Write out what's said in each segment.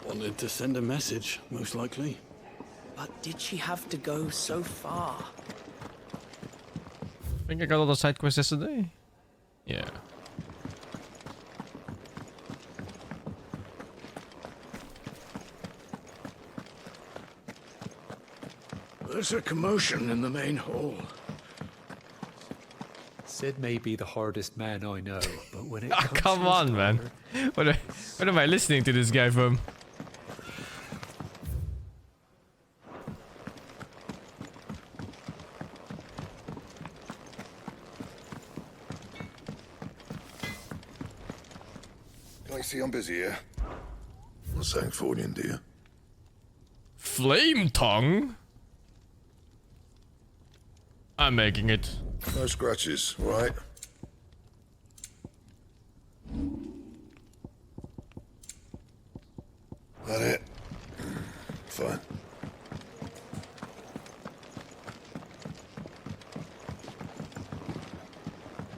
Wanted to send a message, most likely. But did she have to go so far? I think I got all the side quests yesterday. Yeah. There's a commotion in the main hall. Sid may be the hardest man I know, but when it Ah, comes come to his on, man. brother- What am I listening to this guy from? I see I'm busy here. What's saying for you, dear? Flame tongue? I'm making it. No scratches, right? That it? Fine.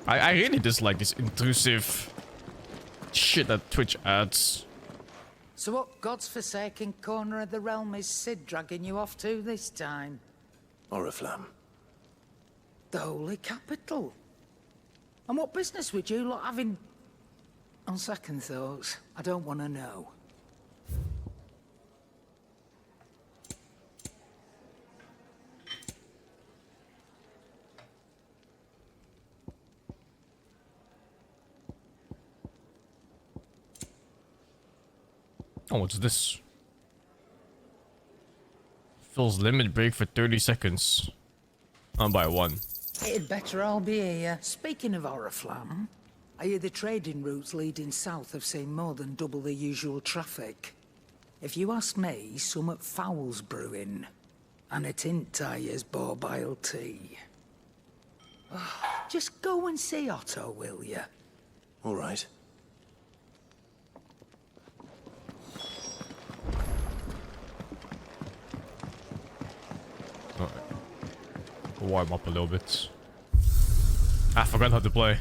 I really dislike this intrusive shit that Twitch adds. So what God's forsaken corner of the realm is Sid dragging you off to this time? Oriflamme. The Holy Capital. And what business would you lot having? On second thoughts, I don't want to know. Oh, what's this? Fills limit break for 30 seconds. I'll buy one. It'd better all be here. Speaking of Oriflamme, I hear the trading routes leading south have seen more than double the usual traffic. If you ask me, summat foul's brewing. And a tint tires borbile tea. Just go and see Otto, will you? All right. Warm up a little bit. I forgot how to play.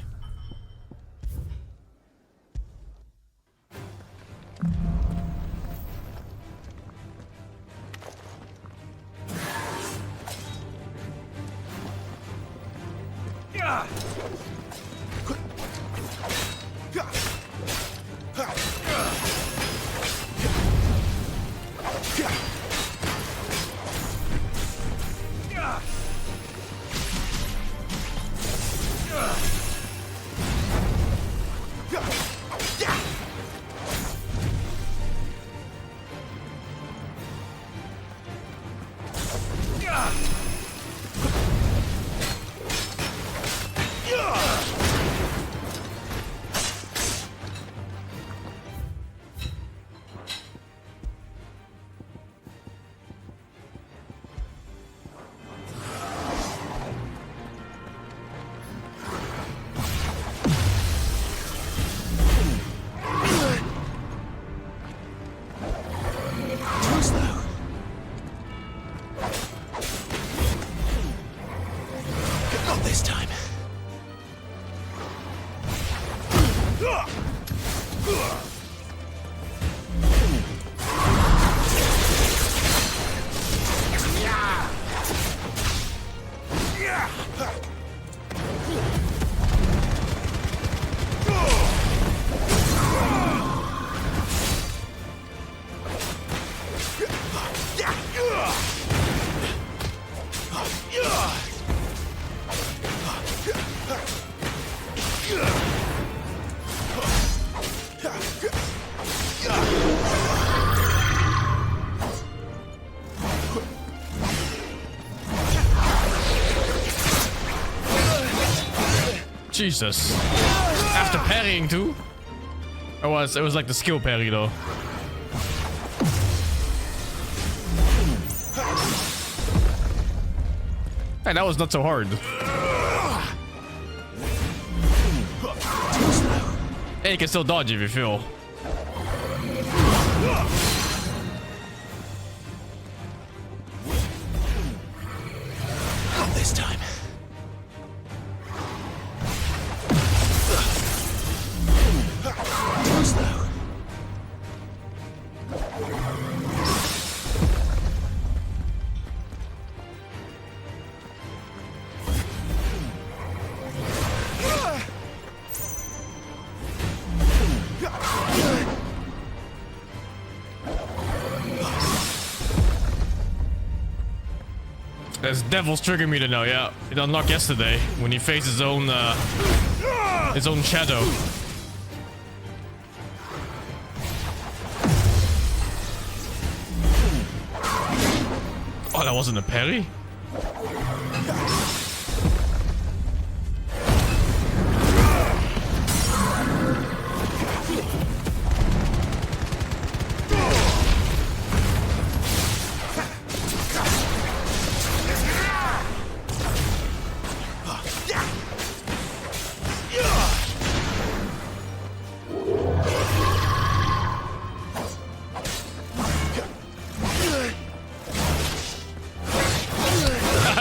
Jesus. After parrying too? It was like the skill parry though. Hey, that was not so hard. And you can still dodge if you feel. Not this time. Too slow. There's devils triggering me to know, yeah. It unlocked yesterday when he faced his own shadow. Oh, that wasn't a parry?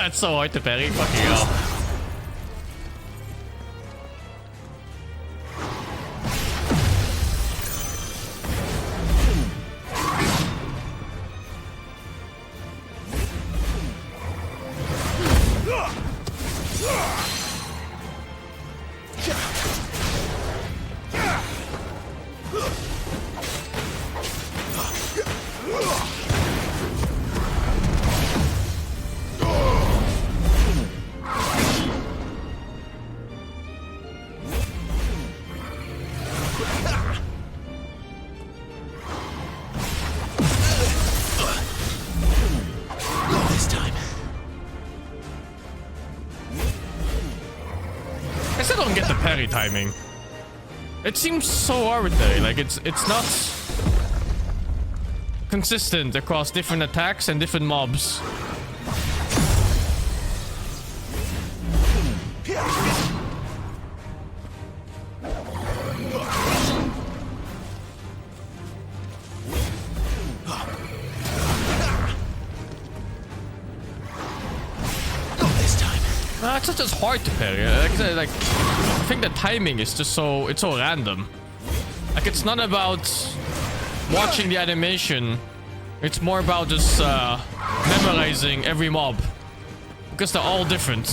It's so hard to parry, fucking hell. I still don't get the parry timing. It seems so arbitrary, like it's not consistent across different attacks and different mobs. It's not just hard to parry. Like I said, like I think the timing is just so so random. Like it's not about watching the animation. It's more about just memorizing every mob because they're all different.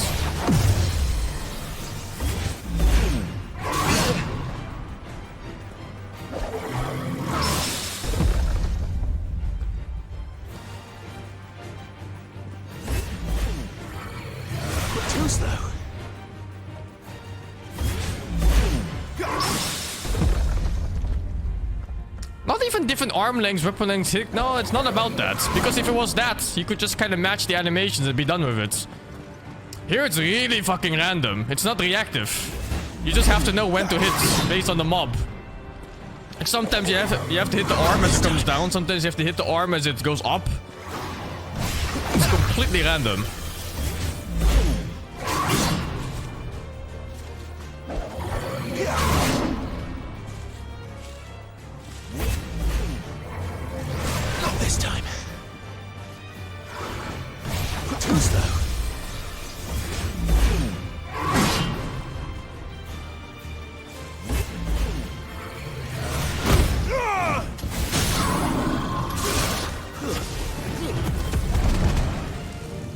Not even different arm lengths, weapon lengths, hit. No, it's not about that. Because if it was that, you could just kind of match the animations and be done with it. Here it's really fucking random. It's not reactive. You just have to know when to hit based on the mob. Like sometimes you have to hit the arm as it comes down. Sometimes you have to hit the arm as it goes up. It's completely random. This time. Too slow.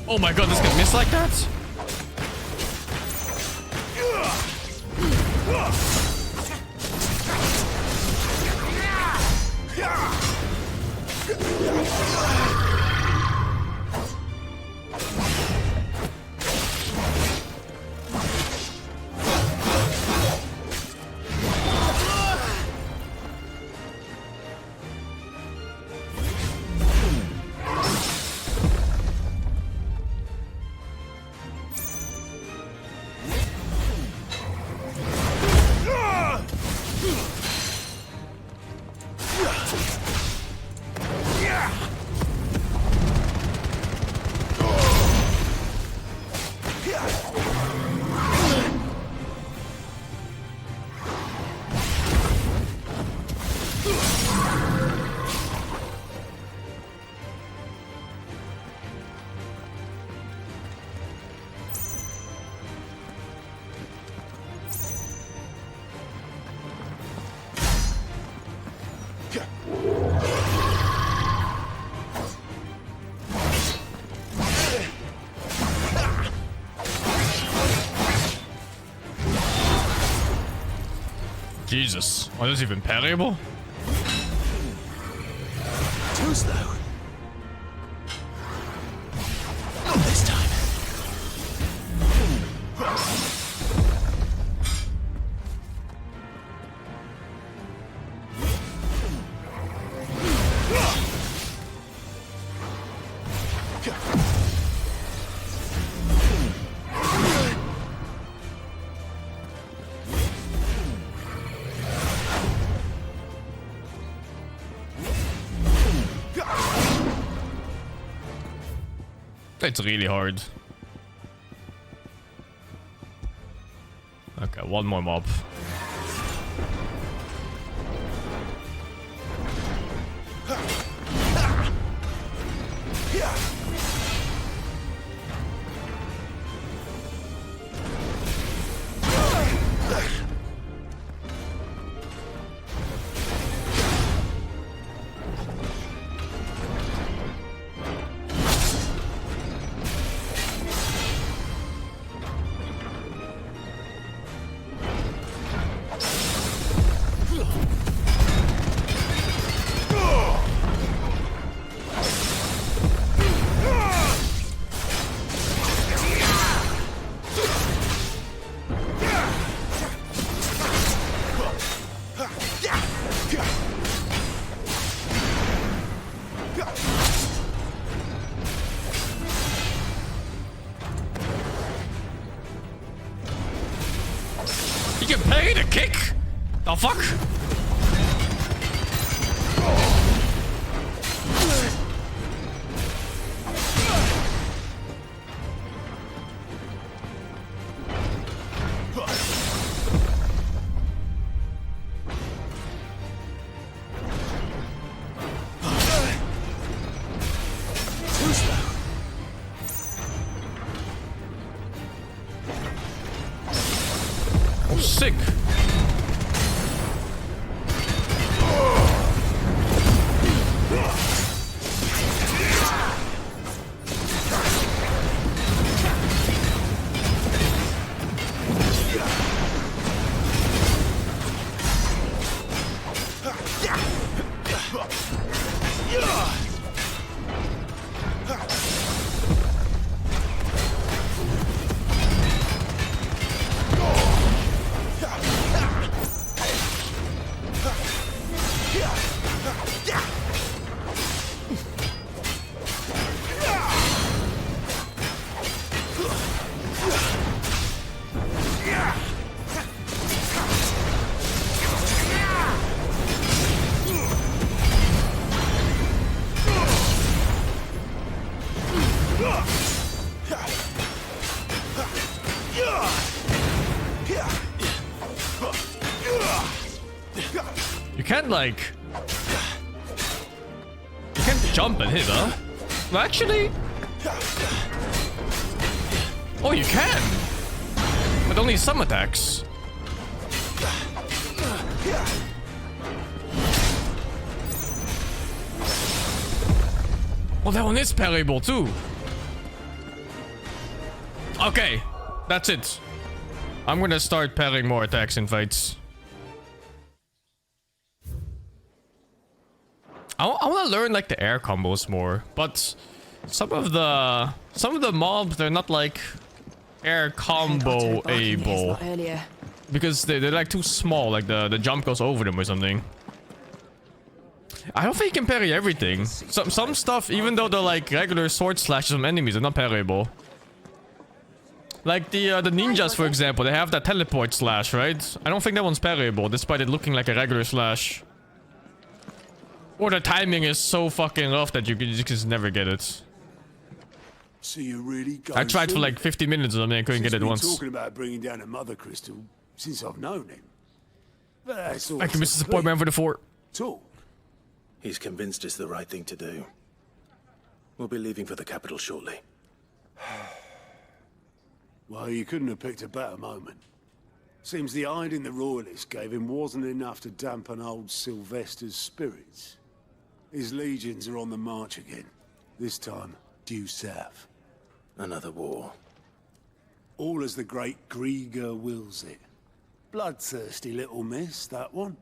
Oh my god, this can miss like that? Jesus. Oh, this is even parryable? Too slow. Not this time. It's really hard. Okay, one more mob. You can pay the kick? The fuck? Oh, sick. You can't like... You can't jump and hit, huh? Well, actually... Oh, you can! But only some attacks. Well, that one is parryable too. Okay, that's it. I'm gonna start parrying more attacks in fights. I want to learn like the air combos more, but some of the mobs, they're not like air combo able because they're like too small, like the jump goes over them or something. I don't think you can parry everything. Some stuff, even though they're like regular sword slashes from enemies, are not parryable. Like the ninjas, for example, they have that teleport slash, right? I don't think that one's parryable, despite it looking like a regular slash. Or the timing is so fucking rough that you just never get it. So you really I tried for like 50 minutes or something and couldn't get it once. Talking about bringing down a mother crystal since I've known him. But that's all. Thank you, Mr. Support Man, for the 4. Talk. He's convinced it's the right thing to do. We'll be leaving for the capital shortly. Well, you couldn't have picked a better moment. Seems the hiding the royalists gave him wasn't enough to dampen old Sylvester's spirits. His legions are on the march again. This time, due south. Another war. All as the great Grieger wills it. Bloodthirsty little miss, that one.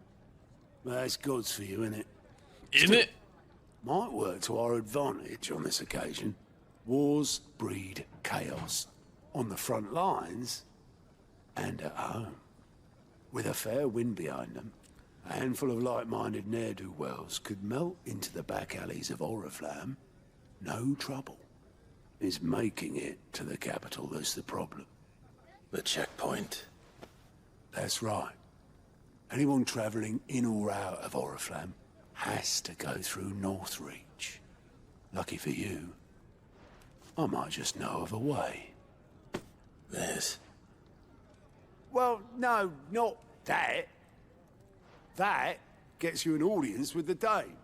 That's God's for you, innit? Isn't it? Might work to our advantage on this occasion. Wars breed chaos. On the front lines, and at home. With a fair wind behind them, a handful of like-minded ne'er-do-wells could melt into the back alleys of Oriflamme. No trouble. It's making it to the capital that's the problem. The checkpoint. That's right. Anyone travelling in or out of Oriflamme has to go through Northreach. Lucky for you, I might just know of a way. There's... Well, no, not that. That gets you an audience with the Dame.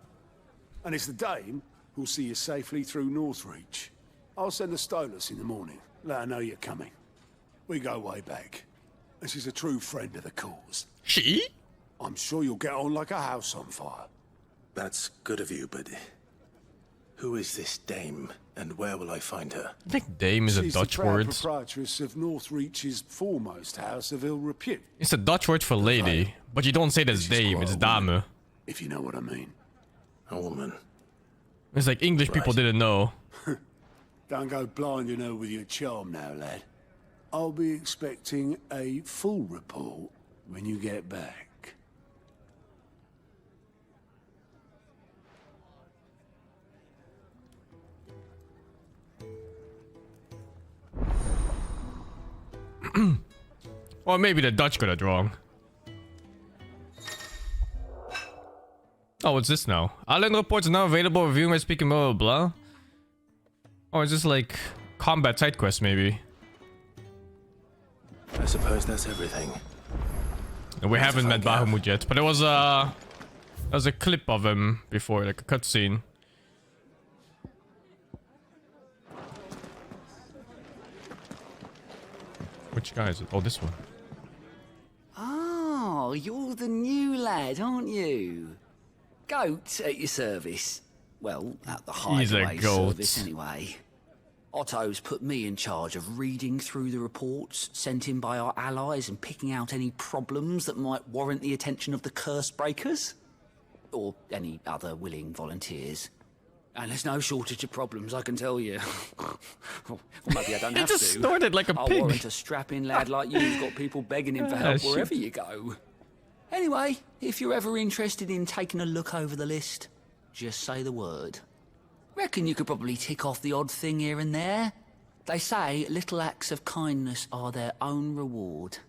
And it's the Dame who'll see you safely through Northreach. I'll send a Stolas in the morning. Let her know you're coming. We go way back. And she's a true friend of the cause. She? I'm sure you'll get on like a house on fire. That's good of you, but... Who is this dame, and where will I find her? I think dame is a She's Dutch the proud word. proprietress of Northreach's foremost house of ill repute. It's a Dutch word for lady, but you don't say that's She's dame, quite it's a woman, dame. if you know what I mean. A woman. It's like English people Right. didn't know. Don't go blinding her with your charm now, lad. I'll be expecting a full report when you get back. Or maybe the Dutch got it wrong. Oh, what's this now? Island reports are now available. Reviewing by speaking blah blah blah. Oh, is this like combat side quest maybe? I suppose that's everything. We haven't met find Gav. Bahamut yet, but there was a clip of him before, like a cutscene. Which guy is it? Oh, this one. Oh, you're the new lad, aren't you? Goat at your service. Well, at the He's a hideaway goat. service anyway. Otto's put me in charge of reading through the reports sent in by our allies and picking out any problems that might warrant the attention of the curse breakers. Or any other willing volunteers. And there's no shortage of problems, I can tell you. Or maybe I don't He have just to. snorted like a I'll pig. warrant a strapping lad like you who's got people begging him for help shit. wherever you go. Anyway, if you're ever interested in taking a look over the list, just say the word. Reckon you could probably tick off the odd thing here and there. They say little acts of kindness are their own reward.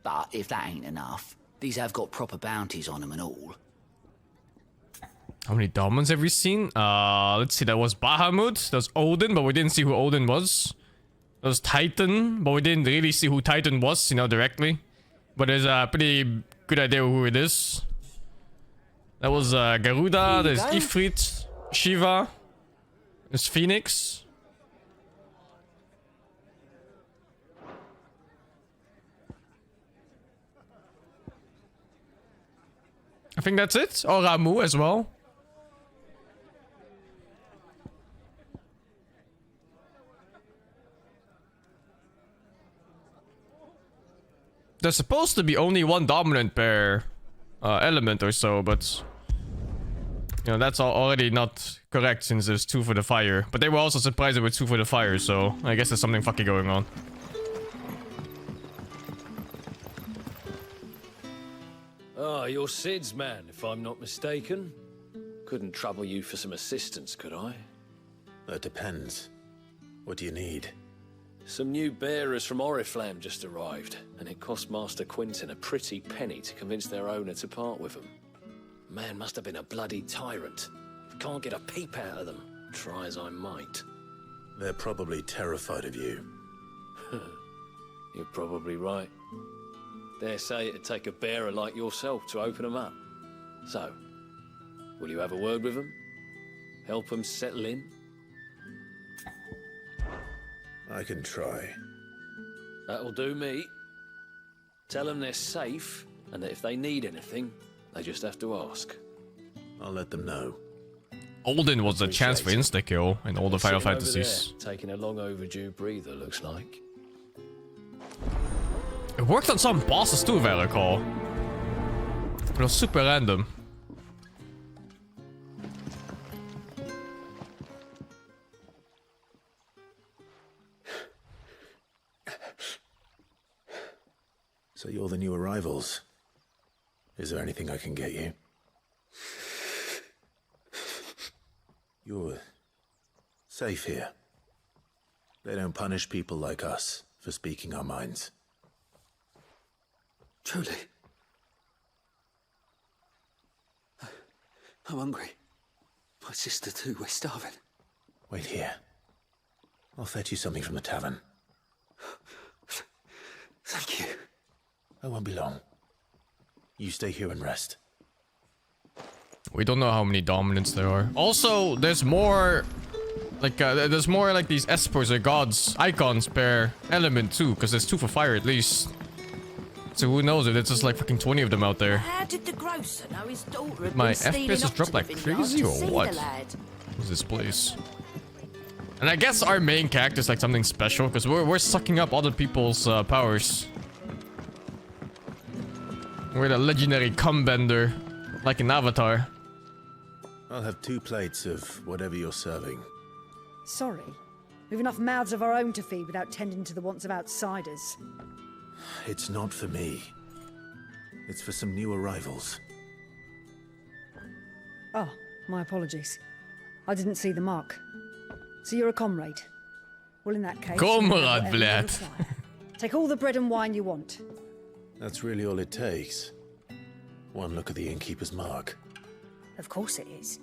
But if that ain't enough, these have got proper bounties on them and all. How many Dolmens have we seen? Let's see. That was Bahamut. That was Odin, but we didn't see who Odin was. That was Titan, but we didn't really see who Titan was, you know, directly. But there's a pretty good idea who it is. That was Garuda. There's Ifrit, Shiva. There's Phoenix. I think that's it. Or Ramu as well. There's supposed to be only one dominant per element or so, but you know that's already not correct since there's two for the fire. But they were also surprised there were two for the fire, so I guess there's something fucking going on. Ah, you're Sid's man, if I'm not mistaken. Couldn't trouble you for some assistance, could I? That depends. What do you need? Some new bearers from Oriflamme just arrived, and it cost Master Quinton a pretty penny to convince their owner to part with them. Man must have been a bloody tyrant. Can't get a peep out of them, try as I might. They're probably terrified of you. You're probably right. Dare say it'd take a bearer like yourself to open them up. So, will you have a word with them? Help them settle in? I can try. That'll do me. Tell them they're safe, and that if they need anything, they just have to ask. I'll let them know. Odin was a chance for insta-kill in all the Final Sitting over Fantasies. there, taking a long overdue breather, looks like. It worked on some bosses too, if I recall. It was super random. So you're the new arrivals. Is there anything I can get you? You're safe here. They don't punish people like us for speaking our minds. Truly. I'm hungry. My sister too, we're starving. Wait here. I'll fetch you something from the tavern. Thank you. I won't be long. You stay here and rest. We don't know how many dominants there are. Also, there's more... Like, there's more like these espers or gods icons per element too, because there's 2 for fire at least. So who knows if it's just like fucking 20 of them out there. How did the grocer know his daughter had My been stealing FPS has off dropped to the like vineyard crazy to or see what? the lad? What's this place? And I guess our main character is like something special because we're sucking up other people's powers. We're the legendary cum bender, like an avatar. I'll have 2 plates of whatever you're serving. Sorry. We've enough mouths of our own to feed without tending to the wants of outsiders. It's not for me. It's for some new arrivals. Oh, my apologies. I didn't see the mark. So you're a comrade? Well, in that case... Comrade, blad. Take all the bread and wine you want. That's really all it takes. One look at the innkeeper's mark. Of course it is.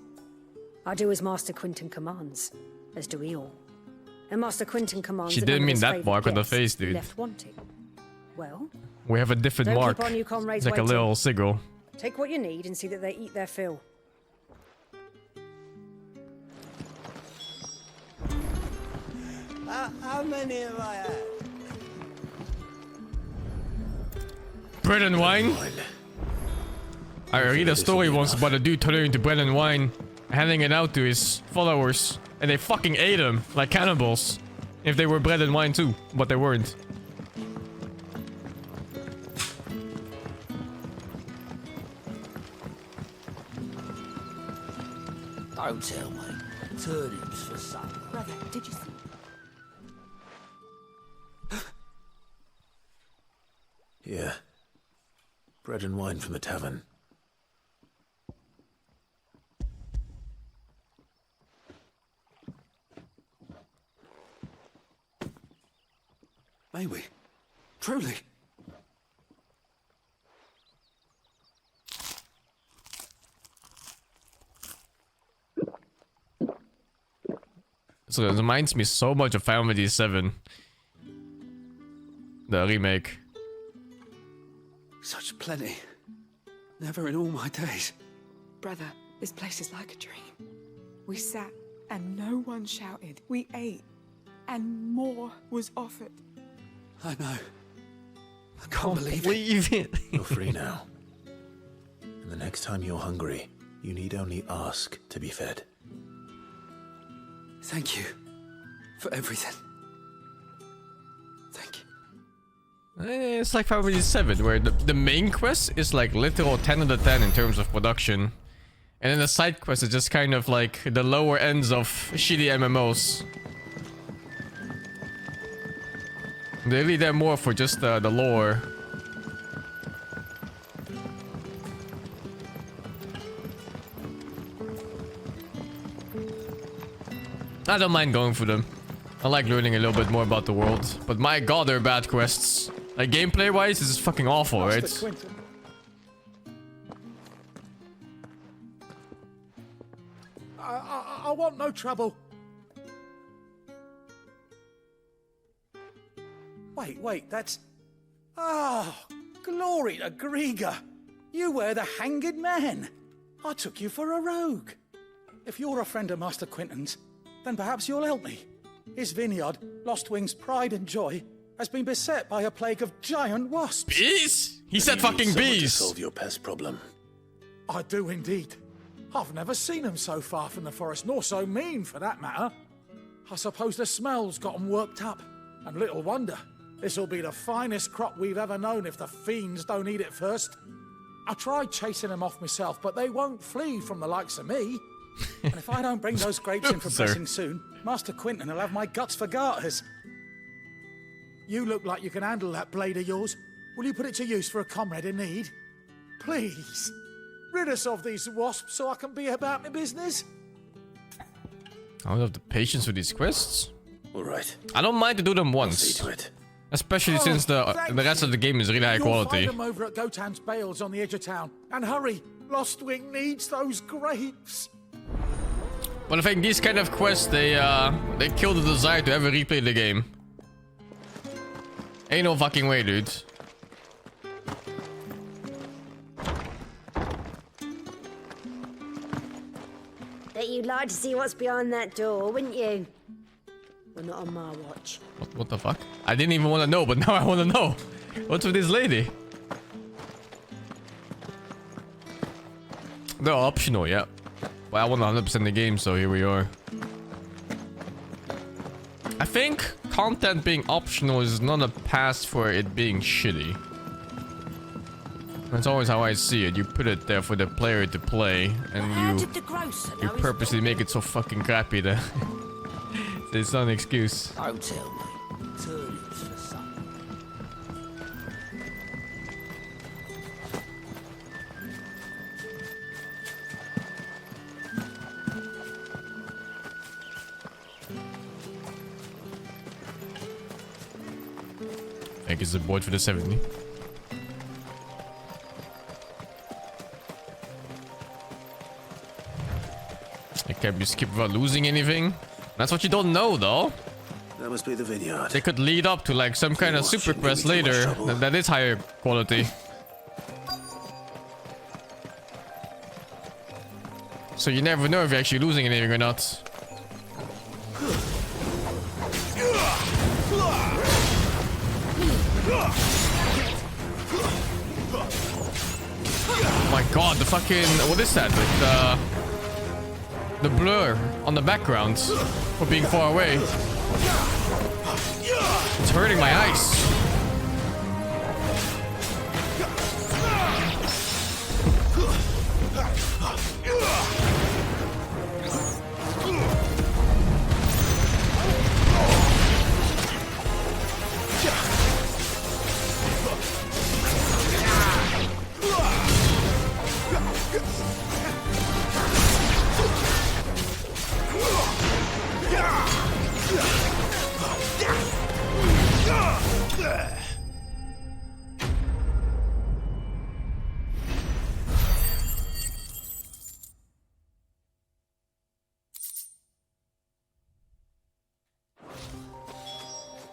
I do as Master Quinton commands, as do we all. And Master Quinton commands... She that didn't none of mean his that favourite mark on the guests face, be dude. Left wanting. Well, We have a different don't mark. keep our new comrades It's like a waiting. little sigil. Take what you need and see that they eat their fill. How many have I had? Bread and wine? I read a story once about a dude turning into bread and wine, handing it out to his followers, and they fucking ate him like cannibals. If they were bread and wine too, but they weren't. Don't tell me. Turnips for supper. Brother, did you see? Yeah. Bread and wine from the tavern. May we? Truly? So it reminds me so much of Final Fantasy VII. The remake. Such plenty. Never in all my days. Brother, this place is like a dream. We sat and no one shouted. We ate and more was offered. I know. I can't believe it. You're free now. And the next time you're hungry, you need only ask to be fed. Thank you for everything. Thank you. It's like Final Fantasy VII, where the main quest is like literal 10 out of 10 in terms of production. And then the side quest is just kind of like the lower ends of shitty MMOs. They're really there more for just the lore. I don't mind going for them. I like learning a little bit more about the world. But my god, they're bad quests. Like, gameplay-wise, this is fucking awful, right? I want no trouble. Wait, that's... Oh, glory to Grieger. You were the hanged man. I took you for a rogue. If you're a friend of Master Quinton's, then perhaps you'll help me. His vineyard, Lostwing's pride and joy, has been beset by a plague of giant wasps. Bees? He said fucking bees. To solve your pest problem. I do indeed. I've never seen them so far from the forest, nor so mean for that matter. I suppose the smell's got them worked up. And little wonder. This'll be the finest crop we've ever known if the fiends don't eat it first. I tried chasing them off myself, but they won't flee from the likes of me. And if I don't bring those grapes in for pressing soon, Master Quinton will have my guts for garters. You look like you can handle that blade of yours. Will you put it to use for a comrade in need? Please. Rid us of these wasps so I can be about my business. I don't have the patience for these quests. Alright. I don't mind to do them once. See to it. Especially since the rest of the game is really high quality. You'll find them over at Gotan's bales on the edge of town. And hurry, Lostwing needs those grapes. But I think these kind of quests, they kill the desire to ever replay the game. Ain't no fucking way, dude. Bet you'd like to see what's behind that door, wouldn't you? Well, not on my watch. What the fuck? I didn't even want to know, but now I want to know. What's with this lady? They're optional, yeah. But I want 100% the game, so here we are. I think content being optional is not a pass for it being shitty. That's always how I see it. You put it there for the player to play, and you purposely make it so fucking crappy that it's not an excuse. Don't tell me. Turnings for something. I guess the board for the 70. Can you skip without losing anything? That's what you don't know, though. That must be the vineyard. They could lead up to like some kind of super quest later that is higher quality. So you never know if you're actually losing anything or not. Oh my god, the fucking... What is that? Like the blur on the background for being far away. It's hurting my eyes.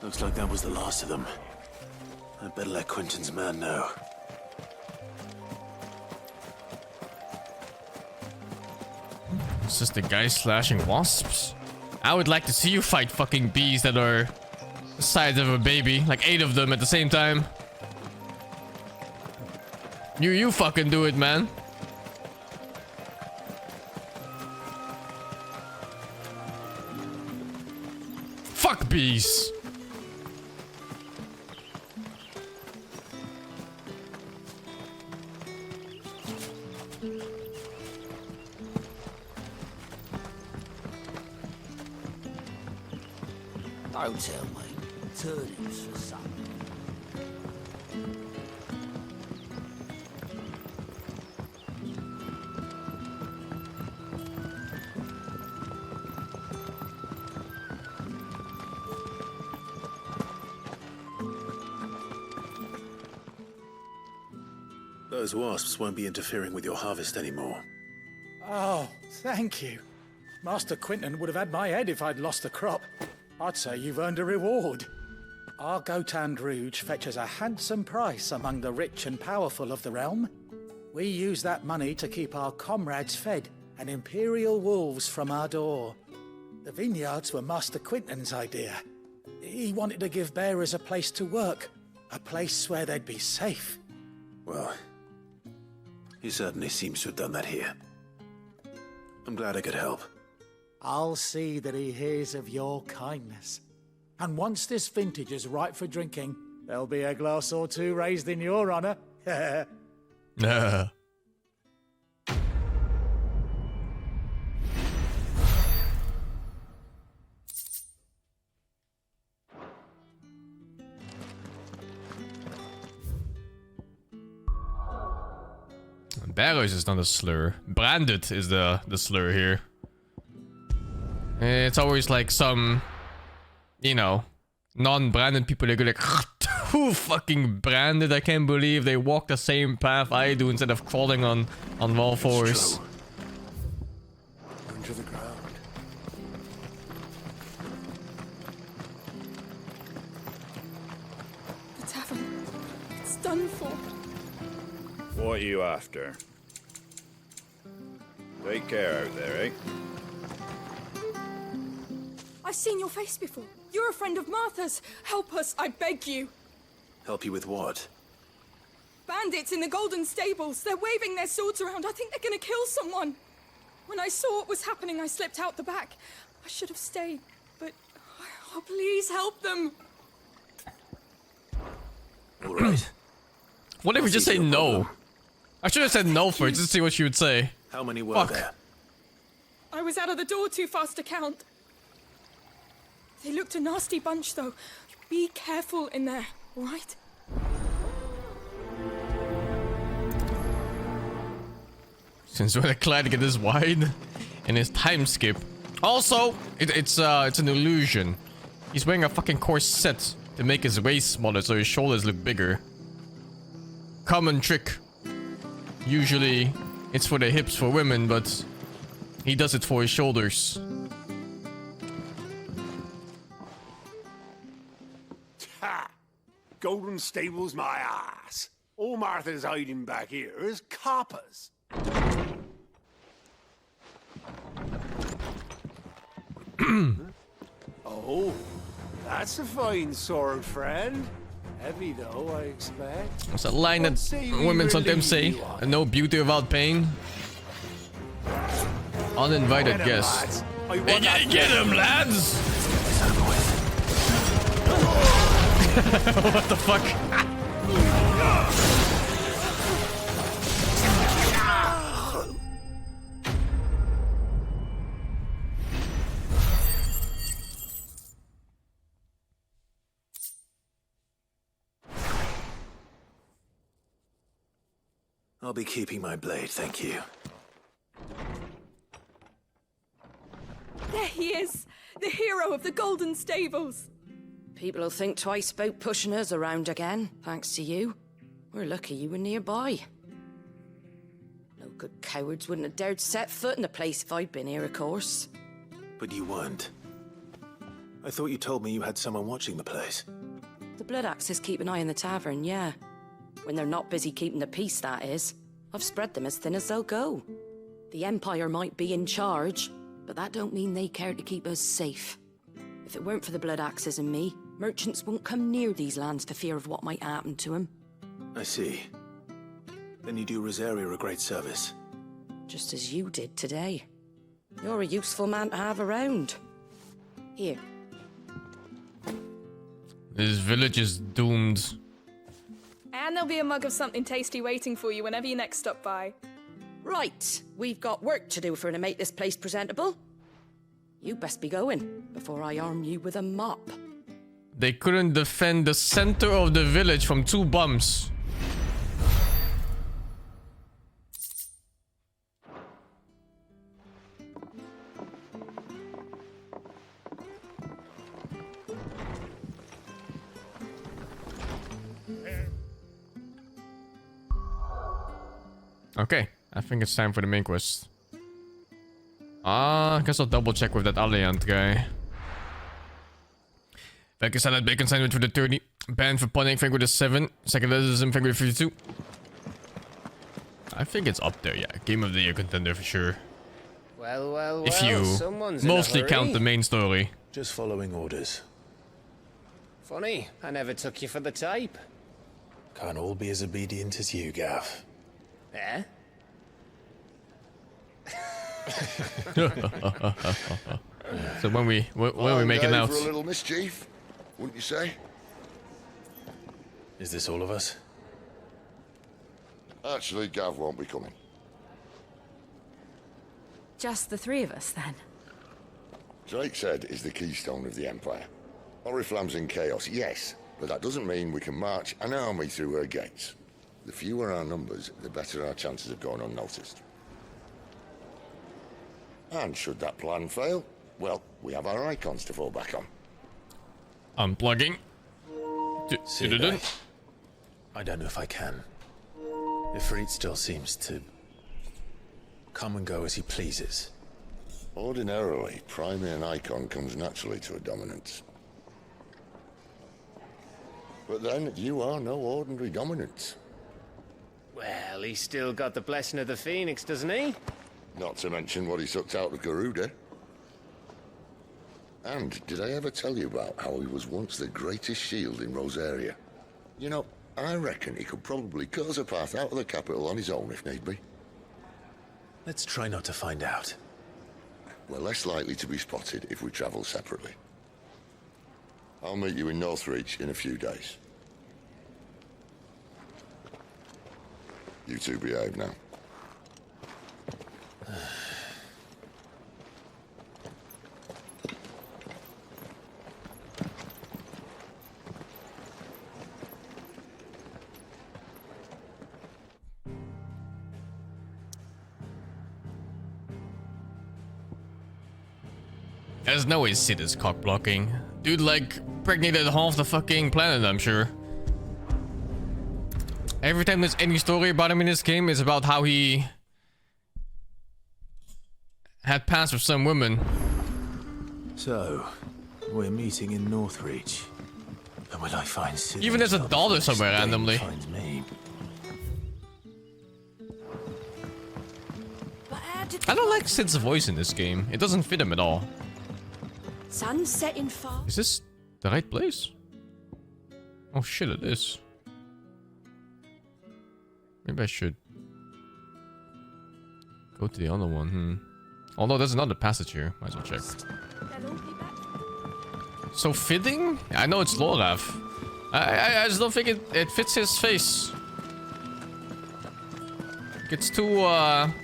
Looks like that was the last of them. I'd better let Quentin's man know. It's just the guy slashing wasps. I would like to see you fight fucking bees that are the size of a baby. Like 8 of them at the same time. You fucking do it, man. Fuck bees. Don't tell me. Turnings for something. Those wasps won't be interfering with your harvest anymore. Oh, thank you. Master Quentin would have had my head if I'd lost the crop. I'd say you've earned a reward. Our Gotand Rouge fetches a handsome price among the rich and powerful of the realm. We use that money to keep our comrades fed and imperial wolves from our door. The vineyards were Master Quentin's idea. He wanted to give bearers a place to work, a place where they'd be safe. Well, he certainly seems to have done that here. I'm glad I could help. I'll see that he hears of your kindness. And once this vintage is ripe for drinking, there'll be a glass or two raised in your honor. Barrows is not a slur. Branded is the slur here. It's always like some, you know, non-branded people. They go like, who fucking branded? I can't believe they walk the same path I do instead of crawling on all fours. Into the ground. what you after. Take care out there, eh? I've seen your face before. You're a friend of Martha's. Help us, I beg you. Help you with what? Bandits in the Golden Stables. They're waving their swords around. I think they're gonna kill someone. When I saw what was happening, I slipped out the back. I should have stayed, but... Oh, please help them. All right. What if we just say no? I should have said no first, just to see what she would say. How many were there? I was out of the door too fast to count. They looked a nasty bunch, though. Be careful in there, all right? Since we're glad to get this wide and his time skip. Also, it's an illusion. He's wearing a fucking corset to make his waist smaller so his shoulders look bigger. Common trick. Usually it's for the hips for women, but he does it for his shoulders. Ha! Golden Stables my ass. All Martha's hiding back here is coppers. Oh, that's a fine sword, friend. Heavy though, I expect. It's a line that women sometimes say. No beauty without pain. Uninvited guest. Get him, lads! What the fuck? I'll be keeping my blade, thank you. There he is, the hero of the Golden Stables. People will think twice about pushing us around again, thanks to you. We're lucky you were nearby. No good cowards wouldn't have dared set foot in the place if I'd been here, of course. But you weren't. I thought you told me you had someone watching the place. The Blood Axes keep an eye on the tavern, yeah. When they're not busy keeping the peace, that is. I've spread them as thin as they'll go. The Empire might be in charge, but that don't mean they care to keep us safe. If it weren't for the Blood Axes and me, merchants won't come near these lands for fear of what might happen to them. I see. Then you do Rosaria a great service. Just as you did today. You're a useful man to have around. Here. This village is doomed. And there'll be a mug of something tasty waiting for you whenever you next stop by. Right, we've got work to do for to make this place presentable. You best be going, before I arm you with a mop. They couldn't defend the center of the village from two bums. Okay, I think it's time for the main quest. I guess I'll double check with that Alliant guy. Bacon salad, bacon sandwich for the 30. Banned for punning, finger with the 7. Secularism, finger with 52. I think it's up there, yeah. Game of the Year contender for sure. Well, if you mostly count the main story. Just following orders. Funny, I never took you for the type. Can't all be as obedient as you, Gav. Eh? So when we making out? For a little mischief, wouldn't you say? Is this all of us? Actually, Gav won't be coming. Just the three of us, then? Drake's Head is the keystone of the Empire. Oriflamme's in chaos, yes, but that doesn't mean we can march an army through her gates. The fewer our numbers, the better our chances of going unnoticed. And should that plan fail, well, we have our icons to fall back on. Unplugging. I don't know if I can. Ifrit still seems to come and go as he pleases. Ordinarily, priming an icon comes naturally to a dominance. But then, you are no ordinary dominance. Well, he's still got the blessing of the Phoenix, doesn't he? Not to mention what he sucked out of Garuda. And did I ever tell you about how he was once the greatest shield in Rosaria? You know, I reckon he could probably cut us a path out of the capital on his own if need be. Let's try not to find out. We're less likely to be spotted if we travel separately. I'll meet you in Northreach in a few days. You two behave now. There's no way Sid is cock blocking. Dude, like, impregnated half the fucking planet, I'm sure. Every time there's any story about him in this game, it's about how he had past with some women. So, we're meeting in Northreach. And will I find Sid? Even there's a daughter somewhere randomly. Finds me. I don't like Sid's voice in this game. It doesn't fit him at all. Sun's setting fast. Is this the right place? Oh shit, it is. Maybe I should go to the other one. Although there's another passage here. Might as well check. So fitting? I know it's Lorav. I just don't think it fits his face. It's too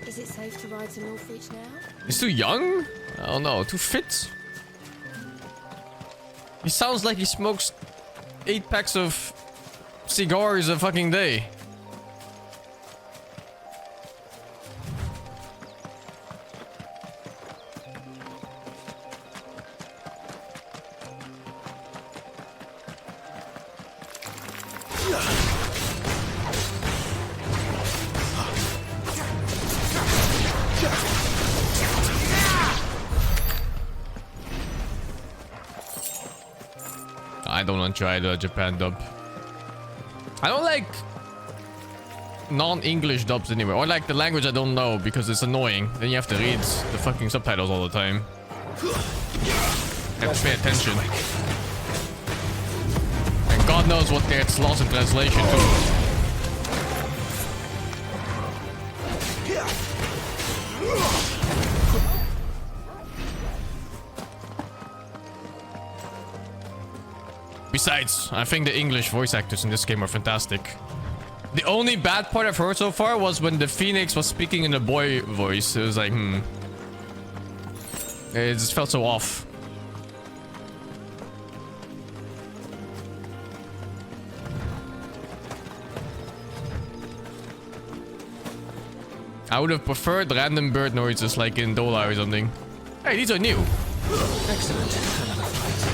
Is it safe to ride to Northreach now? He's too young? I don't know, too fit. He sounds like he smokes 8 packs of cigars a fucking day. I don't want to try the Japan dub. I don't like non-English dubs anyway. Or like the language I don't know because it's annoying. Then you have to read the fucking subtitles all the time. Have to pay attention. And God knows what gets lost in translation too. Besides, I think the English voice actors in this game are fantastic. The only bad part I've heard so far was when the Phoenix was speaking in a boy voice. It was like, it just felt so off. I would have preferred random bird noises like in Dola or something. Hey, these are new. Excellent. Another fight.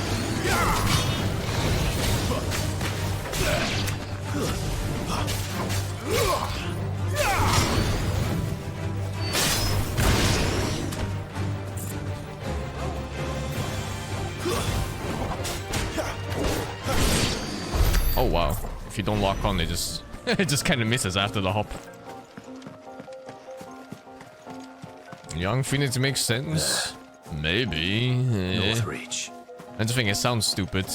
Oh wow. If you don't lock on, they just it just kind of misses after the hop. Young Phoenix makes sense. Maybe. Northreach. I just think it sounds stupid.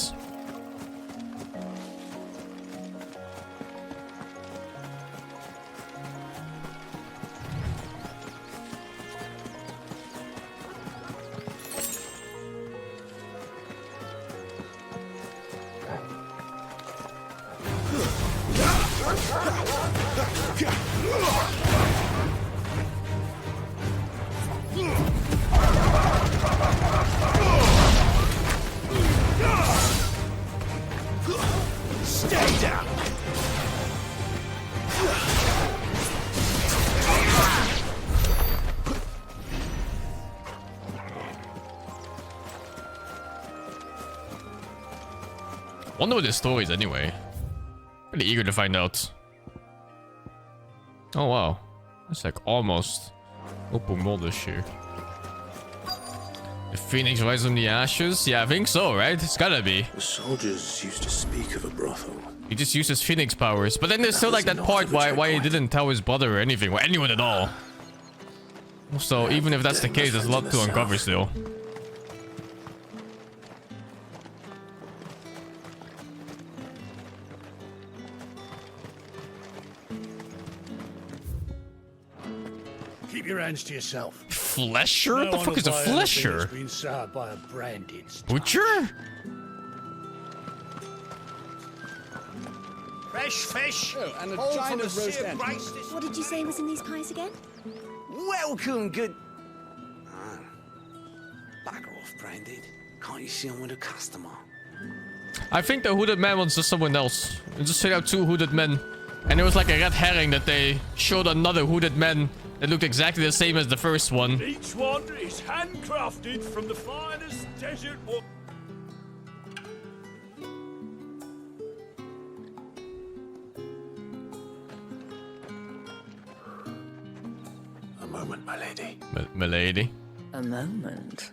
Stay down. Wonder what the story is anyway. Really eager to find out. Oh wow. That's like almost open world-ish here. The Phoenix rises from the ashes? Yeah, I think so, right? It's gotta be. The soldiers used to speak of a brothel. He just uses Phoenix powers. But then there's still like that part why he didn't tell his brother or anything, or anyone at all. So even if that's the case, there's a lot to uncover still. Keep your hands to yourself. Flesher? What the fuck is a flesher? Been served by a branded Butcher? fresh fish. Oh, and a all giant from of the roast sea ant. Christ. What did you say was in these pies again? Welcome, good. Bugger off, Branded. Can't you see I'm with a customer? I think the hooded man was just someone else. It just straight out 2 hooded men. And it was like a red herring that they showed another hooded man that looked exactly the same as the first one. Each one is handcrafted from the finest desert wood. A moment, my lady. My lady? A moment?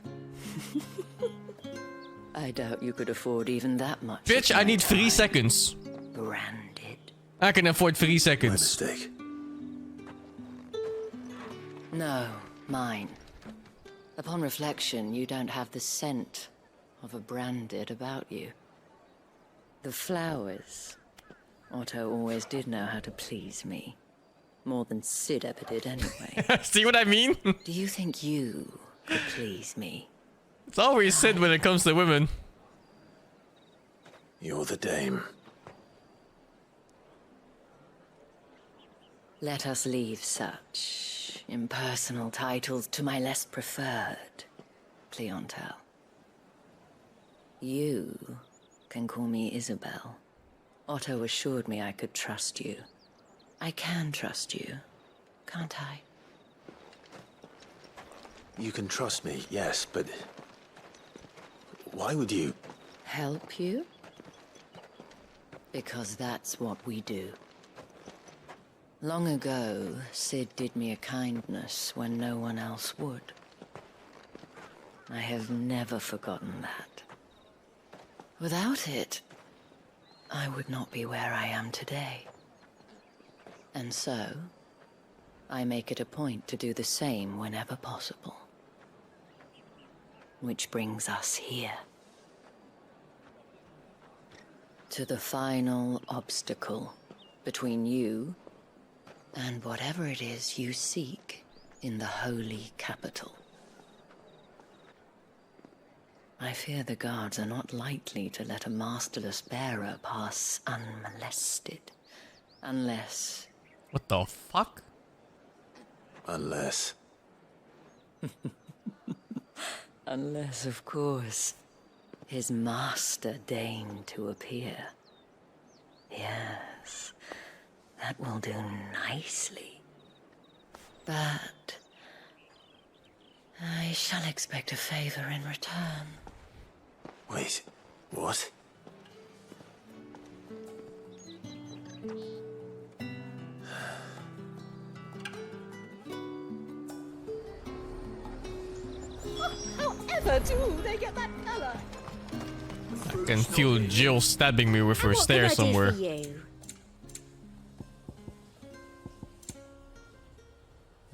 I doubt you could afford even that much. Bitch, I need 3 seconds. Branded. I can afford 3 seconds. My mistake. No, mine. Upon reflection, you don't have the scent of a branded about you. The flowers. Otto always did know how to please me. More than Sid ever did anyway. See what I mean? Do you think you could please me? It's always Sid when it comes to women. You're the dame. Let us leave such impersonal titles to my less preferred clientele. You can call me Isabel. Otto assured me I could trust you. I can trust you, can't I? You can trust me, yes, but... why would you... Help you? Because that's what we do. Long ago, Sid did me a kindness when no one else would. I have never forgotten that. Without it, I would not be where I am today. And so, I make it a point to do the same whenever possible. Which brings us here. To the final obstacle between you and whatever it is you seek in the holy capital. I fear the guards are not likely to let a masterless bearer pass unmolested. Unless... What the fuck? Unless... Unless, of course, his master deigned to appear. Yes, that will do nicely. But... I shall expect a favor in return. Wait, what? However do they get that color? I can feel Jill stabbing me with her stare somewhere.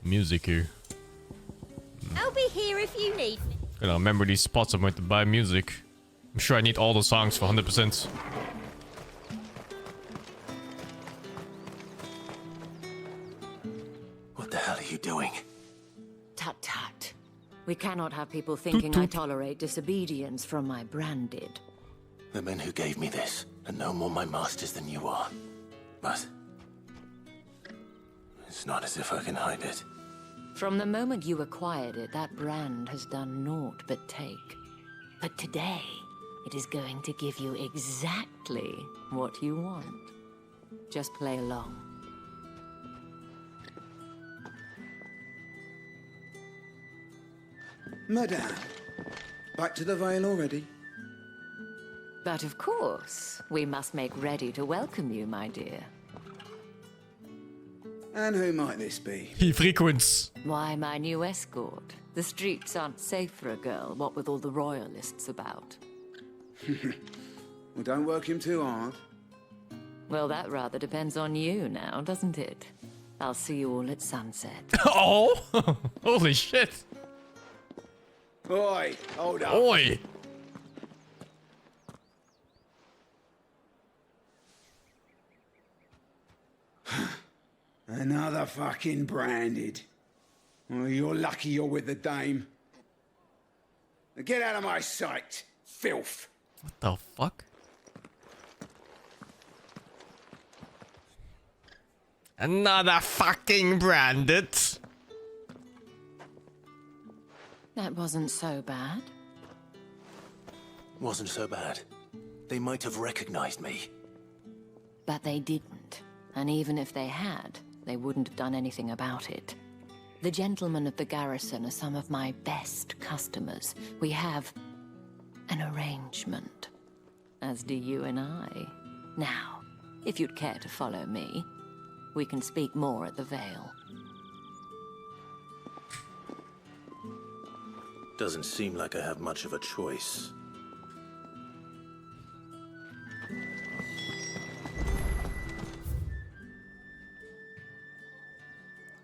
Music here. I'll be here if you need me. Gotta remember these spots I'm going to buy music. I'm sure I need all the songs for 100%. What the hell are you doing? Tut tut. We cannot have people thinking I tolerate disobedience from my branded. The men who gave me this are no more my masters than you are. But... it's not as if I can hide it. From the moment you acquired it, that brand has done naught but take. But today, it is going to give you exactly what you want. Just play along. Madame, back to the Vale already? But of course, we must make ready to welcome you, my dear. And who might this be? He frequents. Why, my new escort. The streets aren't safe for a girl, what with all the royalists about. Well, don't work him too hard. Well, that rather depends on you now, doesn't it? I'll see you all at sunset. Oh! Holy shit! Oi, hold up. Oi! Another fucking branded. Well, you're lucky you're with the dame. Now get out of my sight, filth. What the fuck? Another fucking branded. That wasn't so bad. Wasn't so bad. They might have recognized me. But they didn't. And even if they had, they wouldn't have done anything about it. The gentlemen of the garrison are some of my best customers. We have an arrangement, as do you and I. Now, if you'd care to follow me, we can speak more at the Vale. Doesn't seem like I have much of a choice.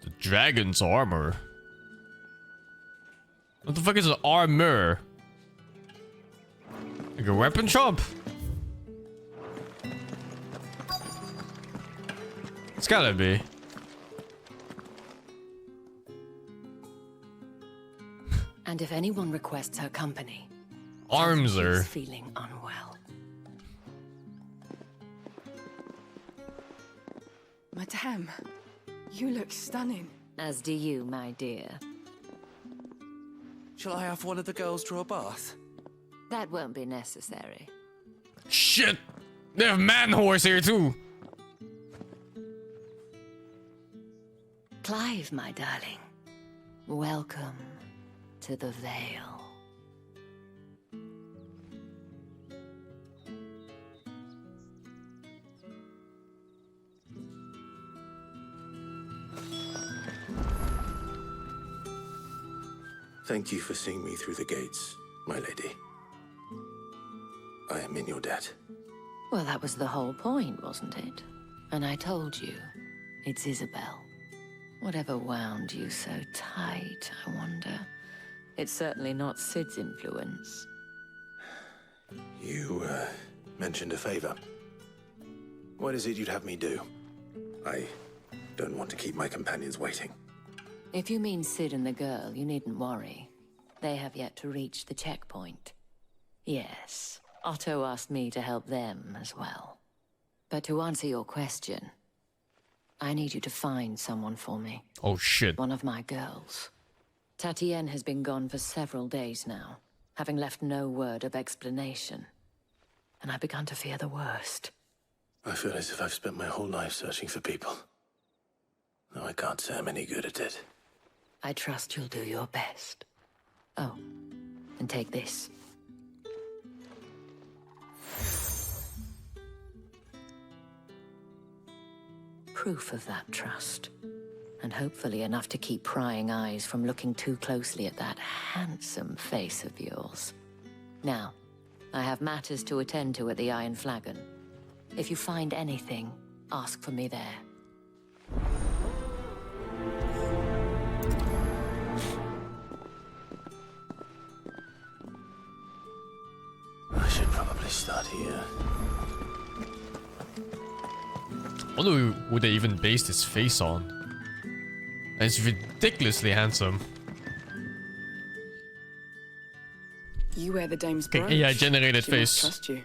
The dragon's armor. What the fuck is an armor? Like a weapon shop? It's gotta be. And if anyone requests her company, Arms her. she's feeling unwell. Madame, you look stunning. As do you, my dear. Shall I have one of the girls draw a bath? That won't be necessary. Shit! They have man horse here too. Clive, my darling. Welcome to the Vale. Thank you for seeing me through the gates, my lady. I am in your debt. Well, that was the whole point, wasn't it? And I told you, it's Isabel. Whatever wound you so tight, I wonder. It's certainly not Sid's influence. You, mentioned a favor. What is it you'd have me do? I don't want to keep my companions waiting. If you mean Sid and the girl, you needn't worry. They have yet to reach the checkpoint. Yes, Otto asked me to help them as well. But to answer your question, I need you to find someone for me. Oh shit. One of my girls. Tatienne has been gone for several days now, having left no word of explanation. And I've begun to fear the worst. I feel as if I've spent my whole life searching for people. Though I can't say I'm any good at it. I trust you'll do your best. Oh, and take this. Proof of that trust. And hopefully enough to keep prying eyes from looking too closely at that handsome face of yours. Now, I have matters to attend to at the Iron Flagon. If you find anything, ask for me there. I should probably start here. What would they even base this face on? And it's ridiculously handsome. You wear the dame's Okay, brooch. AI generated She face. must trust you.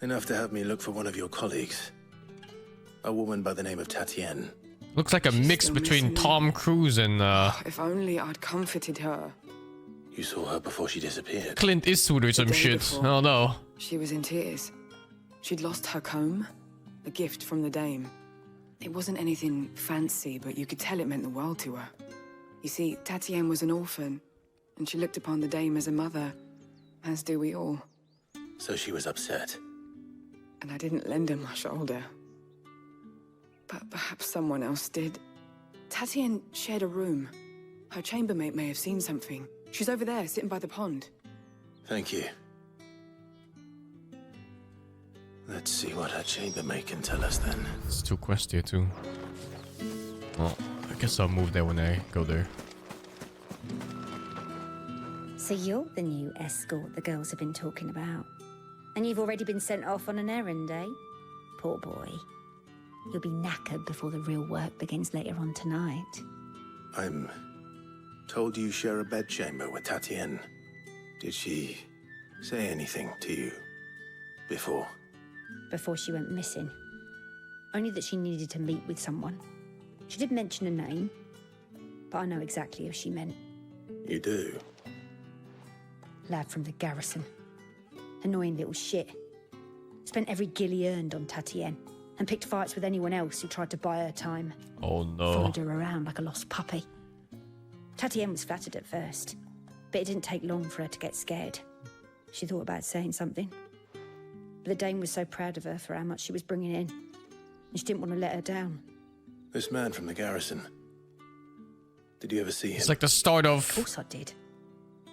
Enough to have me look for one of your colleagues. A woman by the name of Tatienne. Looks like a mix still between missing me. Tom Cruise and If only I'd comforted her. You saw her before she disappeared. Clint Eastwood or some day shit. before. Oh no. She was in tears. She'd lost her comb, a gift from the dame. It wasn't anything fancy, but you could tell it meant the world to her. You see, Tatienne was an orphan, and she looked upon the dame as a mother, as do we all. So she was upset. And I didn't lend her my shoulder. But perhaps someone else did. Tatienne shared a room. Her chambermaid may have seen something. She's over there, sitting by the pond. Thank you. Let's see what her chambermaid can tell us then. It's 2 quests here too. Well, I guess I'll move there when I go there. So you're the new escort the girls have been talking about. And you've already been sent off on an errand, eh? Poor boy. You'll be knackered before the real work begins later on tonight. I'm told you share a bedchamber with Tatienne. Did she say anything to you before? Before she went missing. Only that she needed to meet with someone. She did mention a name, but I know exactly who she meant. You do? Lad from the garrison. Annoying little shit. Spent every guil he earned on Tatienne, and picked fights with anyone else who tried to buy her time. Oh no. Followed her around like a lost puppy. Tatienne was flattered at first, but it didn't take long for her to get scared. She thought about saying something. But the Dane was so proud of her for how much she was bringing in, and she didn't want to let her down. This man from the garrison. Did you ever see him? It's like the start of course I did.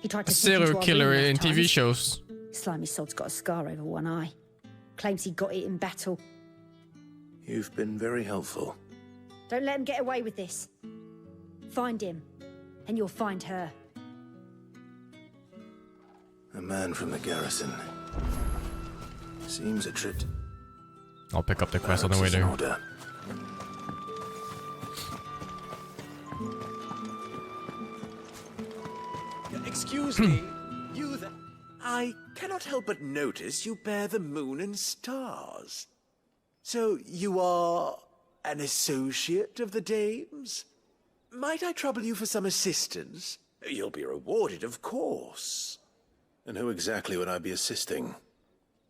He tried a to sneak into serial our killer room in enough TV times. shows. Slimy sod's got a scar over one eye. Claims he got it in battle. You've been very helpful. Don't let him get away with this. Find him, and you'll find her. A man from the garrison. Seems a trip. I'll pick up the quest on the way there. Order. Excuse me, you there? I cannot help but notice you bear the moon and stars. So you are an associate of the dames? Might I trouble you for some assistance? You'll be rewarded, of course. And who exactly would I be assisting?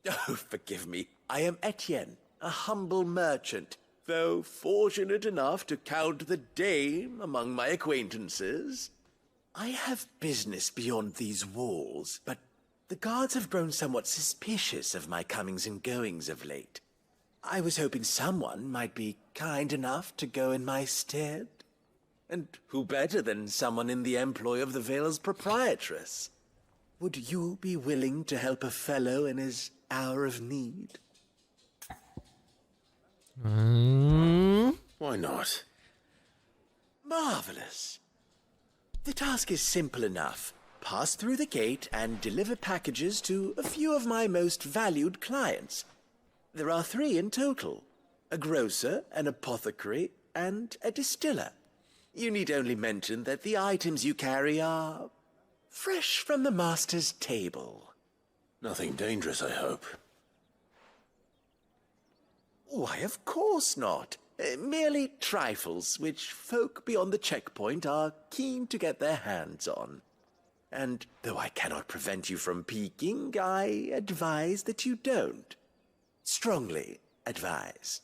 Oh, forgive me. I am Etienne, a humble merchant, though fortunate enough to count the dame among my acquaintances. I have business beyond these walls, but the guards have grown somewhat suspicious of my comings and goings of late. I was hoping someone might be kind enough to go in my stead. And who better than someone in the employ of the Vale's proprietress? Would you be willing to help a fellow in his hour of need? Why not? Marvelous. The task is simple enough. Pass through the gate and deliver packages to a few of my most valued clients. There are 3 in total. A grocer, an apothecary, and a distiller. You need only mention that the items you carry are fresh from the master's table. Nothing dangerous, I hope. Why, of course not. Merely trifles which folk beyond the checkpoint are keen to get their hands on. And though I cannot prevent you from peeking, I advise that you don't. Strongly advise.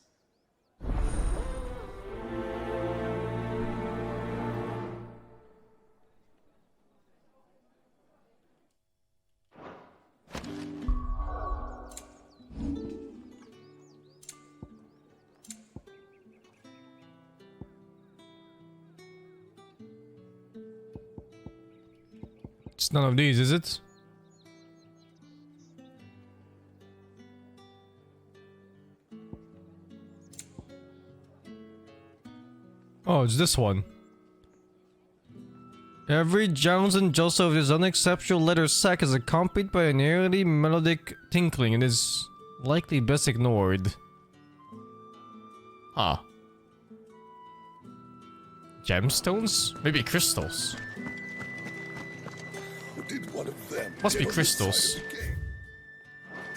It's none of these, is it? Oh, it's this one. Every Jones and Joseph of this unexceptional letter sack is accompanied by an eerily melodic tinkling and is likely best ignored. Ah. Gemstones? Maybe crystals. Did one of them Must be get on this side crystals. of the game?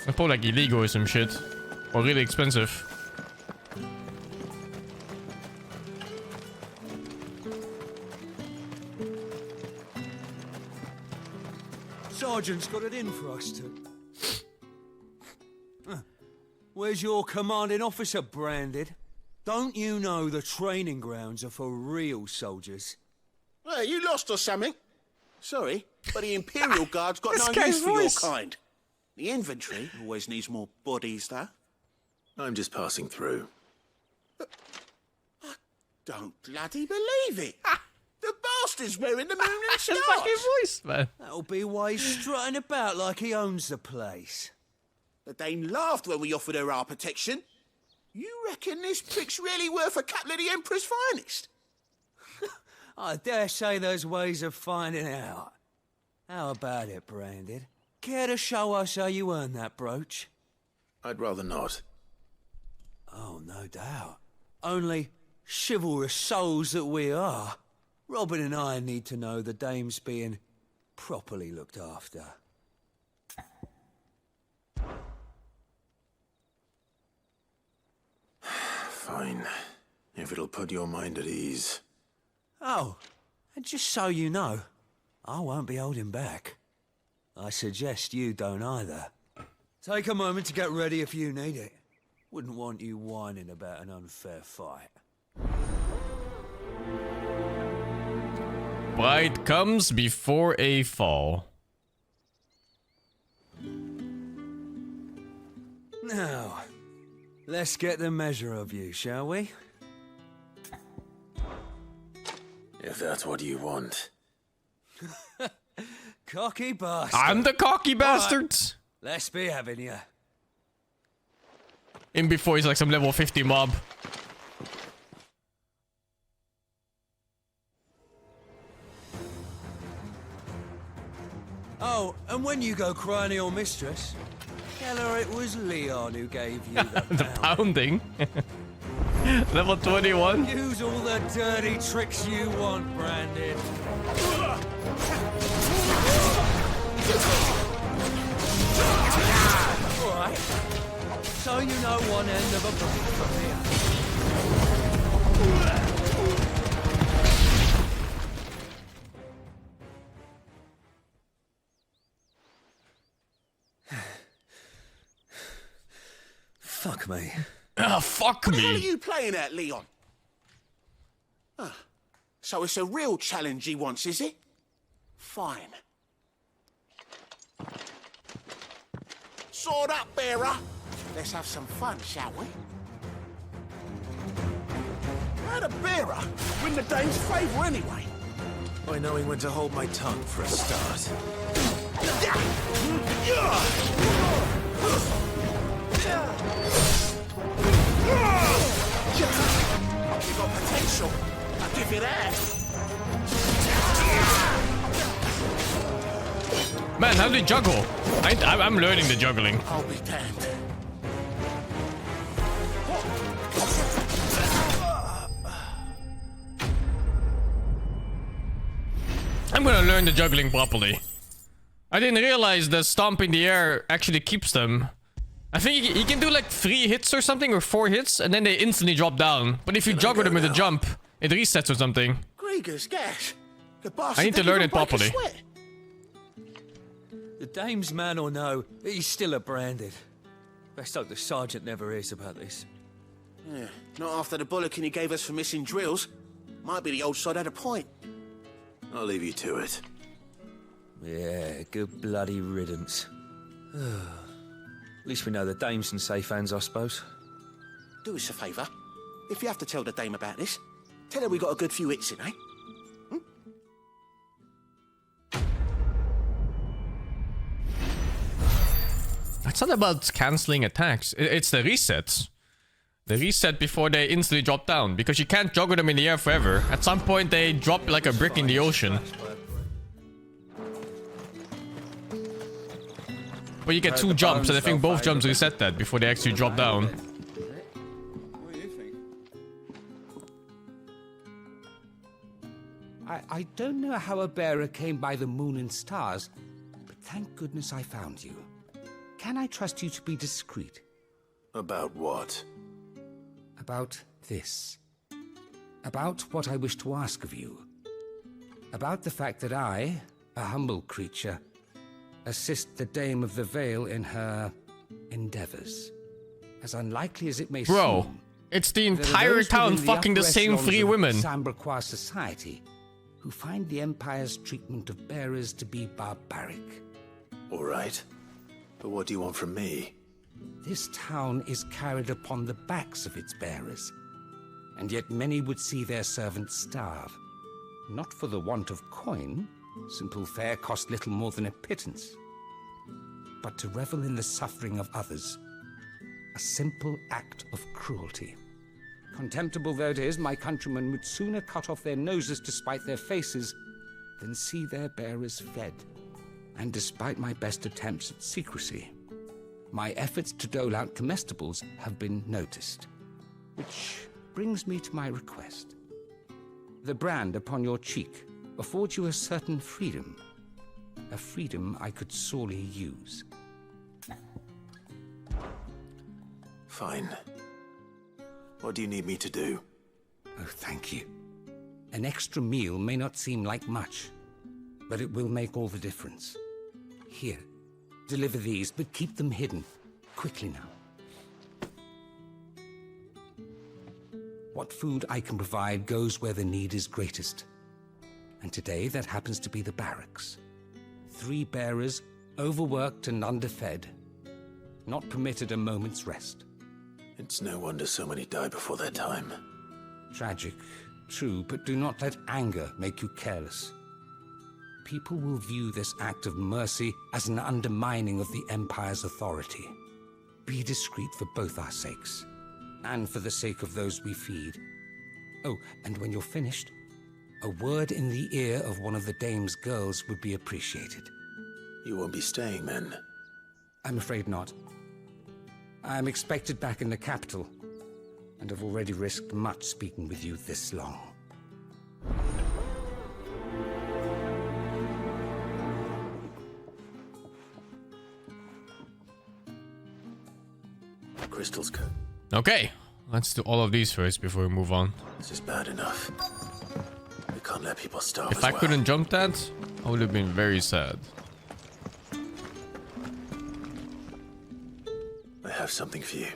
They're probably like illegal or some shit. Or really expensive. Sergeant's got it in for us to... Where's your commanding officer, Branded? Don't you know the training grounds are for real soldiers? Hey, you lost or something? Sorry, but the Imperial Guard's got This no guy's use for your voice. kind. The infantry always needs more bodies, though. I'm just passing through. Don't bloody believe it. The bastard's wearing the moon and stars. His fucking voice, man. That'll be why he's strutting about like he owns the place. The Dane laughed when we offered her our protection. You reckon this prick's really worth a couple of the Emperor's finest? I dare say there's ways of finding out. How about it, Branded? Care to show us how you earned that brooch? I'd rather not. Oh, no doubt. Only chivalrous souls that we are, Robin and I need to know the dame's being properly looked after. Fine. If it'll put your mind at ease. Oh, and just so you know, I won't be holding back. I suggest you don't either. Take a moment to get ready if you need it. Wouldn't want you whining about an unfair fight. Pride comes before a fall. Now, let's get the measure of you, shall we? If that's what you want. Cocky bastard. I'm the cocky bastard. Right, let's be having you. In before he's like some level 50 mob. Oh, and when you go crying to your mistress, tell her it was Leon who gave you the pounding. Level 21. Use all the dirty tricks you want, Branded. Alright. So you know one end of a break from here. Fuck me. Ah, fuck me. What are you playing at, Leon? So it's a real challenge he wants, is it? Fine. Sword up, bearer. Let's have some fun, shall we? How'd a bearer win the Dane's favour anyway? By knowing when to hold my tongue for a start. You got potential. I'll give you that. Man, how do you juggle? I'm learning the juggling. I'll be damned. I'm gonna learn the juggling properly. I didn't realize the stomp in the air actually keeps them. I think he can do like 3 hits or something, or 4 hits, and then they instantly drop down. But if you juggle them with a jump, it resets or something. Gregor's gas. The boss. I need to learn it properly. The dame's man or no, he's still a Branded. Best hope the sergeant never hears about this. Yeah, not after the bollocking he gave us for missing drills. Might be the old sod had a point. I'll leave you to it. Yeah, good bloody riddance. At least we know the dame's in safe hands, I suppose. Do us a favour. If you have to tell the dame about this, tell her we got a good few hits in, eh? It's not about cancelling attacks. It's the resets. The reset before they instantly drop down. Because you can't juggle them in the air forever. At some point they drop like a brick in the ocean. But you get 2 jumps, and I think both jumps reset that before they actually drop down. What do you think? I don't know how a bearer came by the moon and stars, but thank goodness I found you. Can I trust you to be discreet? About what? About this. About what I wish to ask of you. About the fact that I, a humble creature, assist the Dame of the Vale in her endeavors. As unlikely as it may seem, it's the entire town fucking the same 3 women. Sambraquois society, who find the Empire's treatment of bearers to be barbaric. All right. But what do you want from me? This town is carried upon the backs of its bearers, and yet many would see their servants starve. Not for the want of coin. Simple fare cost little more than a pittance. but to revel in the suffering of others. A simple act of cruelty. Contemptible though it is, my countrymen would sooner cut off their noses to spite their faces than see their bearers fed. And despite my best attempts at secrecy, my efforts to dole out comestibles have been noticed. Which brings me to my request. The brand upon your cheek affords you a certain freedom. A freedom I could sorely use. Fine. What do you need me to do? Oh, thank you. An extra meal may not seem like much, but it will make all the difference. Here, deliver these, but keep them hidden. Quickly now. What food I can provide goes where the need is greatest. And today that happens to be the barracks. 3 bearers, overworked and underfed, not permitted a moment's rest. It's no wonder so many die before their time. Tragic, true, but do not let anger make you careless. People will view this act of mercy as an undermining of the Empire's authority. Be discreet for both our sakes, and for the sake of those we feed. Oh, and when you're finished, a word in the ear of one of the dame's girls would be appreciated. You won't be staying, then? I'm afraid not. I am expected back in the capital, and have already risked much speaking with you this long. Crystal's good. Okay, let's do all of these first before we move on. This is bad enough. We can't let people starve. If I couldn't jump that, I would have been very sad. I have something for you.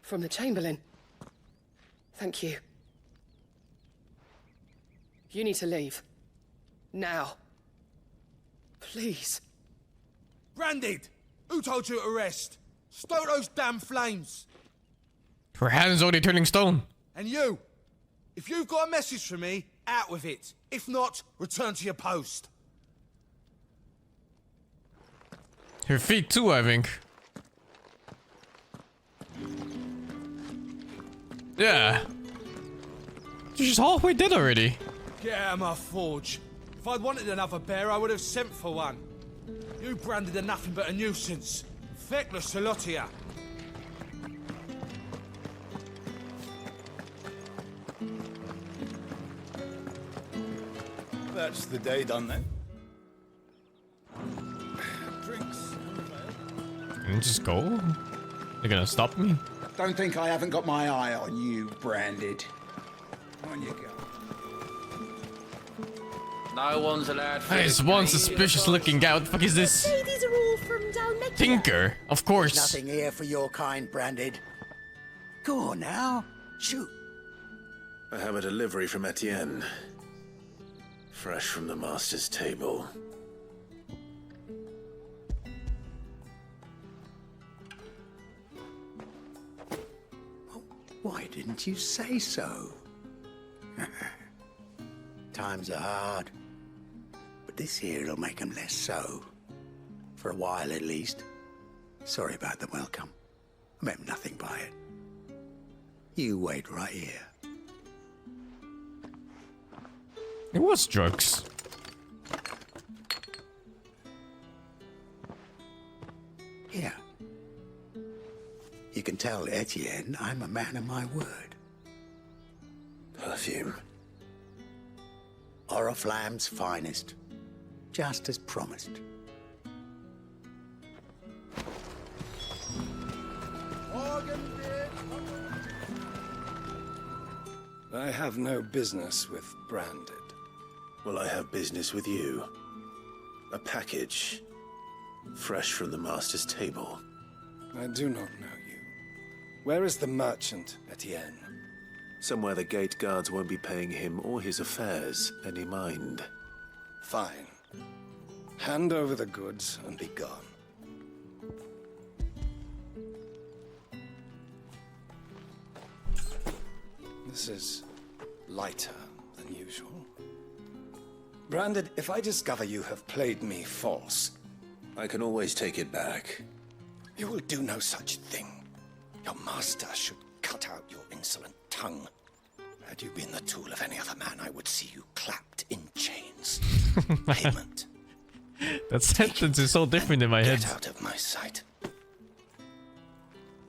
From the Chamberlain. Thank you. You need to leave. Now. Please. Branded! Who told you to rest? Stoke those damn flames! Her hand's already turning stone. And you! If you've got a message for me, out with it. If not, return to your post. Her feet too, I think. Yeah. She's halfway dead already. Get out of my forge. If I'd wanted another bear, I would have sent for one. You branded are nothing but a nuisance. Feckless, a lot of ya. That's the day done then. Drinks. Can you just go? They're gonna stop me? Don't think I haven't got my eye on you, Branded. On you go. No one's allowed. There's one suspicious looking guy. What the fuck is this? Say these are all from Dalmetia. Tinker, of course. Nothing here for your kind, Branded. Go on now. Shoot. I have a delivery from Etienne. Fresh from the master's table. Why didn't you say so? Times are hard. But this here'll make 'em less so. For a while at least. Sorry about the welcome. I meant nothing by it. You wait right here. It was drugs. Here. You can tell Etienne I'm a man of my word. Perfume. Oriflamme's finest. Just as promised. I have no business with Branded. Well, I have business with you. A package. Fresh from the master's table. I do not know you. Where is the merchant, Etienne? Somewhere the gate guards won't be paying him or his affairs any mind. Fine. Hand over the goods and be gone. This is lighter than usual. Branded, if I discover you have played me false... I can always take it back. You will do no such thing. Your master should cut out your insolent tongue. Had you been the tool of any other man, I would see you clapped in chains. Payment. That sentence is so different in my head. Get out of my sight.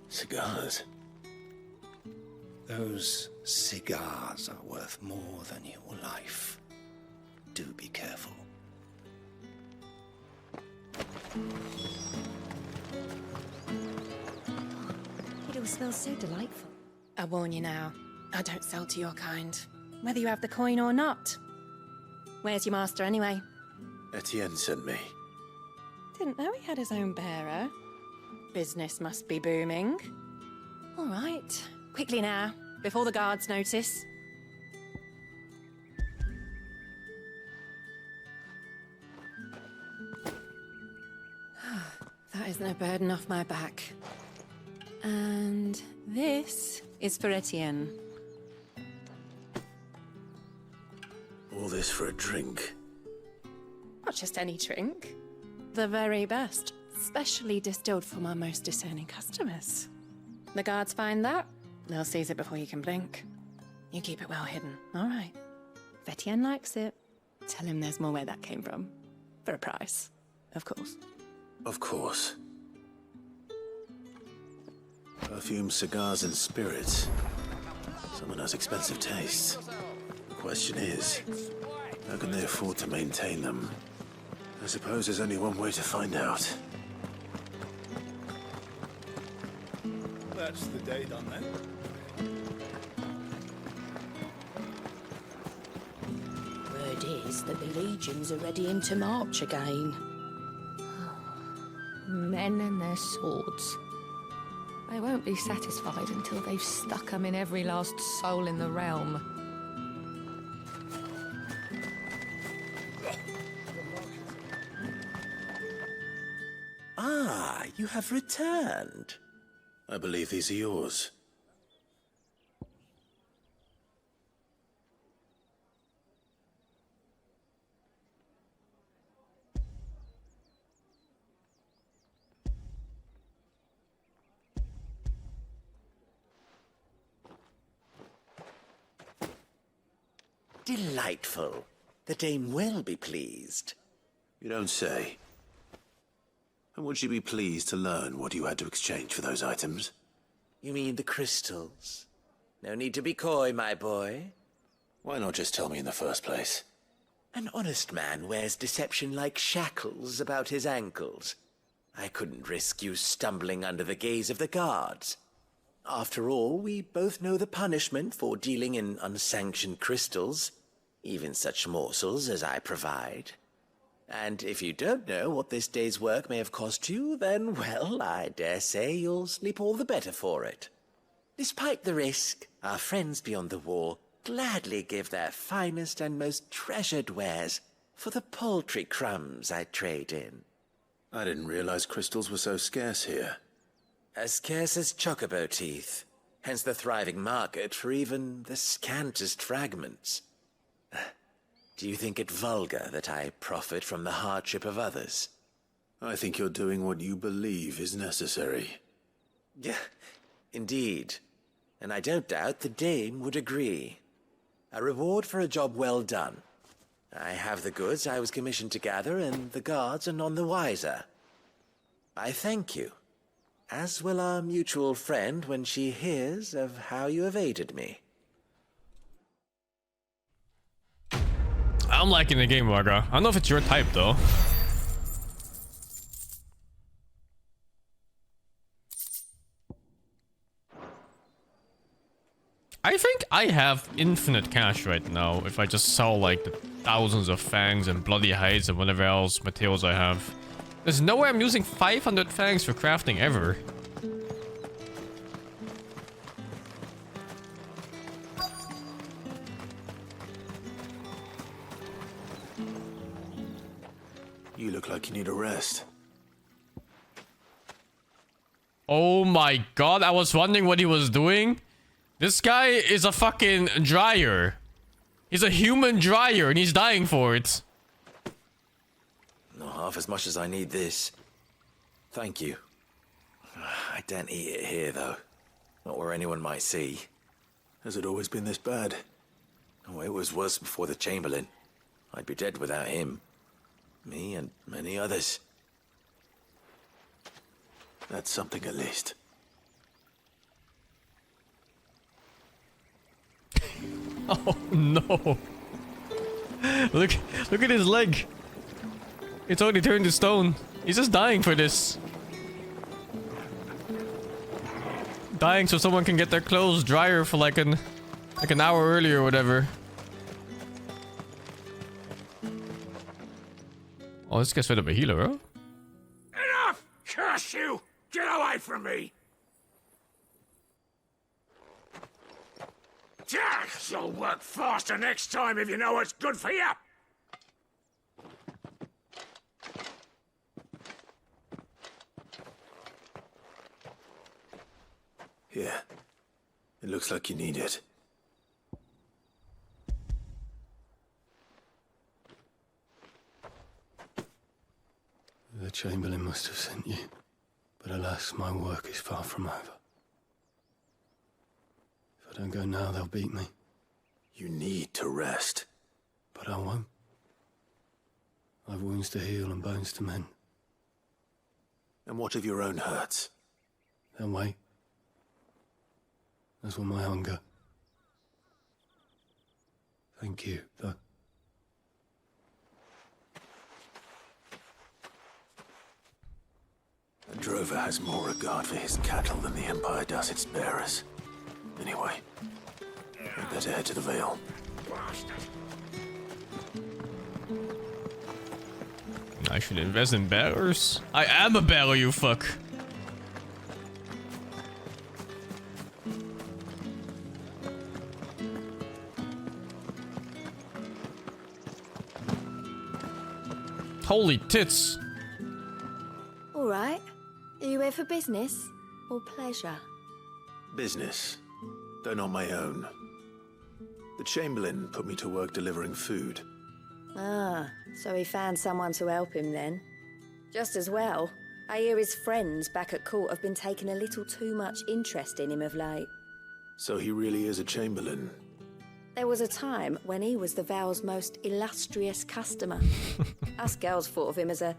Cigars. Those cigars are worth more than your life. Do be careful. It all smells so delightful. I warn you now, I don't sell to your kind, whether you have the coin or not. Where's your master anyway? Etienne sent me. Didn't know he had his own bearer. Business must be booming. All right, quickly now, before the guards notice. That isn't a burden off my back. And this is for Etienne. All this for a drink. Not just any drink. The very best. Specially distilled for my most discerning customers. The guards find that, they'll seize it before you can blink. You keep it well hidden, all right? If Etienne likes it, tell him there's more where that came from. For a price, of course. Of course. Perfume, cigars, and spirits. Someone has expensive tastes. The question is, how can they afford to maintain them? I suppose there's only one way to find out. That's the day done then. Word is that the legions are ready into march again. Men and their swords. They won't be satisfied until they've stuck them in every last soul in the realm. Ah, you have returned. I believe these are yours. Delightful. The dame will be pleased. You don't say. And would she be pleased to learn what you had to exchange for those items? You mean the crystals? No need to be coy, my boy. Why not just tell me in the first place? An honest man wears deception like shackles about his ankles. I couldn't risk you stumbling under the gaze of the guards. After all, we both know the punishment for dealing in unsanctioned crystals, even such morsels as I provide. And if you don't know what this day's work may have cost you, then, well, I dare say you'll sleep all the better for it. Despite the risk, our friends beyond the wall gladly give their finest and most treasured wares for the paltry crumbs I trade in. I didn't realize crystals were so scarce here. As scarce as chocobo teeth, hence the thriving market for even the scantest fragments. Do you think it vulgar that I profit from the hardship of others? I think you're doing what you believe is necessary. Yeah, indeed. And I don't doubt the dame would agree. A reward for a job well done. I have the goods I was commissioned to gather, and the guards are none the wiser. I thank you, as will our mutual friend when she hears of how you have aided me. I'm liking the game, Varga. I don't know if it's your type, though. I think I have infinite cash right now if I just sell, like, the thousands of fangs and bloody hides and whatever else materials I have. There's no way I'm using 500 fangs for crafting ever. You look like you need a rest. Oh my god, I was wondering what he was doing. This guy is a fucking dryer. He's a human dryer and he's dying for it. Not half as much as I need this. Thank you. I don't eat it here, though. Not where anyone might see. Has it always been this bad? Oh, it was worse before the Chamberlain. I'd be dead without him. Me and many others. That's something at least. Oh no. Look at his leg. It's already turned to stone. He's just dying for this. Dying so someone can get their clothes drier for like an hour earlier or whatever. Oh, this guy's straight up a healer, huh? Enough! Curse you! Get away from me! You'll work faster next time if you know what's good for you! Yeah. It looks like you need it. The Chamberlain must have sent you, but alas, my work is far from over. If I don't go now, they'll beat me. You need to rest. But I won't. I've wounds to heal and bones to mend. And what of your own hurts? They'll wait. As will my hunger. Thank you, though. A drover has more regard for his cattle than the Empire does its bearers. Anyway, we better head to the Vale. I should invest in bearers. I am a bearer, you fuck. Holy tits. All right. Are you here for business or pleasure? Business, though not my own. The Chamberlain put me to work delivering food. Ah, so he found someone to help him then. Just as well. I hear his friends back at court have been taking a little too much interest in him of late. So he really is a Chamberlain. There was a time when he was the Vale's most illustrious customer. Us girls thought of him as a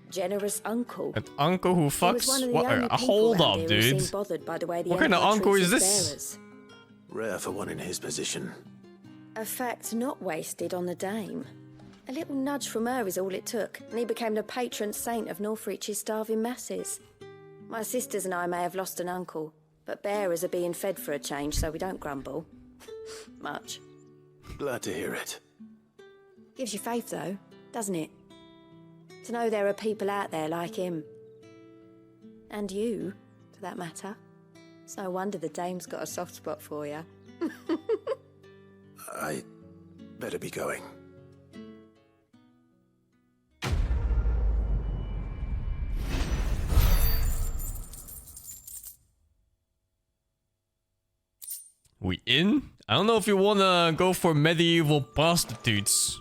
generous uncle. An uncle who fucks? What? Hold up, dude. What kind of uncle is this? Rare for one in his position. A fact not wasted on the dame. A little nudge from her is all it took, and he became the patron saint of Northreach's starving masses. My sisters and I may have lost an uncle, but bearers are being fed for a change, so we don't grumble. Much. Glad to hear it. Gives you faith, though, doesn't it? To know there are people out there like him. And you, for that matter. It's no wonder the dame's got a soft spot for you. I better be going. We in? I don't know if you wanna go for medieval prostitutes.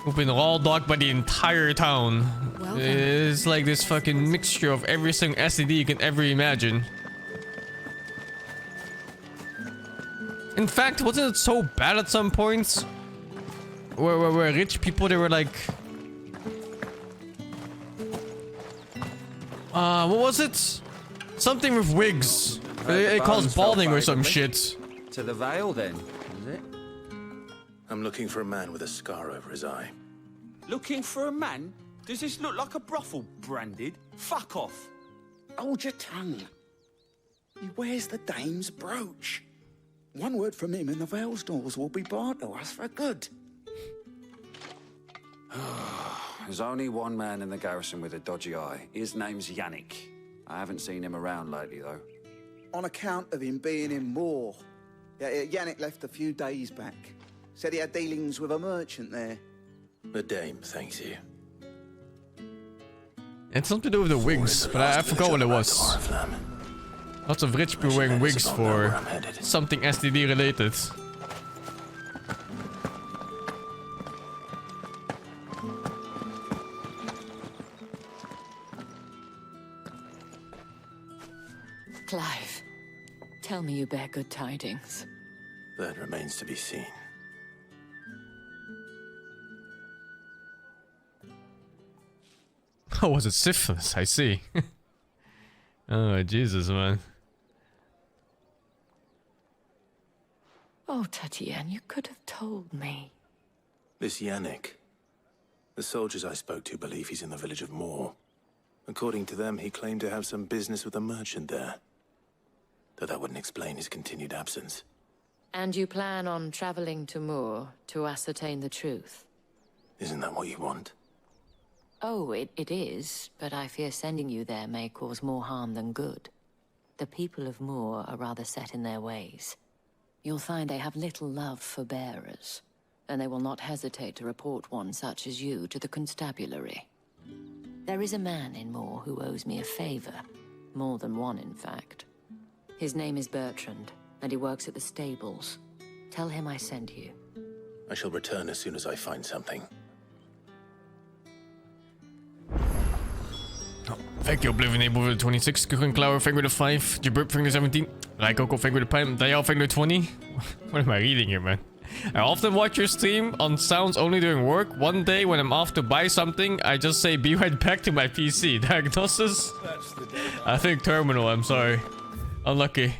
We've been raw dogged by the entire town. Welcome. It's like this fucking mixture of every single STD you can ever imagine. In fact, wasn't it so bad at some points? Where rich people, they were like... what was it? Something with wigs. It calls balding or some shit. To the Vale, then, is it? I'm looking for a man with a scar over his eye. Looking for a man? Does this look like a brothel, Branded? Fuck off. Hold your tongue. He wears the dame's brooch. One word from him and the Vale's doors will be barred to us for good. There's only one man in the garrison with a dodgy eye. His name's Yannick. I haven't seen him around lately, though. On account of him being in war. Yannick left a few days back. Said he had dealings with a merchant there. The dame thanks you. It's something to do with the wigs, but I forgot what it was. Lots of rich people wearing wigs for something STD related. Clive, tell me you bear good tidings. That remains to be seen. Oh, was it syphilis? I see. Oh, Jesus, man. Oh, Tatienne, you could have told me. This Yannick. The soldiers I spoke to believe he's in the village of Moor. According to them, he claimed to have some business with a merchant there. Though that wouldn't explain his continued absence. And you plan on traveling to Moor to ascertain the truth? Isn't that what you want? Oh, it is, but I fear sending you there may cause more harm than good. The people of Moor are rather set in their ways. You'll find they have little love for bearers, and they will not hesitate to report one such as you to the constabulary. There is a man in Moor who owes me a favor. More than one, in fact. His name is Bertrand, and he works at the stables. Tell him I sent you. I shall return as soon as I find something. Thank you, Oblivion Able 26, Kuchenclower Finger to 5, Jabrip Finger 17, Raikoko Finger to Pime, Dayal Finger 20. What am I reading here, man? I often watch your stream on sounds only during work. One day when I'm off to buy something, I just say be right back to my PC. Diagnosis? I think terminal, I'm sorry. Unlucky.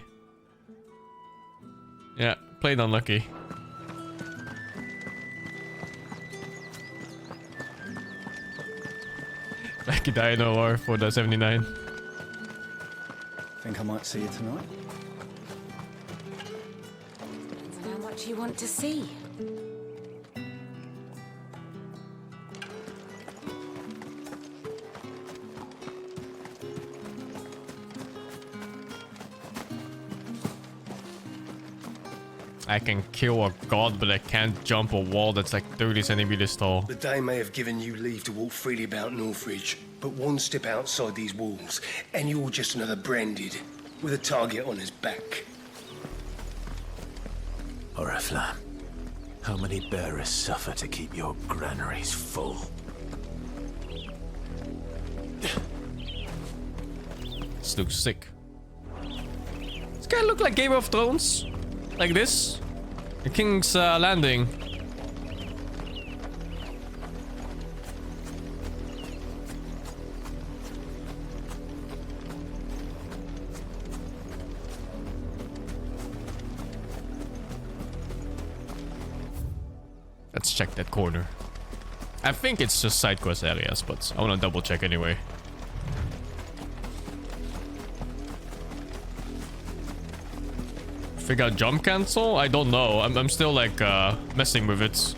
Yeah, plain unlucky. Thank you, Dino R, for the 79. Think I might see you tonight? Depends on how much you want to see. I can kill a god, but I can't jump a wall that's like 30 centimeters tall. The Dame may have given you leave to walk freely about Northridge, but one step outside these walls, and you're just another branded, with a target on his back. Oriflamme, how many bearers suffer to keep your granaries full? This looks sick. This guy look like Game of Thrones. Like this. The King's Landing. Let's check that corner. I think it's just side quest areas, but I want to double check anyway. Figure out jump cancel? I don't know. I'm still like messing with it.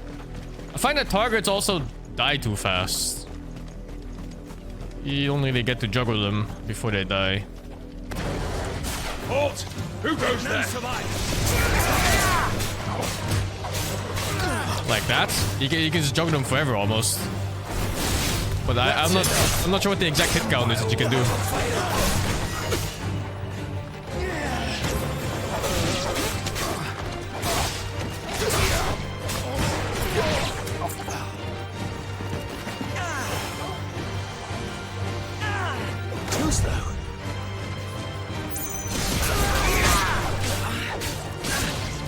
I find that targets also die too fast. You don't really get to juggle them before they die. Halt! Who goes there? Like that? You can just juggle them forever almost. But I'm not sure what the exact hit count is that you can do.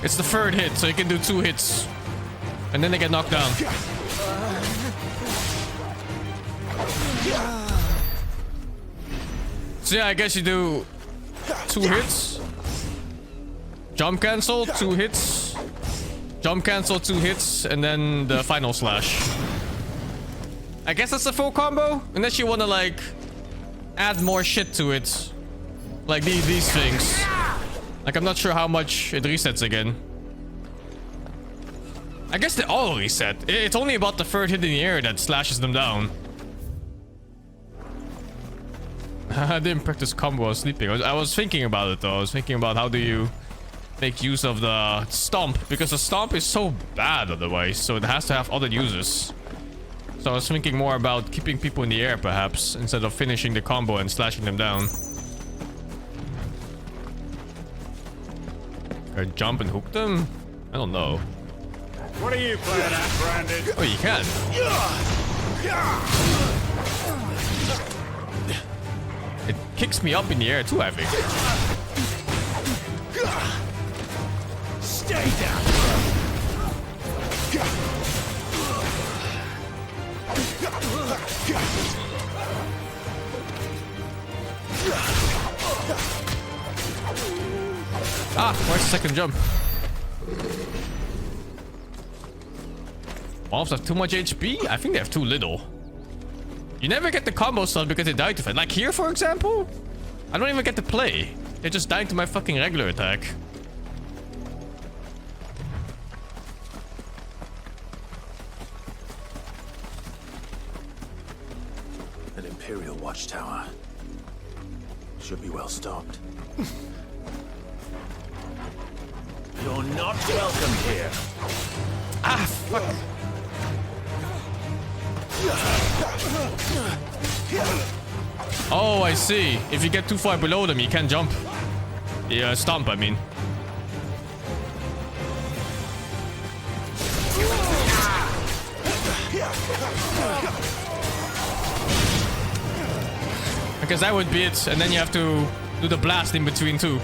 It's the third hit, so you can do 2 hits. And then they get knocked down. So yeah, I guess you do 2 hits. Jump cancel, 2 hits. Jump cancel, 2 hits, and then the final slash. I guess that's a full combo, unless you want to like add more shit to it, like these things. Like I'm not sure how much it resets again. I guess they all reset. It's only about the third hit in the air that slashes them down. I didn't practice combo while sleeping. I was thinking about it though. I was thinking about how do you make use of the stomp, because the stomp is so bad otherwise, so it has to have other uses. So I was thinking more about keeping people in the air perhaps, instead of finishing the combo and slashing them down. Or jump and hook them? I don't know. What are you playing at, Brandon? Oh, you can. It kicks me up in the air too, I think. Stay down. Ah, where's the second jump? Wolves have too much HP? I think they have too little. You never get the combo stuff because they die to fight. Like here, for example? I don't even get to play. They're just dying to my fucking regular attack. An Imperial watchtower. Should be well stocked. You're not welcome here. Ah, fuck. Oh, I see. If you get too far below them, you can't jump. Yeah, stomp, I mean. I guess that would be it, and then you have to do the blast in between too.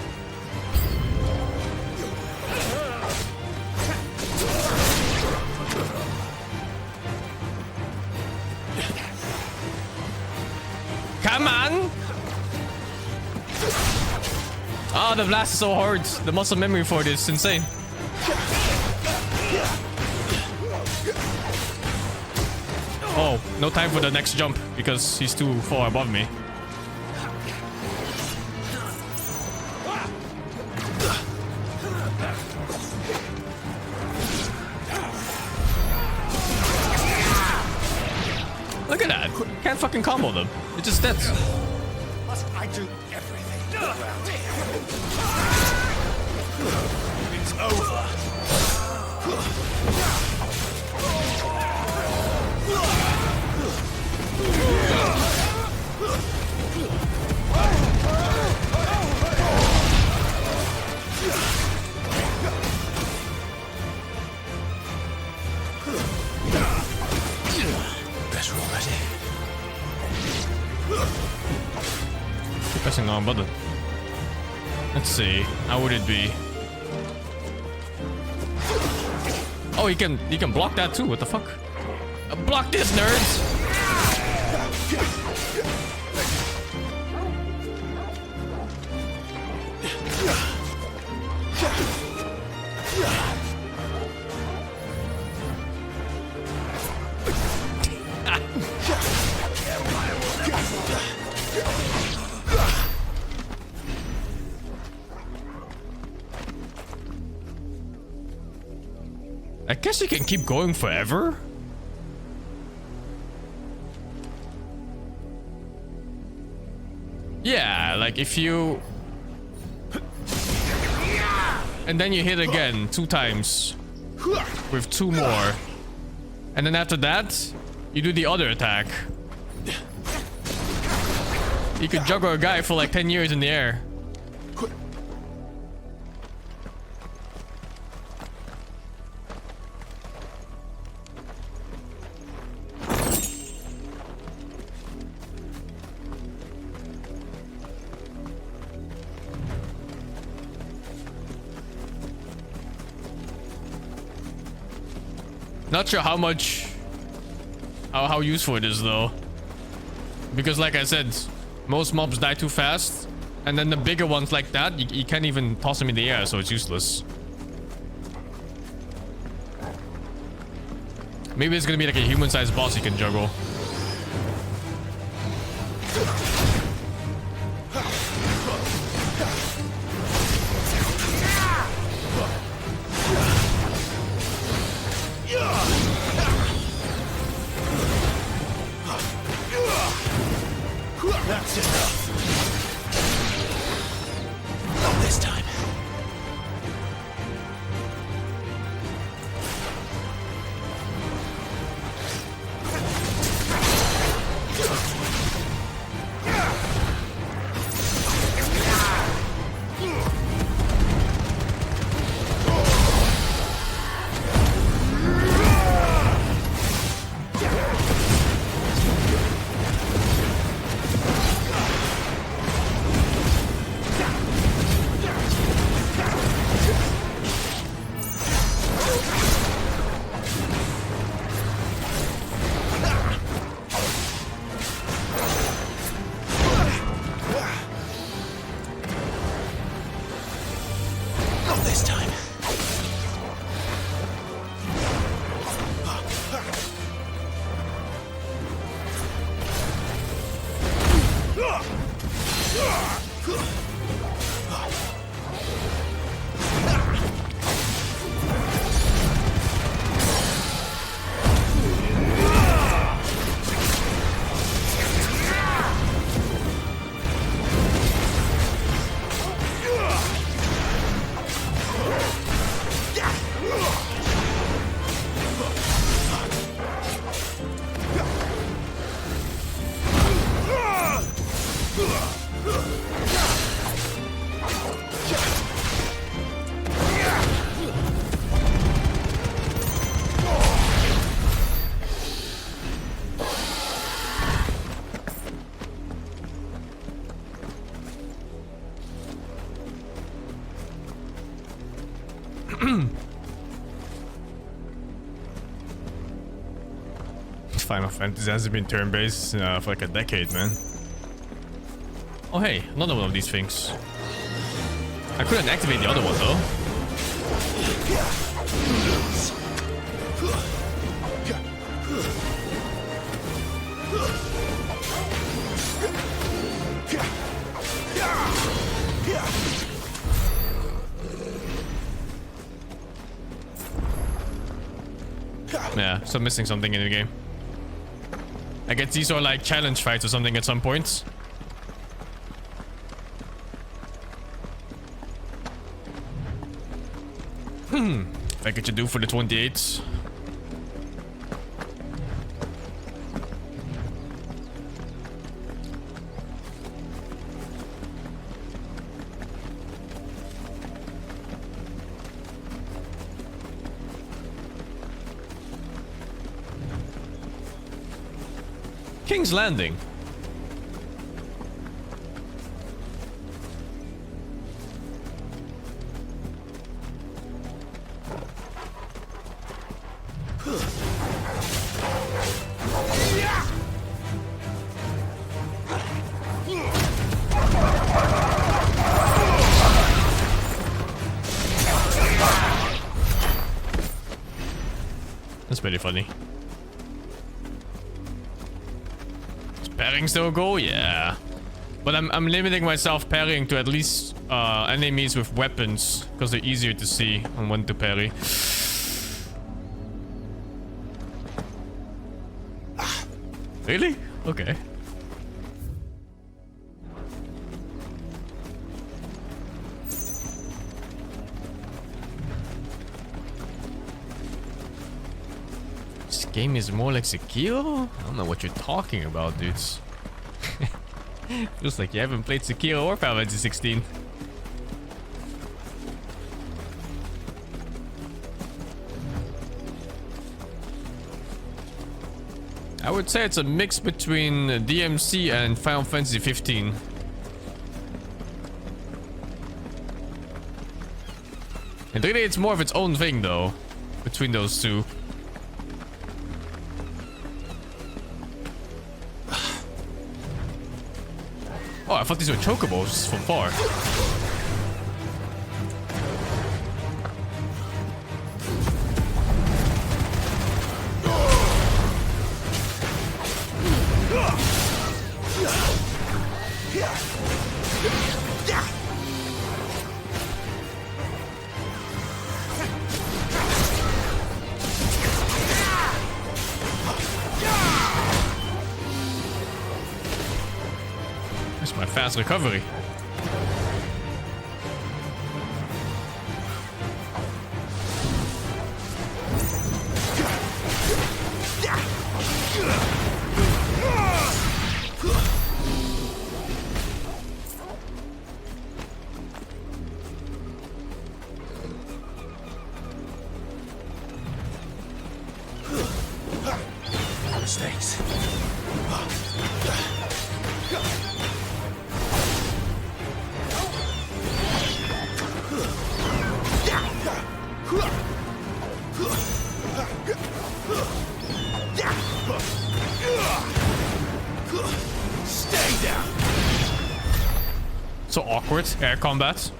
Come on! Ah, the blast is so hard. The muscle memory for it is insane. Oh, no time for the next jump because he's too far above me. Look at that. Can't fucking combo them. It's just dead. Must I do everything around here? It's over. Better already. Keep pressing on button. Let's see. How would it be? Oh, you can block that too. What the fuck? Block this, nerds! I guess you can keep going forever. Yeah, like if you... And then you hit again 2 times. With 2 more. And then after that, you do the other attack. You could juggle a guy for like 10 years in the air. Not sure how much... How useful it is though. Because like I said, most mobs die too fast. And then the bigger ones like that, you can't even toss them in the air, so it's useless. Maybe it's gonna be like a human-sized boss you can juggle. That's enough. Not this time. this time. Final Fantasy hasn't been turn-based for like a decade, man. Oh hey, another one of these things. I couldn't activate the other one though. Yeah, so I'm missing something in the game. I guess these are like challenge fights or something at some points. Like what you do for the 28s. King's Landing. That's pretty funny. Parrying still a goal? Yeah. But I'm limiting myself parrying to at least enemies with weapons, because they're easier to see on when to parry. Really? Okay. This game is more like Sekiro? I don't know what you're talking about, dudes. Feels like you haven't played Sekiro or Final Fantasy 16. I would say it's a mix between DMC and Final Fantasy 15. And really it's more of its own thing though, between those two. Oh, I thought these were chocobos from far. That's my fast recovery. Mistakes. Stay down. So awkward air combat.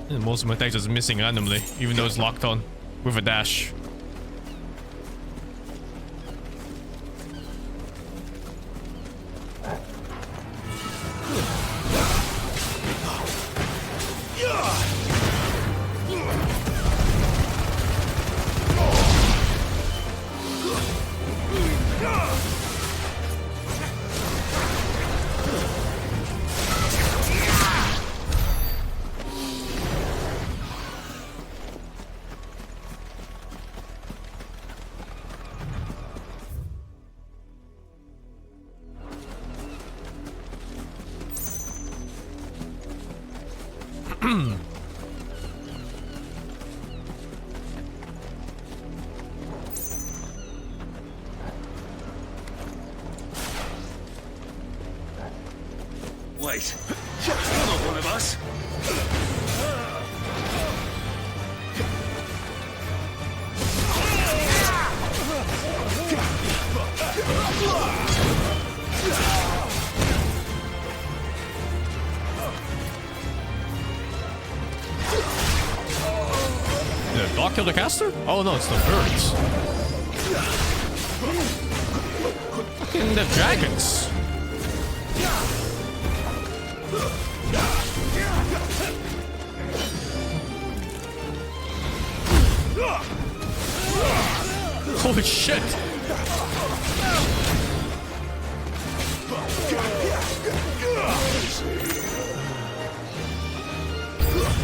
And most of my attacks is missing randomly, even though it's locked on with a dash. Wait, you're not one of us. Did the dog kill the caster? Oh no, it's the birds. Fucking the dragons. Holy shit!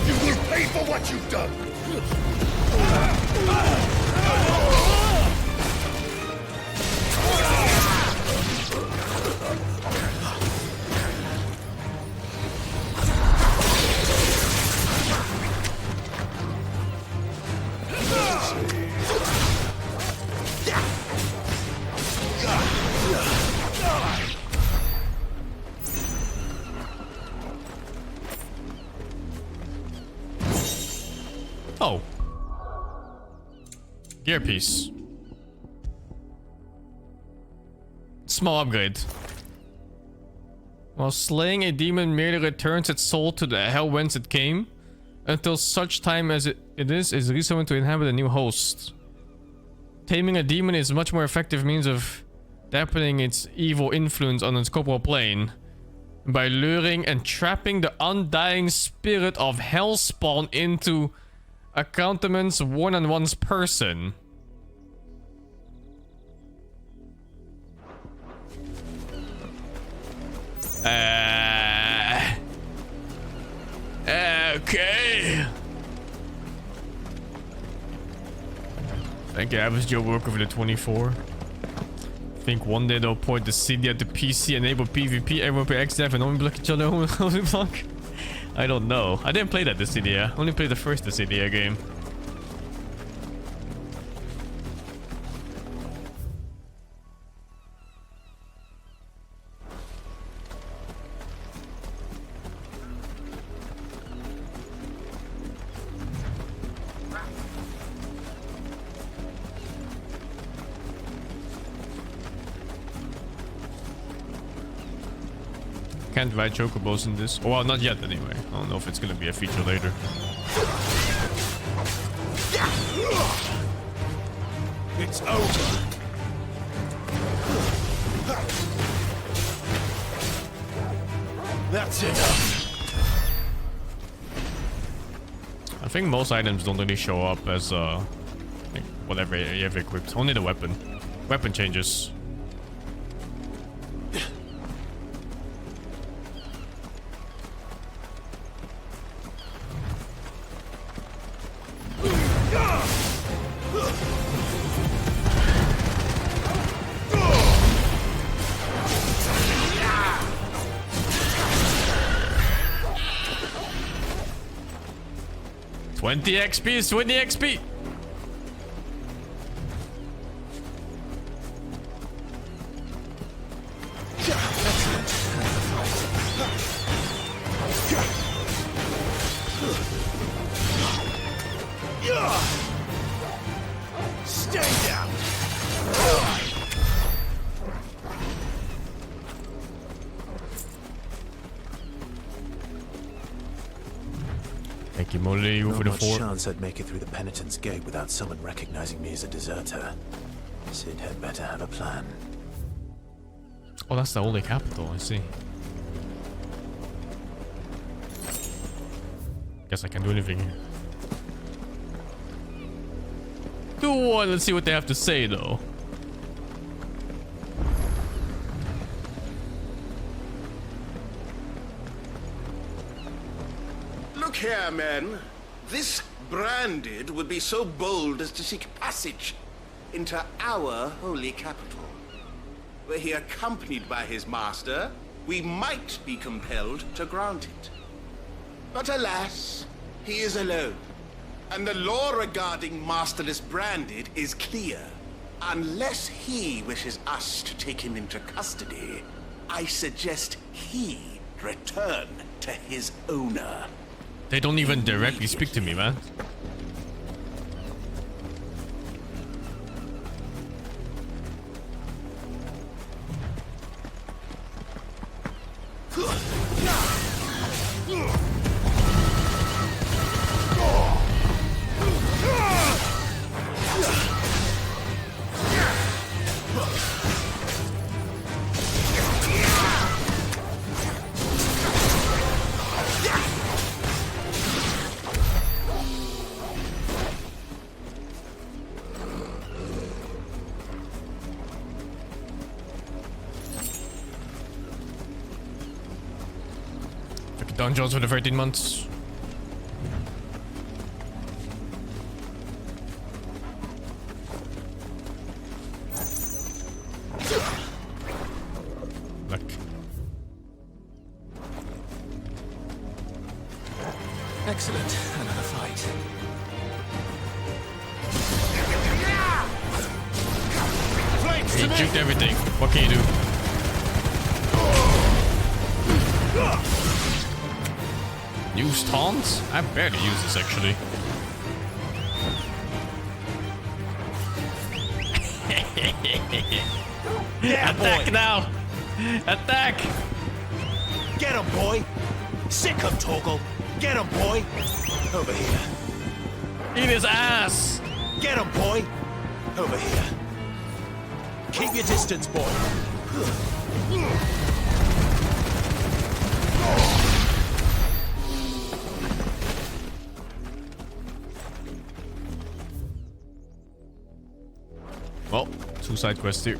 You will pay for what you've done! Oh. Gear piece. Small upgrade. While slaying a demon merely returns its soul to the hell whence it came, until such time as it is resummoned to inhabit a new host. Taming a demon is a much more effective means of dampening its evil influence on its corporal plane, by luring and trapping the undying spirit of Hellspawn into a countenance worn on one's person. Okay. Thank you, average Joe work over the 24. Think one day they'll port the CD at the PC, enable PvP, everyone play XDev and only block each other. Holy fuck. I don't know. I didn't play that Dissidia. I only played the first Dissidia game. Can't ride chocobos in this. Well, not yet anyway. I don't know if it's gonna be a feature later. It's over. That's enough. I think most items don't really show up as like whatever you have equipped. Only the weapon. Weapon changes. $20 XP is $20 XP. Stay down. Thank you, Molly, Not for the much 4. chance I'd make it through the penitent's gate without someone recognizing me as a deserter. Sid had better have a plan. Oh, that's the only capital, I see. Guess I can't do anything. Go on, let's see what they have to say, though. Look here, men. This Branded would be so bold as to seek passage into our holy capital. Were he accompanied by his master, we might be compelled to grant it. But alas, he is alone. And the law regarding masterless Branded is clear. Unless he wishes us to take him into custody, I suggest he return to his owner. They don't even directly speak to me, man. Dungeons for the 13 months. Look. Excellent. Another fight. He juked everything. What can you do? Use taunts? I barely use this actually. Yeah, Attack boy. now! Attack! Get him, boy. Sick him, Torgal. Get him, boy. Over here. Eat his ass! Get him, boy. Over here. Keep your distance, boy. Well, 2 side quests here.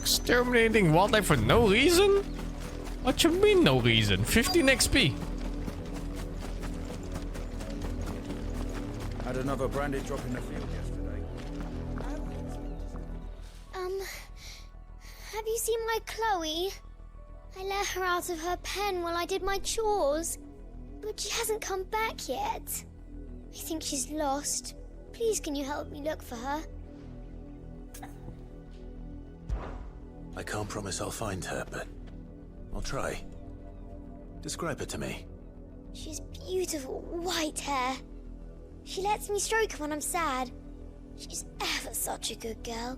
Exterminating wildlife for no reason? What you mean no reason? 15 XP. Had another Branded drop in the field yesterday. Have you seen my Chloe? I let her out of her pen while I did my chores, but she hasn't come back yet. I think she's lost. Please, can you help me look for her? I can't promise I'll find her, but I'll try. Describe her to me. She's beautiful white hair. She lets me stroke her when I'm sad. She's ever such a good girl.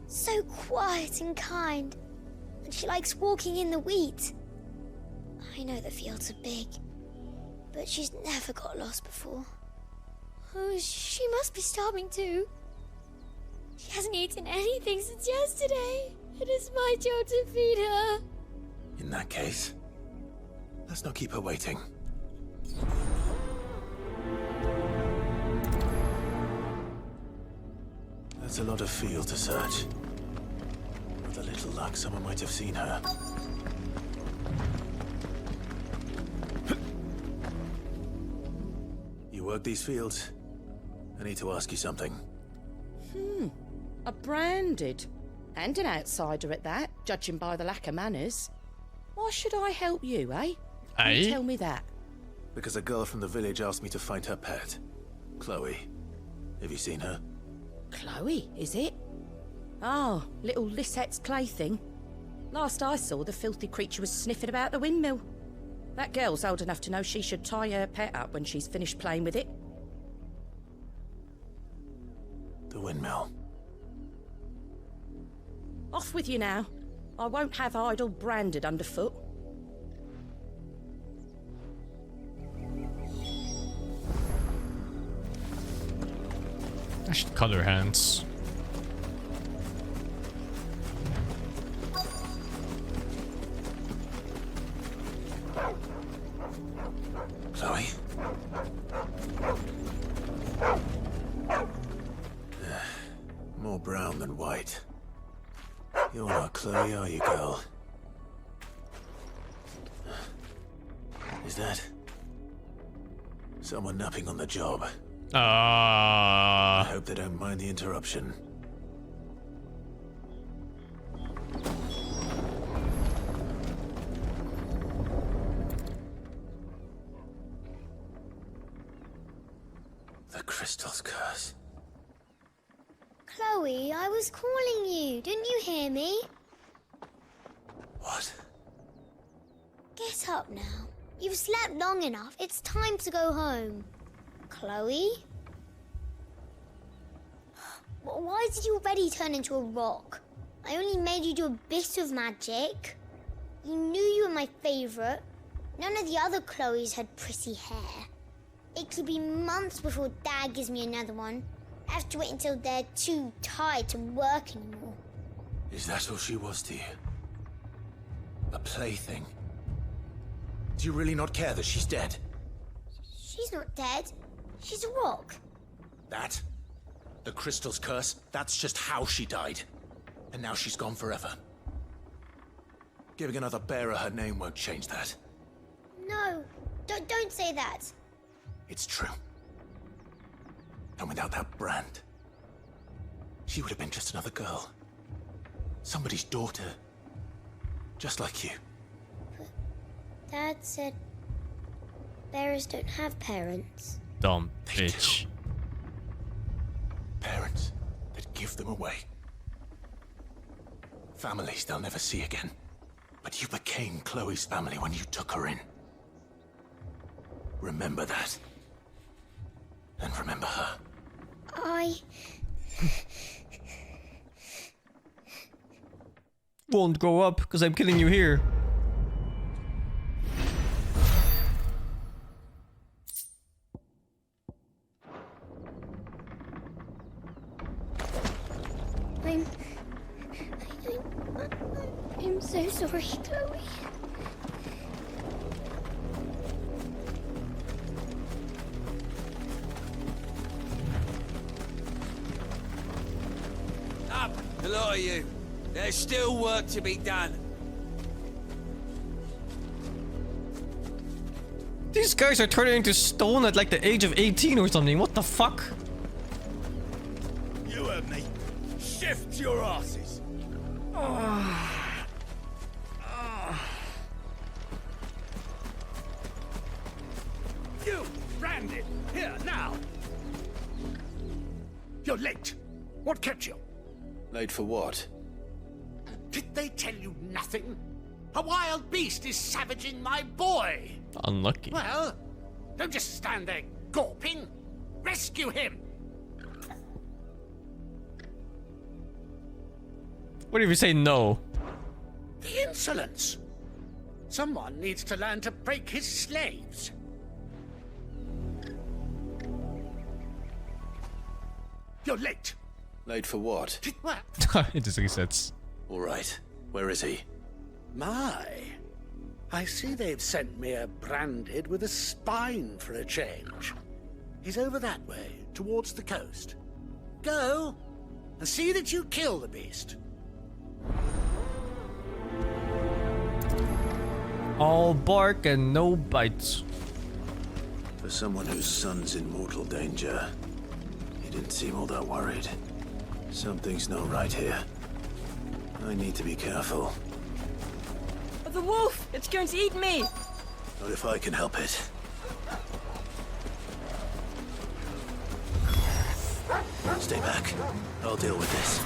So quiet and kind. And she likes walking in the wheat. I know the fields are big, but she's never got lost before. Oh, she must be starving too. She hasn't eaten anything since yesterday. It is my job to feed her. In that case, let's not keep her waiting. That's a lot of field to search. With a little luck, someone might have seen her. You work these fields? I need to ask you something. A Branded. And an outsider at that, judging by the lack of manners. Why should I help you, eh? Eh? You tell me that. Because a girl from the village asked me to find her pet. Chloe. Have you seen her? Chloe, is it? Oh, little Lisette's plaything. Last I saw, the filthy creature was sniffing about the windmill. That girl's old enough to know she should tie her pet up when she's finished playing with it. The windmill. Off with you now. I won't have idle branded underfoot. I should cut her hands. Chloe? More brown than white. You're not Chloe, are you, girl? Is that someone napping on the job? I hope they don't mind the interruption. The crystal's curse. Chloe, I was calling you. Didn't you hear me? What? Get up now. You've slept long enough. It's time to go home. Chloe? Why did you already turn into a rock? I only made you do a bit of magic. You knew you were my favorite. None of the other Chloes had pretty hair. It could be months before Dad gives me another one. I have to wait until they're too tired to work anymore. Is that all she was to you? A plaything? Do you really not care that she's dead? She's not dead. She's a rock. That? The crystal's curse? That's just how she died. And now she's gone forever. Giving another bearer her name won't change that. No, don't say that. It's true. And without that brand, she would have been just another girl. Somebody's daughter. Just like you. But Dad said bearers don't have parents. Dumb bitch. Parents that give them away. Families they'll never see again. But you became Chloe's family when you took her in. Remember that. And remember her. I won't go up because I'm killing you here. I'm so sorry, Chloe. Up, the lot of you. There's still work to be done. These guys are turning into stone at like the age of 18 or something. What the fuck? You heard me. Shift your asses. You, Brandon, here now. You're late. What kept you? Late for what? Did they tell you nothing? A wild beast is savaging my boy. Unlucky. Well, don't just stand there gawping. Rescue him. What if you say no? The insolence. Someone needs to learn to break his slaves. You're late. Late for what? What? It just resets. All right. Where is he? My. I see they've sent me a branded with a spine for a change. He's over that way, towards the coast. Go, and see that you kill the beast. All bark and no bites. For someone whose son's in mortal danger, he didn't seem all that worried. Something's not right here. I need to be careful. A The wolf! It's going to eat me! Not if I can help it. Stay back. I'll deal with this.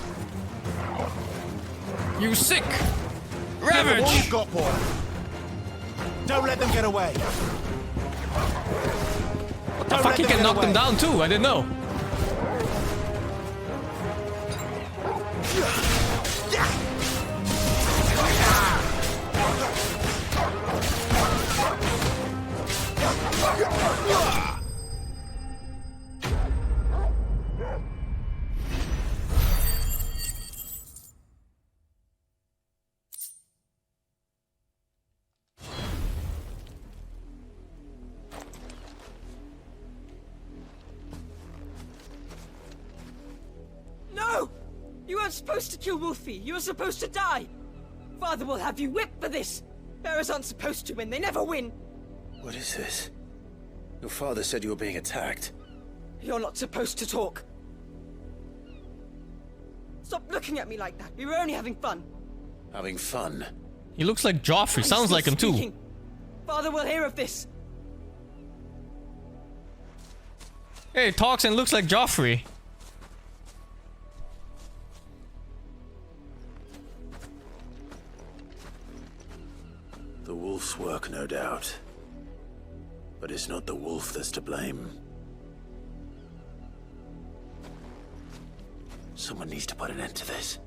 You sick! Ravage! All Ravage! you've got, boy. Don't let them get away. What the fuck? He can knock them down too. I didn't know. No! You weren't supposed to kill Wolfie. You were supposed to die. Father will have you whipped for this. Bearers aren't supposed to win. They never win. What is this? Your father said you were being attacked. You're not supposed to talk. Stop looking at me like that. We were only having fun. Having fun? He looks like Joffrey. Sounds like him too. Father will hear of this. Hey, talks and looks like Joffrey. The wolf's work, no doubt. But it's not the wolf that's to blame. Someone needs to put an end to this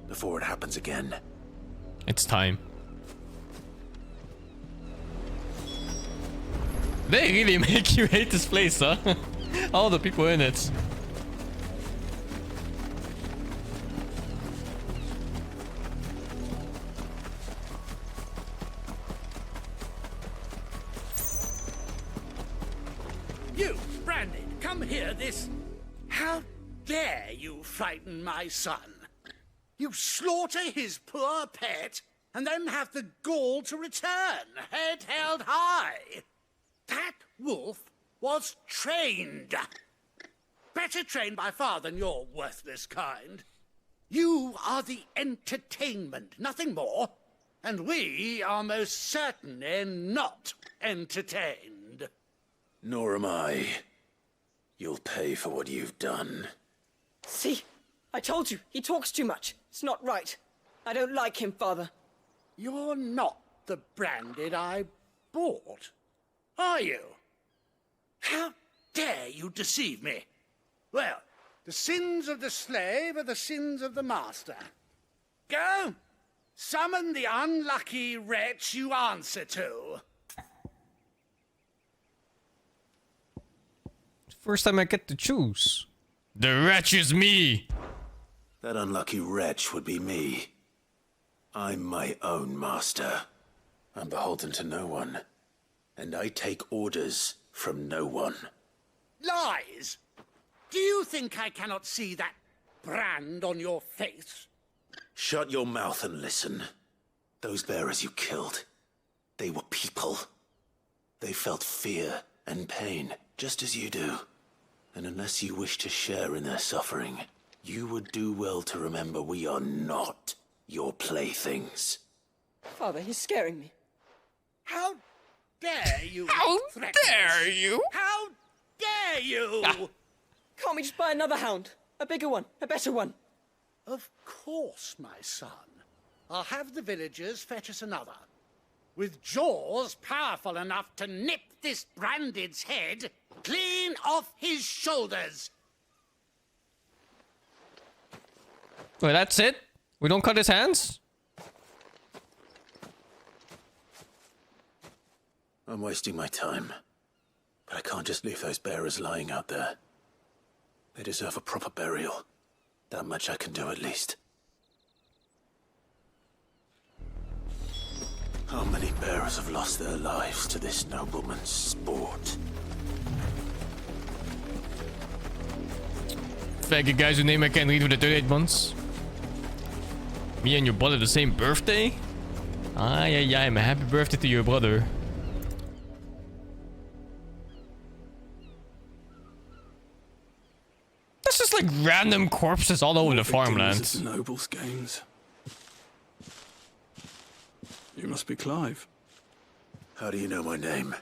before it happens again. It's time. They really make you hate this place, huh? All the people in it. You, Brandon, come here this... How dare you frighten my son? You slaughter his poor pet, and then have the gall to return, head held high. That wolf was trained. Better trained by far than your worthless kind. You are the entertainment, nothing more. And we are most certainly not entertained. Nor am I. You'll pay for what you've done. See? I told you. He talks too much. It's not right. I don't like him, Father. You're not the Branded I bought, are you? How dare you deceive me? Well, the sins of the slave are the sins of the master. Go, summon the unlucky wretch you answer to. First time I get to choose. The wretch is me. That unlucky wretch would be me. I'm my own master. I'm beholden to no one. And I take orders from no one. Lies! Do you think I cannot see that brand on your face? Shut your mouth and listen. Those bearers you killed, they were people. They felt fear and pain, just as you do. And unless you wish to share in their suffering, you would do well to remember we are not your playthings. Father, he's scaring me. How dare you? How threaten dare us? you? How dare you? Can't we just buy another hound? A bigger one, a better one. Of course, my son. I'll have the villagers fetch us another. With jaws powerful enough to nip this Branded's head clean off his shoulders. Wait, that's it? We don't cut his hands? I'm wasting my time. But I can't just leave those bearers lying out there. They deserve a proper burial. That much I can do at least. How many bearers have lost their lives to this nobleman's sport? Thank you guys whose name I can't read for the 38 months. Me and your brother the same birthday? Ay, happy birthday to your brother. That's just like random corpses all over the farmlands. Nobles' games. You must be Clive. How do you know my name?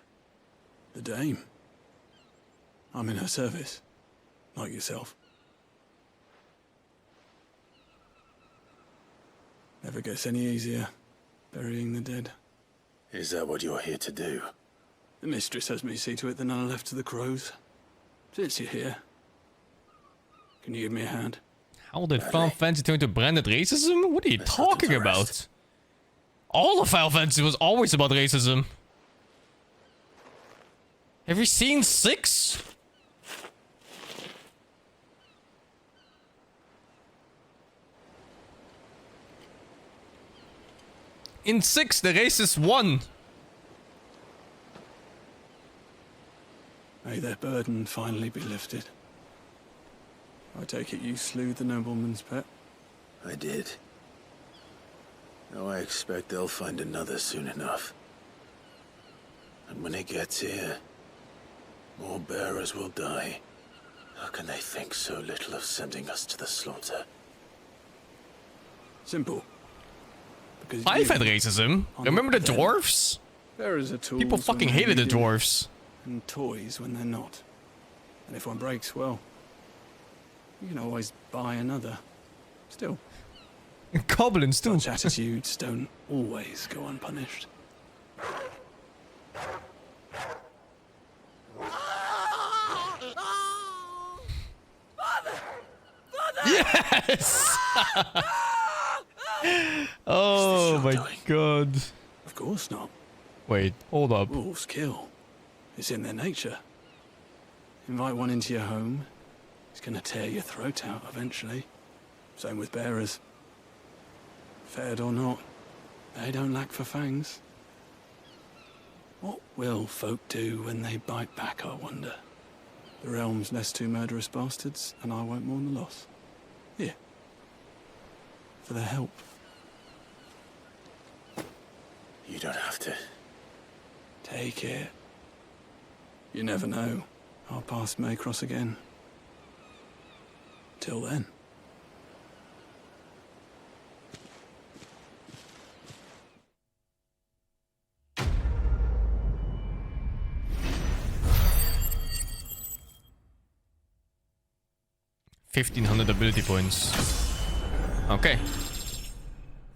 The Dame. I'm in her service, like yourself. Never gets any easier, burying the dead. Is that what you're here to do? The mistress has me see to it that none are left to the crows. Since you're here, can you give me a hand? How did Final Fantasy turn into branded racism? What are you talking about? All of Final Fantasy was always about racism. Have you seen 6? In 6, the racist won. May their burden finally be lifted. I take it you slew the nobleman's pet? I did. Now I expect they'll find another soon enough. And when it gets here, more bearers will die. How can they think so little of sending us to the slaughter? Simple. I've had racism. Remember the dwarves? Bearers are tools. People fucking when they're hated the needed, dwarves. and toys when they're not. And if one breaks, well, you can always buy another. Still. Goblins too. Such attitudes don't always go unpunished. Yes! Oh my god. Of course not. Wait, hold up. Wolves kill. It's in their nature. Invite one into your home, he's gonna tear your throat out eventually. Same with bearers. Fed or not, they don't lack for fangs. What will folk do when they bite back, I wonder? The realm's less two murderous bastards, and I won't mourn the loss. Here. For their help. You don't have to. Take it. You never know. Our paths may cross again. Till then. $1,500 ability points. Okay.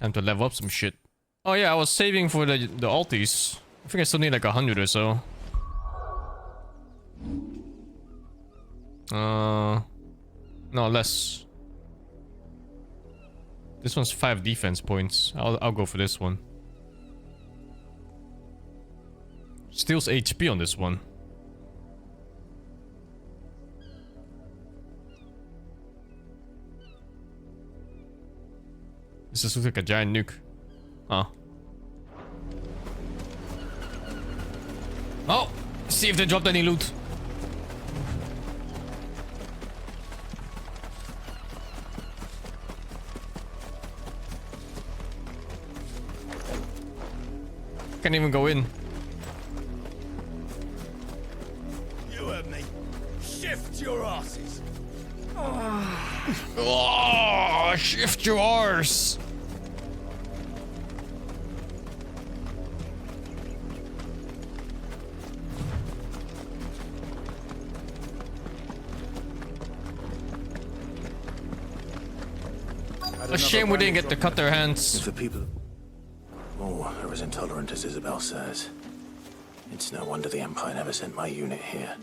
Time to level up some shit. Oh yeah, I was saving for the alties. I think I still need like 100 or so. No, less. This one's 5 defense points. I'll go for this one. Steals HP on this one. This just looks like a giant nuke. Huh. Oh! See if they dropped any loot. Can't even go in. You heard me. Shift your asses. Oh, shift your arse. A shame we didn't get to cut their hands. If the people are as intolerant as Isabel says, it's no wonder the Empire never sent my unit here.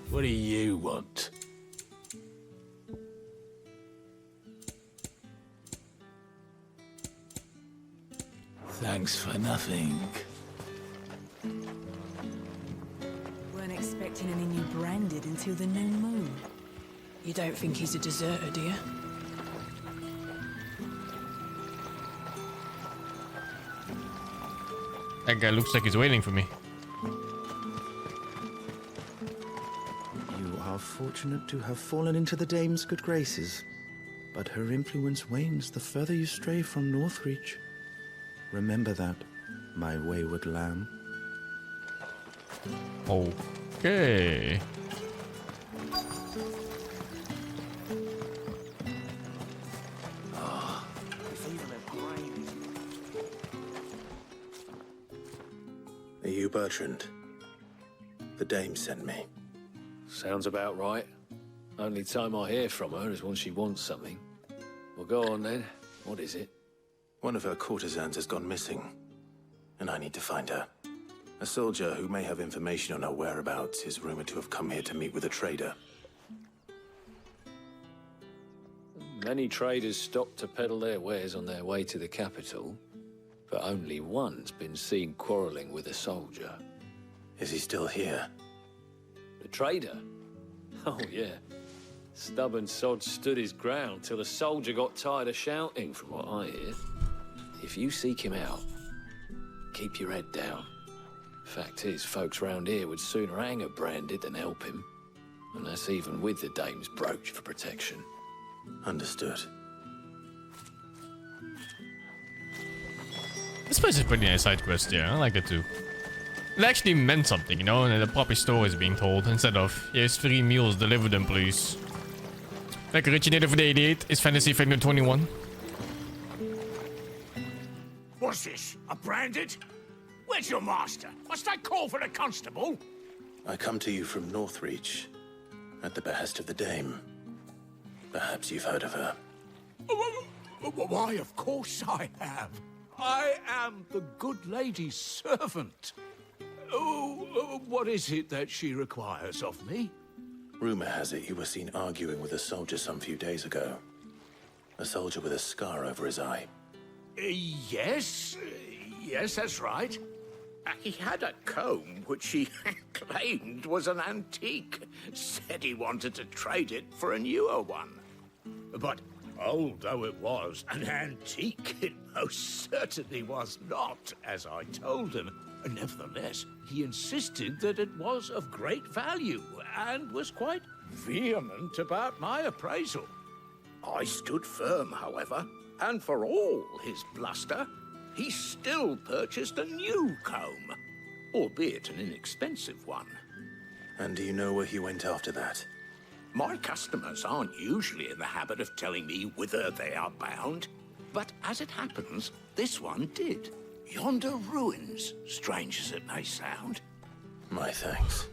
What do you want? Thanks for nothing. Weren't expecting any new branded until the new moon. You don't think he's a deserter, do you? That guy looks like he's waiting for me. You are fortunate to have fallen into the dame's good graces, but her influence wanes the further you stray from Northreach. Remember that, my wayward lamb. Okay. you Bertrand? The dame sent me. Sounds about right. Only time I hear from her is when she wants something. Well, go on then. What is it? One of her courtesans has gone missing, and I need to find her. A soldier who may have information on her whereabouts is rumored to have come here to meet with a trader. Many traders stop to peddle their wares on their way to the capital, but only one's been seen quarreling with a soldier. Is he still here? The trader? Oh, yeah. Stubborn sod stood his ground till the soldier got tired of shouting, from what I hear. If you seek him out, keep your head down. Fact is, folks round here would sooner hang a branded than help him. And that's even with the dame's brooch for protection. Understood. This place is pretty nice side quest, yeah, I like it too. It actually meant something, you know, and the proper story is being told, instead of, here's 3 meals, deliver them please. Like originator for the 88 is Fantasy Figure 21. What's this? A branded? Where's your master? Must I call for the constable? I come to you from Northreach, at the behest of the dame. Perhaps you've heard of her. Why, of course I have. I am the good lady's servant. Oh, what is it that she requires of me? Rumor has it you were seen arguing with a soldier some few days ago. A soldier with a scar over his eye. Yes, that's right. He had a comb which he claimed was an antique. Said he wanted to trade it for a newer one. But old though it was, an antique it most certainly was not, as I told him. Nevertheless, he insisted that it was of great value and was quite vehement about my appraisal. I stood firm, however, and for all his bluster, he still purchased a new comb, albeit an inexpensive one. And do you know where he went after that? My customers aren't usually in the habit of telling me whither they are bound, but as it happens, this one did. Yonder ruins, strange as it may sound. My thanks.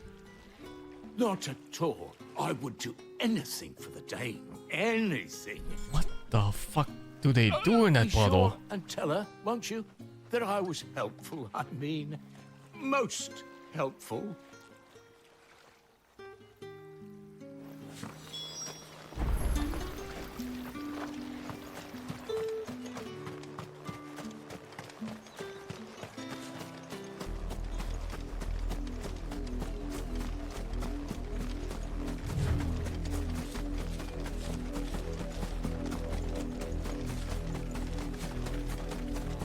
Not at all. I would do anything for the dame. Anything. What the fuck do they do in that Be bottle? sure and tell her, won't you, that I was helpful. I mean, most helpful.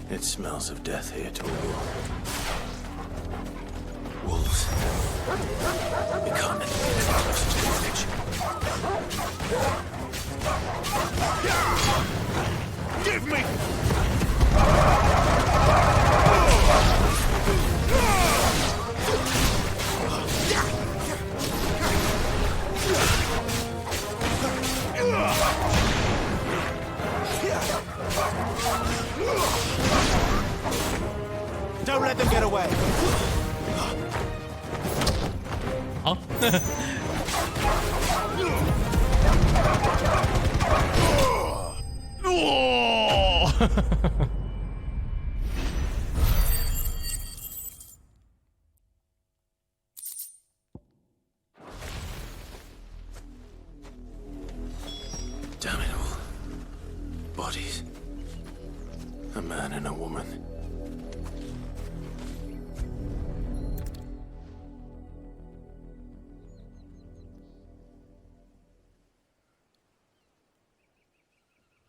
It smells of death here, Torgal. Wolves. We can't let them get close to the village. Give me! Don't let them get away. Huh? Damn it all. Bodies. A man and a woman.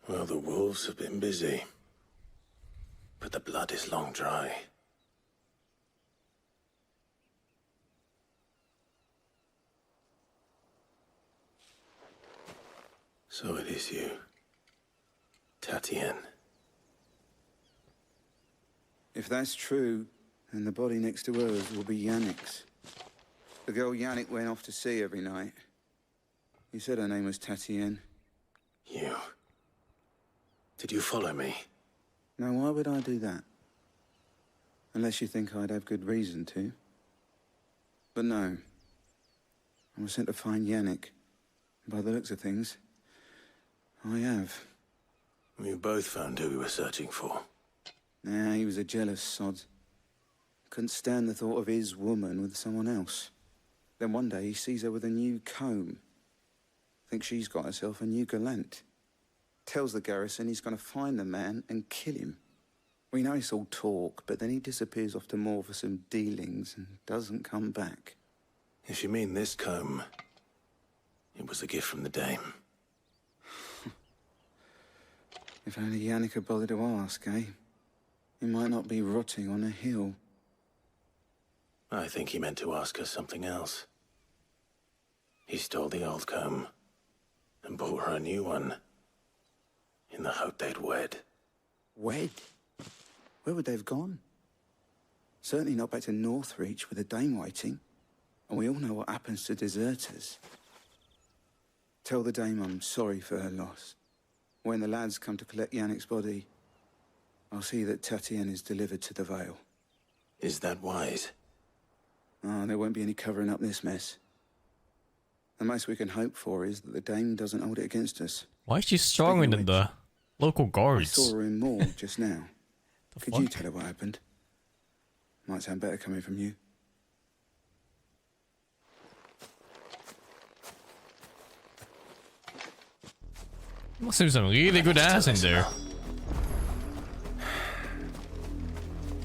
Well, the wolves have been busy. But the blood is long dry. So it is you, Tatienne. If that's true, then the body next to hers will be Yannick's. The girl Yannick went off to sea every night. He said her name was Tatienne. You. Did you follow me? Now, why would I do that? Unless you think I'd have good reason to. But no. I was sent to find Yannick. By the looks of things, I have. We both found who we were searching for. Nah, he was a jealous sod. Couldn't stand the thought of his woman with someone else. Then one day he sees her with a new comb. Thinks she's got herself a new gallant. Tells the garrison he's going to find the man and kill him. We know it's all talk, but then he disappears off to Moor for some dealings and doesn't come back. If you mean this comb, it was a gift from the Dame. If only Yannick had bothered to ask, eh? He might not be rotting on a hill. I think he meant to ask her something else. He stole the old comb and bought her a new one in the hope they'd wed. Wed? Where would they have gone? Certainly not back to Northreach with the Dame waiting. And we all know what happens to deserters. Tell the Dame I'm sorry for her loss. When the lads come to collect Yannick's body, I'll see that Tatienne is delivered to the Vale. Is that wise? Oh, there won't be any covering up this mess. The most we can hope for is that the Dame doesn't hold it against us. Why is she stronger than the local guards? I saw her in Moor just now. Could you tell her what happened? Might sound better coming from you. Must have some really good ass in there.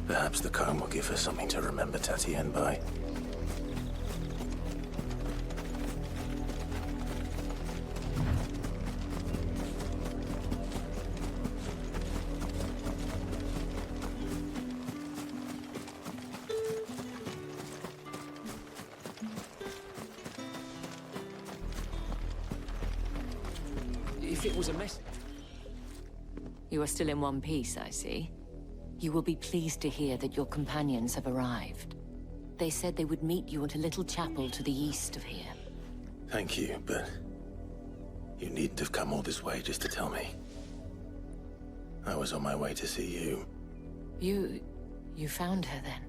Perhaps the comb will give her something to remember Tatienne by. If it was a mess... You are still in one piece, I see. You will be pleased to hear that your companions have arrived. They said they would meet you at a little chapel to the east of here. Thank you, but you needn't have come all this way just to tell me. I was on my way to see you. You found her then?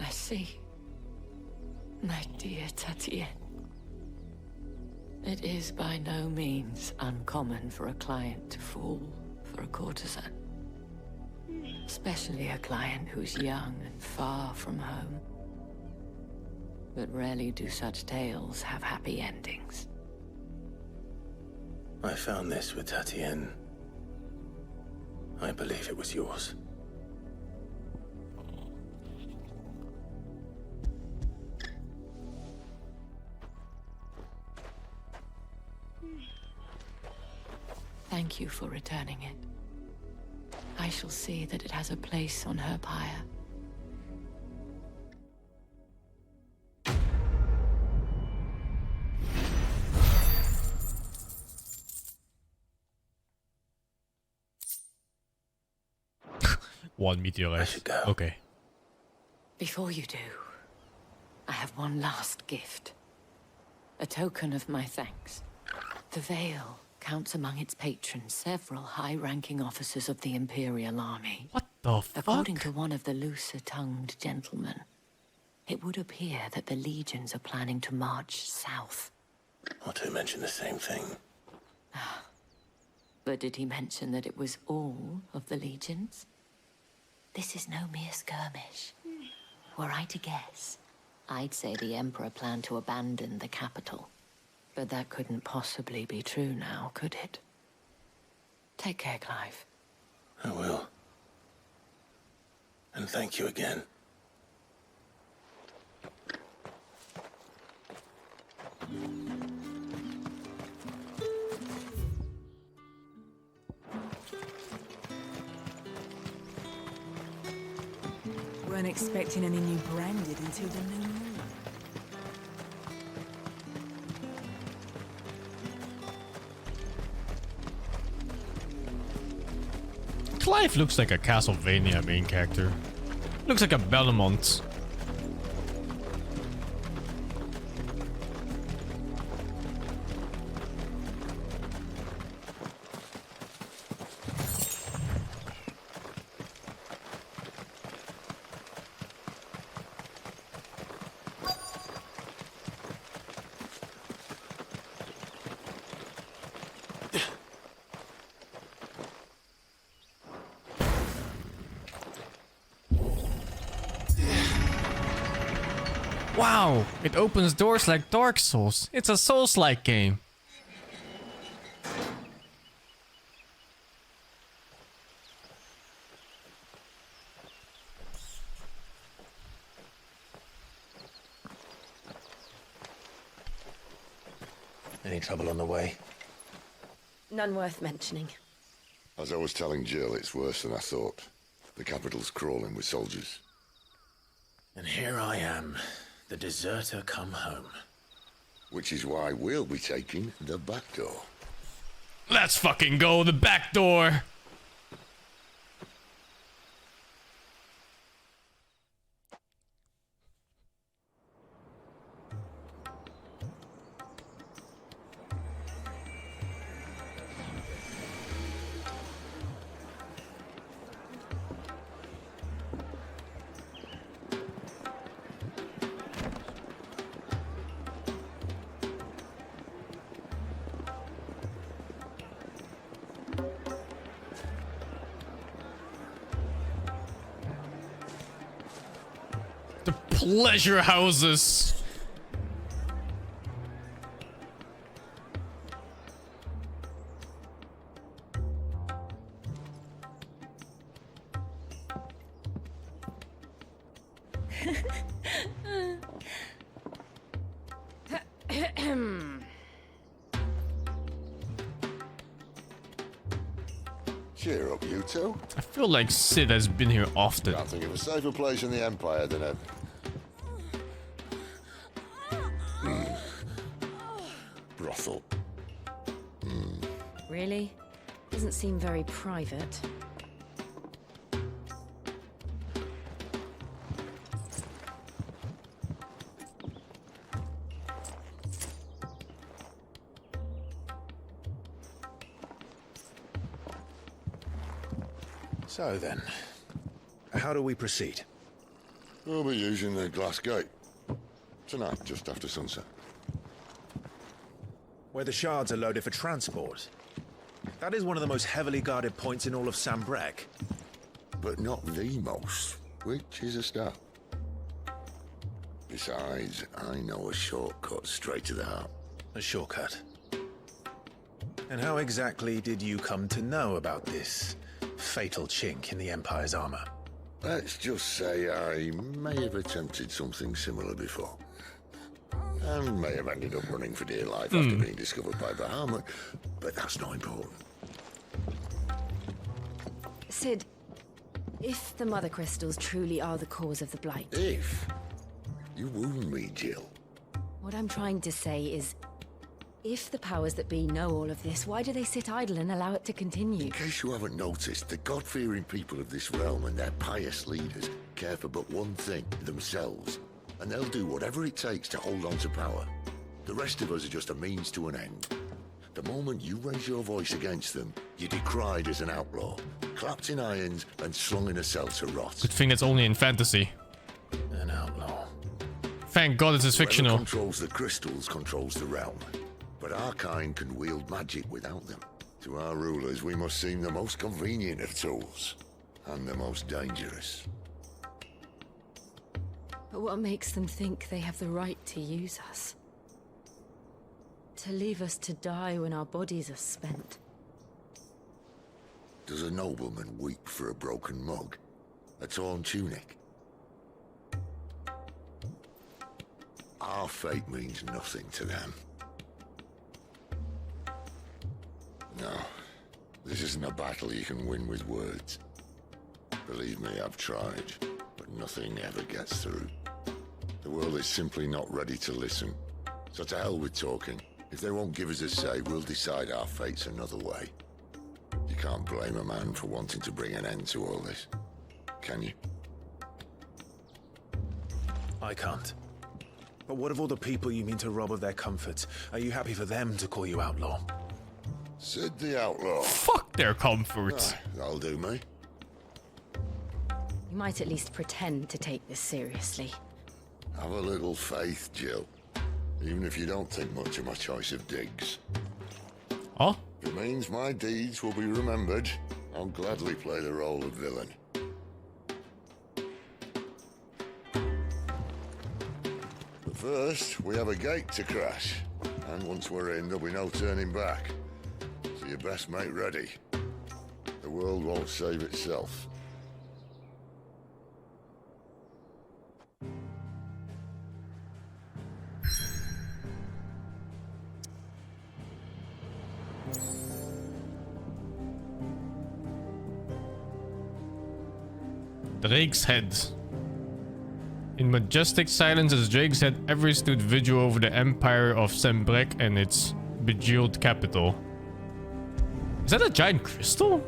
I see. My dear Tatienne. It is by no means uncommon for a client to fall for a courtesan. Especially a client who's young and far from home. But rarely do such tales have happy endings. I found this with Tatienne. I believe it was yours. Thank you for returning it. I shall see that it has a place on her pyre. One meteorite. Okay. Before you do, I have one last gift. A token of my thanks. The Vale counts among its patrons several high-ranking officers of the Imperial Army. What the fuck? According to one of the looser-tongued gentlemen, it would appear that the legions are planning to march south. Not to mention the same thing. But did he mention that it was all of the legions? This is no mere skirmish. Were I to guess, I'd say the Emperor planned to abandon the capital. But that couldn't possibly be true now, could it? Take care, Clive. I will. And thank you again. Weren't expecting any new branded until the new moon. Clive looks like a Castlevania main character. Looks like a Belmont. Wow, it opens doors like Dark Souls. It's a Souls-like game. Any trouble on the way? None worth mentioning. As I was telling Jill, it's worse than I thought. The capital's crawling with soldiers. And here I am, the deserter come home. Which is why we'll be taking the back door. Let's fucking go, the back door! Pleasure houses. Cheer up, you two. I feel like Sid has been here often. Can't think of a safer place in the Empire than a... brothel. Really? Doesn't seem very private. So then, how do we proceed? We'll be using the glass gate. Tonight, just after sunset. Where the shards are loaded for transport. That is one of the most heavily guarded points in all of Sambrek. But not the most, which is a start. Besides, I know a shortcut straight to the heart. A shortcut? And how exactly did you come to know about this fatal chink in the Empire's armor? Let's just say I may have attempted something similar before. And may have ended up running for dear life after being discovered by Bahamut, but that's not important. Sid, if the Mother Crystals truly are the cause of the Blight... If? You wound me, Jill. What I'm trying to say is, if the powers that be know all of this, why do they sit idle and allow it to continue? In case you haven't noticed, the God-fearing people of this realm and their pious leaders care for but one thing, themselves. And they'll do whatever it takes to hold on to power. The rest of us are just a means to an end. The moment you raise your voice against them, you're decried as an outlaw, clapped in irons and slung in a cell to rot. Good thing that's only in fantasy. An outlaw. Thank God this is fictional. Whoever controls the crystals controls the realm. But our kind can wield magic without them. To our rulers, we must seem the most convenient of tools. And the most dangerous. But what makes them think they have the right to use us? To leave us to die when our bodies are spent? Does a nobleman weep for a broken mug? A torn tunic? Our fate means nothing to them. No, this isn't a battle you can win with words. Believe me, I've tried, but nothing ever gets through. The world is simply not ready to listen. So to hell with talking. If they won't give us a say, we'll decide our fates another way. You can't blame a man for wanting to bring an end to all this, can you? I can't. But what of all the people you mean to rob of their comforts? Are you happy for them to call you outlaw? Sid the Outlaw. Fuck their comforts. That'll do me. You might at least pretend to take this seriously. Have a little faith, Jill. Even if you don't think much of my choice of digs. Oh? If it means my deeds will be remembered, I'll gladly play the role of villain. But first, we have a gate to crash. And once we're in, there'll be no turning back. So you best make ready. The world won't save itself. Drake's head. In majestic silence as Drake's head ever stood vigil over the empire of Sembrek and its bejeweled capital. Is that a giant crystal?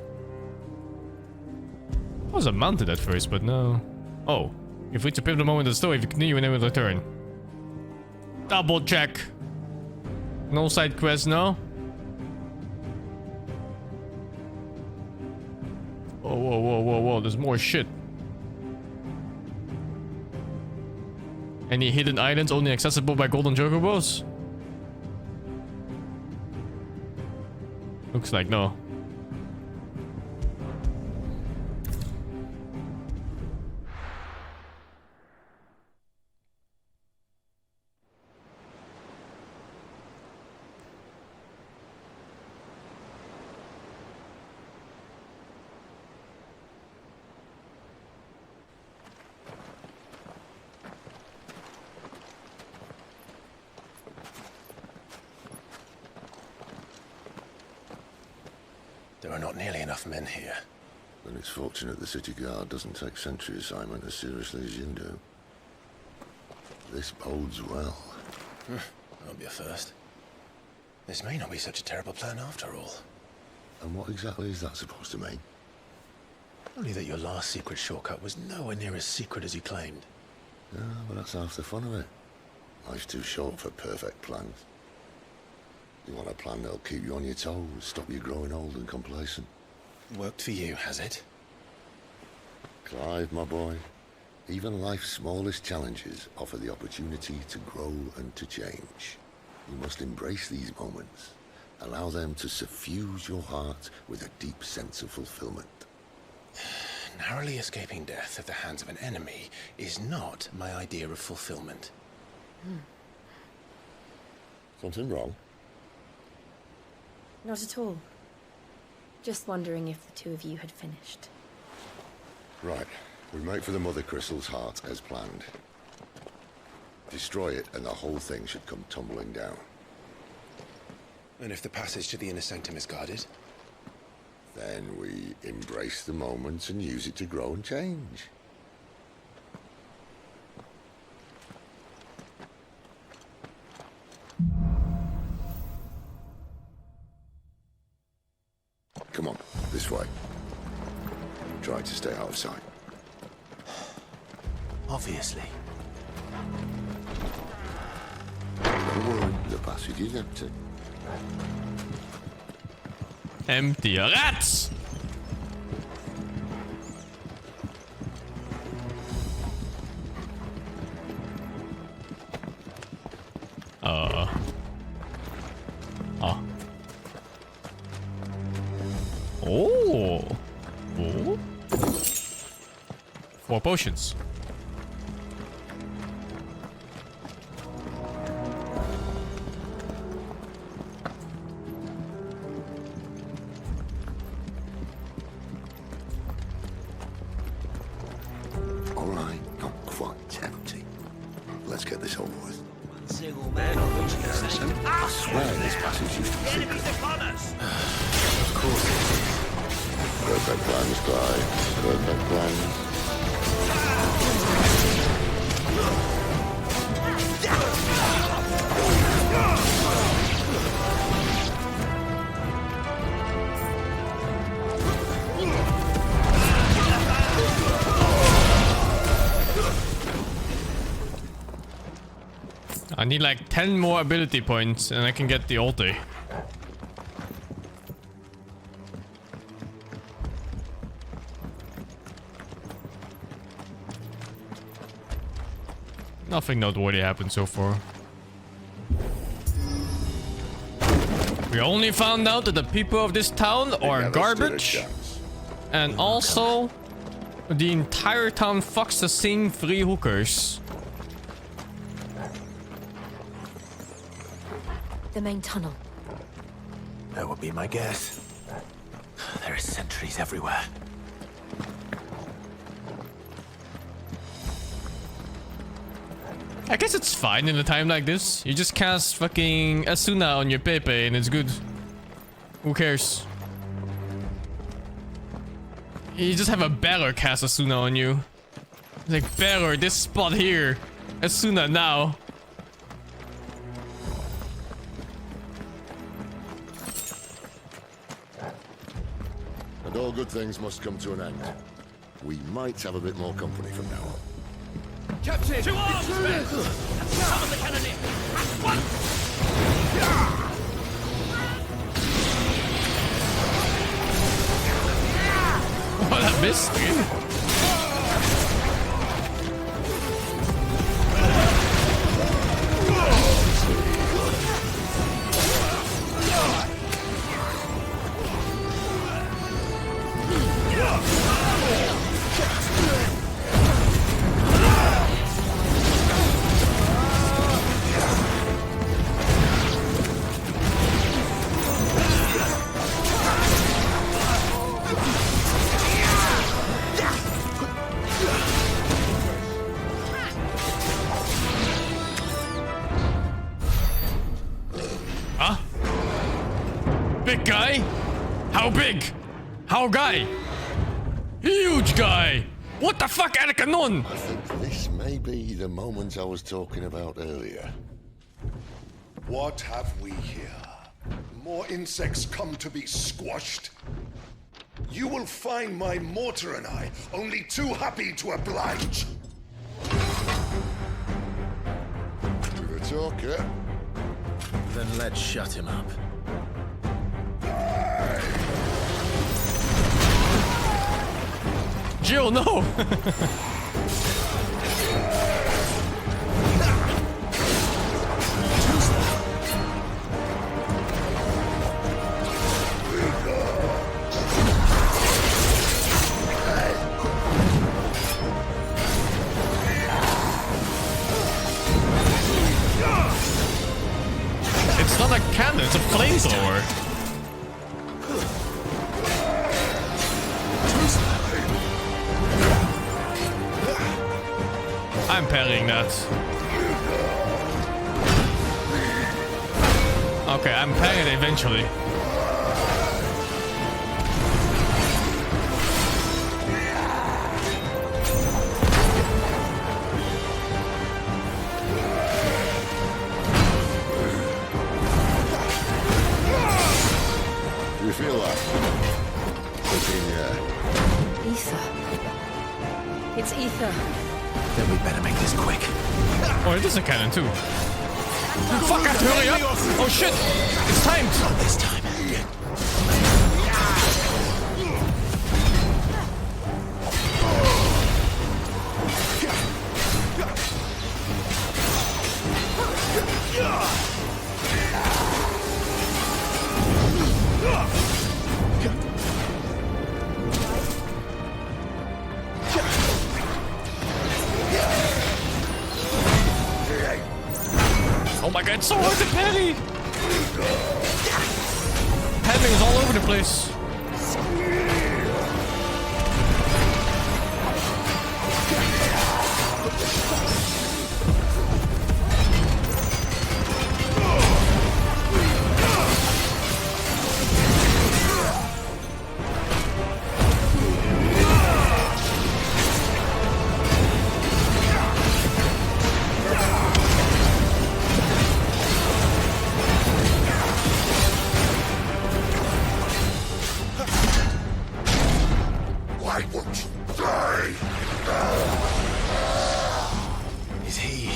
I was mounted at first, but no. Oh, if reach a pivotal moment in the story, if you continue and then we'll return. Double check. No side quest, no? Whoa, whoa, whoa, whoa, whoa, there's more shit. Any hidden islands only accessible by golden chocobos? Looks like no. There are not nearly enough men here. Then it's fortunate the city guard doesn't take sentry assignment as seriously as you do. This bodes well. That'll be a first. This may not be such a terrible plan after all. And what exactly is that supposed to mean? Only that your last secret shortcut was nowhere near as secret as you claimed. Yeah, but that's half the fun of it. Life's too short for perfect plans. You want a plan that'll keep you on your toes, stop you growing old and complacent. Worked for you, has it? Clive, my boy, even life's smallest challenges offer the opportunity to grow and to change. You must embrace these moments. Allow them to suffuse your heart with a deep sense of fulfillment. Narrowly escaping death at the hands of an enemy is not my idea of fulfillment. Something wrong? Not at all. Just wondering if the two of you had finished. Right. We make for the Mother Crystal's heart as planned. Destroy it and the whole thing should come tumbling down. And if the passage to the inner sanctum is guarded? Then we embrace the moment and use it to grow and change. Come on, this way. Try to stay out of sight. Obviously. Don't worry, the passage is empty. Empty rats! Oh. 4 potions. All right, not quite empty. Let's get this over with. I swear this passage used to be secret. Of course it is. Perfect plans, Clive. Perfect plans. I need like 10 more ability points and I can get the ulti. Nothing noteworthy happened so far. We only found out that the people of this town are garbage. And also, the entire town fucks the same 3 hookers. The main tunnel. That would be my guess. There are sentries everywhere. I guess it's fine in a time like this. You just cast fucking Asuna on your Pepe and it's good. Who cares? You just have a better cast Asuna on you. It's like, better, this spot here. Asuna now. And all good things must come to an end. We might have a bit more company from now on. Captain! To arms, men! Summon the cannoneer! At once! Oh, that missed, dude. Huh? Big guy? How big? How guy? Huge guy! What the fuck, Arcanon? I think this may be the moment I was talking about earlier. What have we here? More insects come to be squashed? You will find my mortar and I only too happy to oblige. With a talker. Then let's shut him up. Jill, no! It's not a cannon, it's a flamethrower. I'm parrying that. Okay, I'm parrying it eventually. Do you feel that? Looking, Ether. It's ether. Then we better make this quick. Oh, it is a cannon too. Fuck, I have to hurry up! Oh shit! It's timed! Not this time. Oh my god, it's so hard to parry! Padding is all over the place. Why won't you die? Is he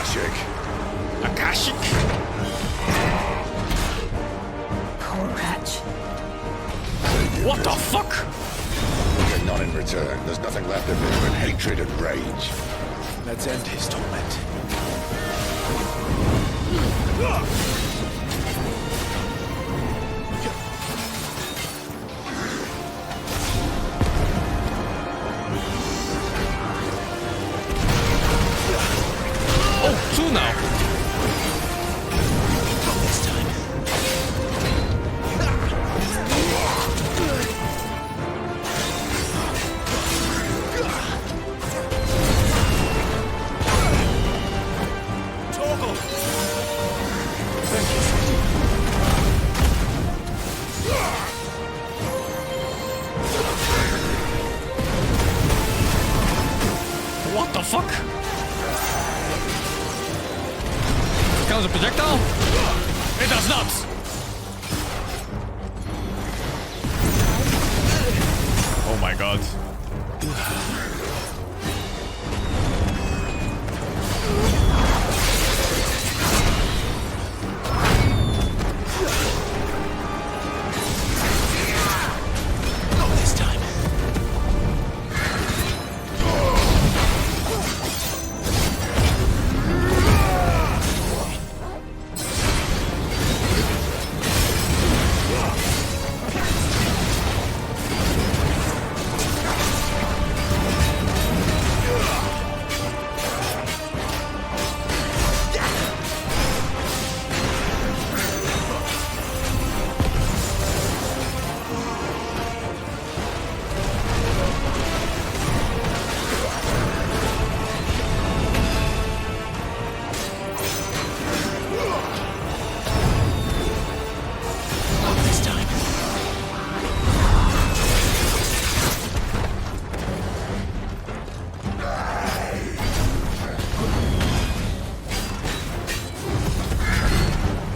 Akashic. Akashic? Poor wretch. What the fuck? But not in return. There's nothing left of him but hatred and rage. Let's end his torment. Oh, two now. This time. Torgal! Thank you, friend. What the fuck? Counts a projectile? It does not! Oh my god. Not this time. Not this time.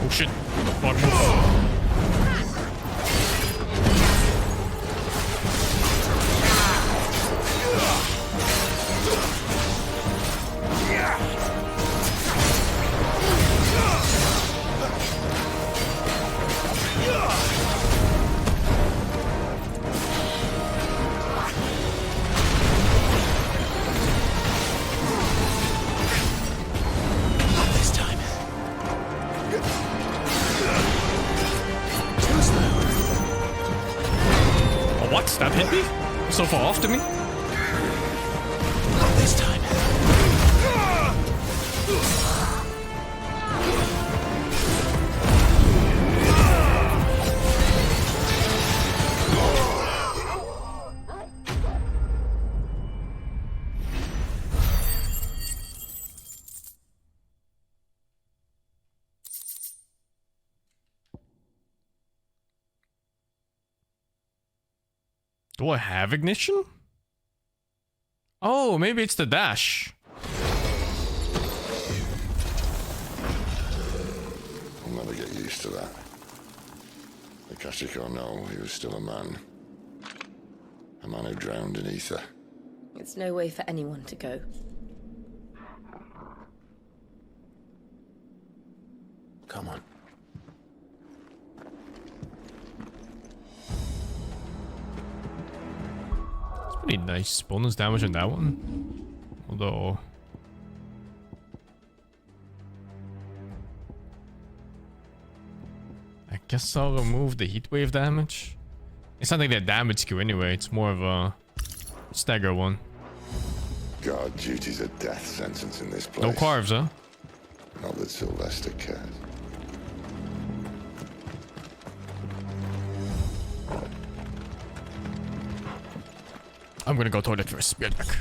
Oh shit. Wrong move. Not this time. Too slow. Oh, what? That hit me? So far off to me? Not this time. Do I have ignition? Oh, maybe it's the dash. I'll never get used to that. Akashic or no, he was still a man. A man who drowned in ether. It's no way for anyone to go. Come on. Pretty nice bonus damage on that one. Although... I guess I'll remove the heatwave damage. It's not like that damage skew anyway, it's more of a stagger one. Guard duty's a death sentence in this place. No carves, huh? Not that Sylvester cares. I'm gonna go toilet first. Be right back.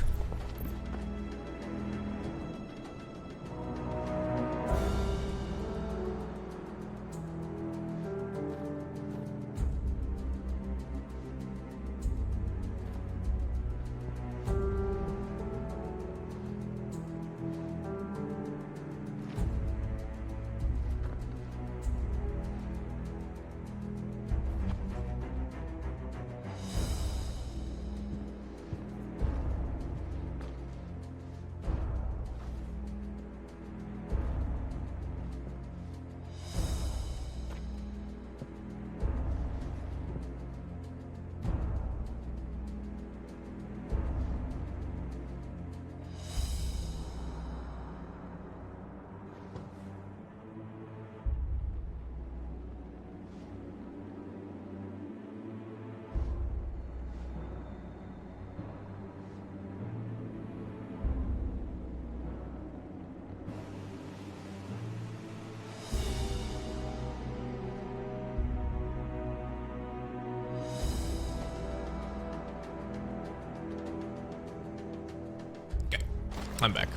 I'm back.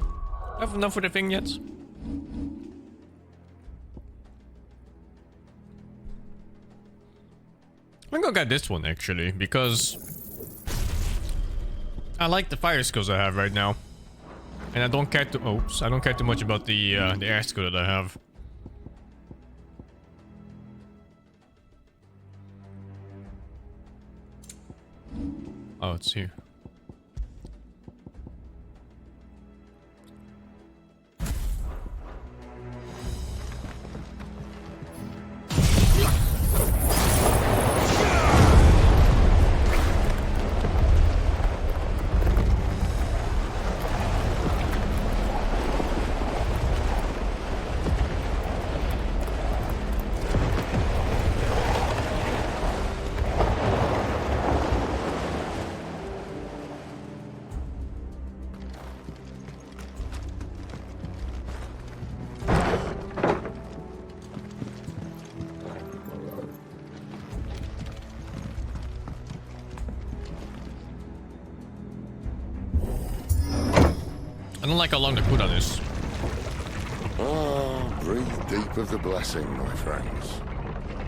Have enough for the thing yet? I'm gonna get this one actually, because I like the fire skills I have right now. And I don't care too I don't care too much about the air skill that I have. Oh, it's here. I don't like how long the cooldown is. Ah, breathe deep of the blessing, my friends.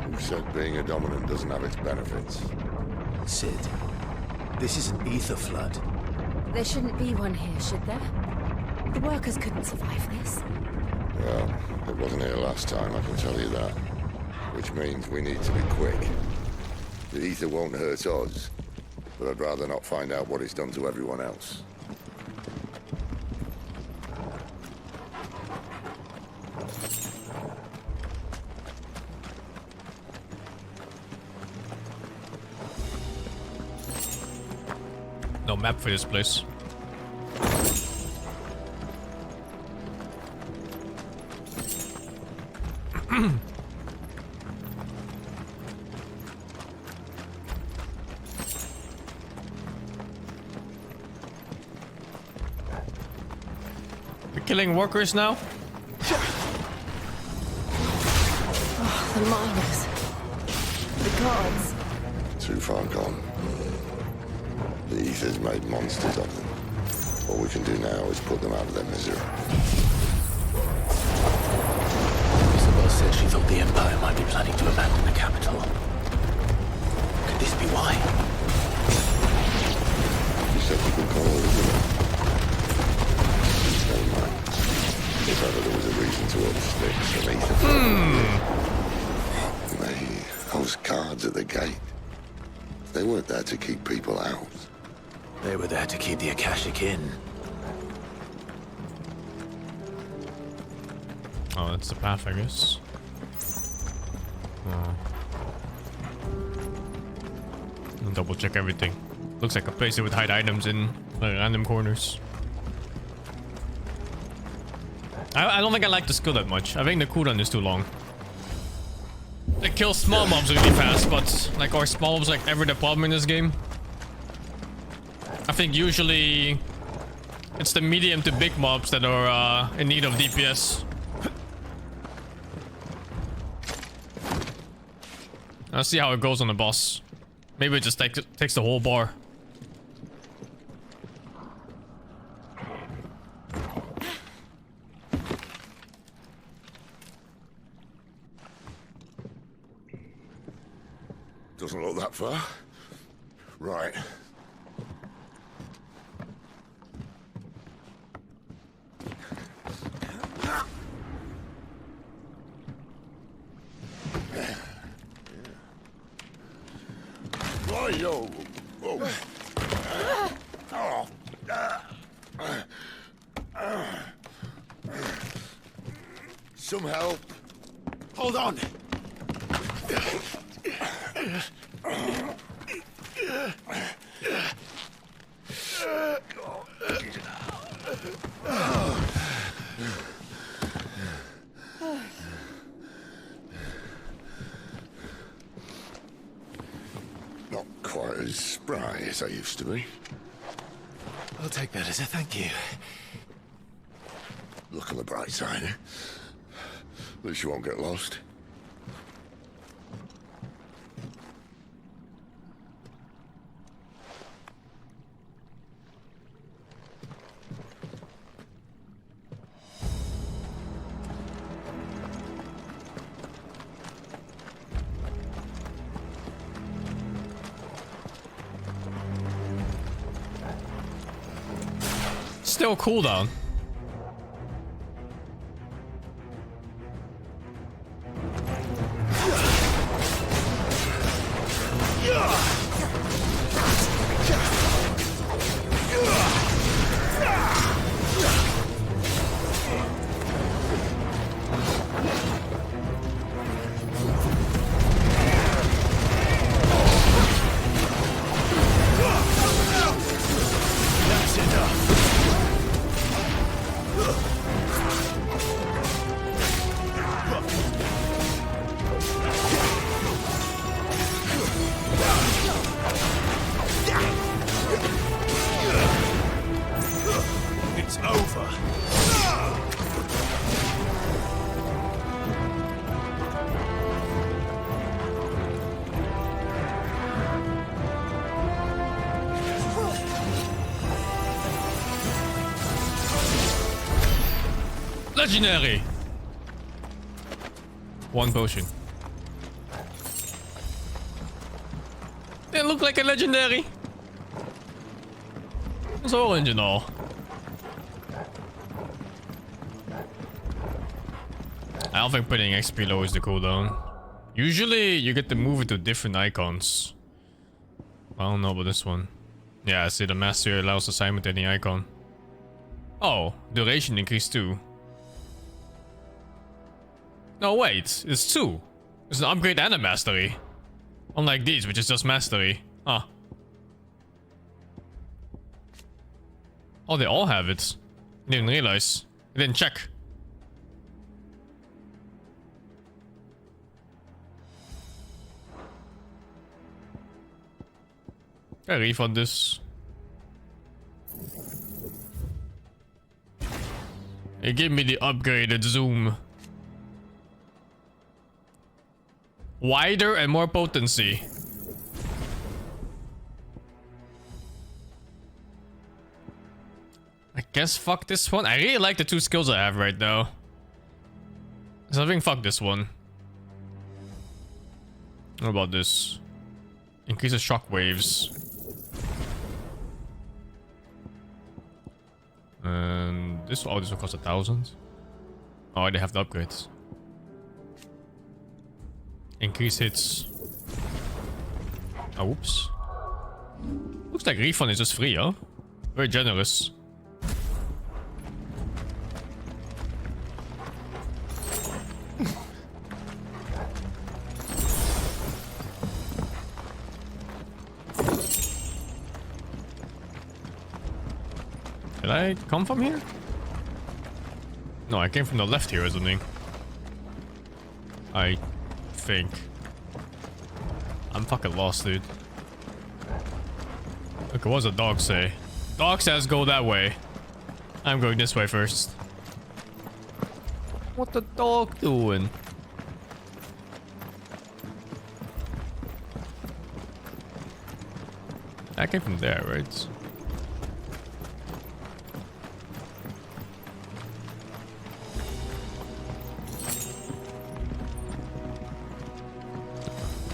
Who said being a dominant doesn't have its benefits? Sid, this is an ether flood. There shouldn't be one here, should there? The workers couldn't survive this. Well, it wasn't here last time, I can tell you that. Which means we need to be quick. The ether won't hurt us, but I'd rather not find out what it's done to everyone else. No map for this place. We're killing workers now? Oh, the miners. The gods. Too far gone. The ether's made monsters of them. All we can do now is put them out of their misery. Isabel said she thought the Empire might be planning to abandon the capital. Could this be why? You said you could call it, isn't it? Never mind. If ever there was a reason to up sticks, an ether. Those guards at the gate. They weren't there to keep people out. They were there to keep the Akashic in. Oh, that's the path, I guess. Oh. I'll double check everything. Looks like a place that would hide items in random corners. I don't think I like the skill that much. I think the cooldown is too long. It kills small mobs really fast, but like, are small mobs like ever the problem in this game? I think usually it's the medium to big mobs that are in need of DPS. I'll see how it goes on the boss. Maybe it just takes the whole bar. Doesn't look that far. Right. Yo. Some help. Hold on. Not quite as spry as I used to be. I'll take that as a thank you. Look on the bright side, eh? At least you won't get lost. still cooldown? That's enough. It's over. Legendary. One potion. It looked like a legendary. It's orange and all. I don't think putting XP lowers the cooldown. Usually you get to move it to different icons. I don't know about this one. Yeah, I see the master allows assignment to any icon. Oh, duration increased too. No, wait, it's two. It's an upgrade and a mastery. Unlike these, which is just mastery. Huh. Oh, they all have it. I didn't realize. I didn't check. Can I refund this? It gave me the upgraded zoom. Wider and more potency. I guess fuck this one. I really like the two skills I have right now. So I think fuck this one. What about this? Increases shock waves. And this will cost 1,000. Oh, they have the upgrades. Increase hits. Oh, oops. Looks like refund is just free, huh? Very generous. Did I come from here? No, I came from the left here or something. I think. I'm fucking lost, dude. Okay, what does the dog say? Dog says go that way. I'm going this way first. What the dog doing? I came from there, right?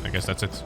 I guess that's it.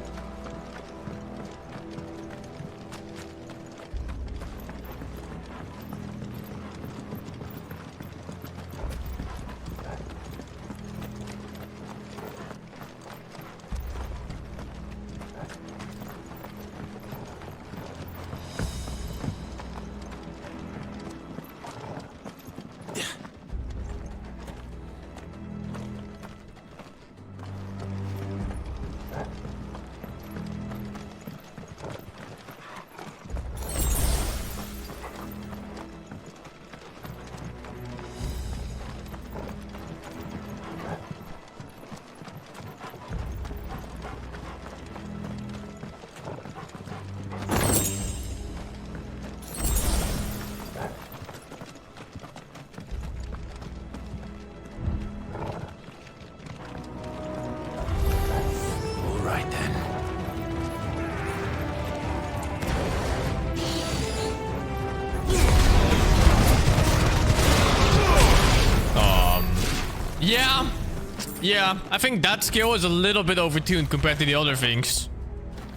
Yeah, I think that skill is a little bit overtuned compared to the other things.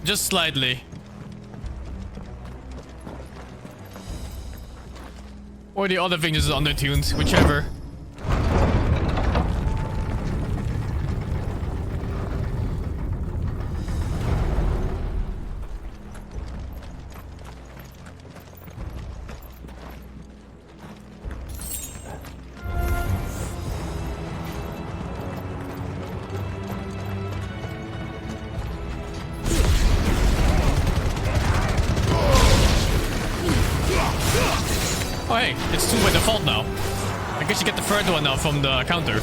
Just slightly. Or the other thing is undertuned, whichever. Oh hey, it's 2 by default now. I guess you get the third one now from the counter.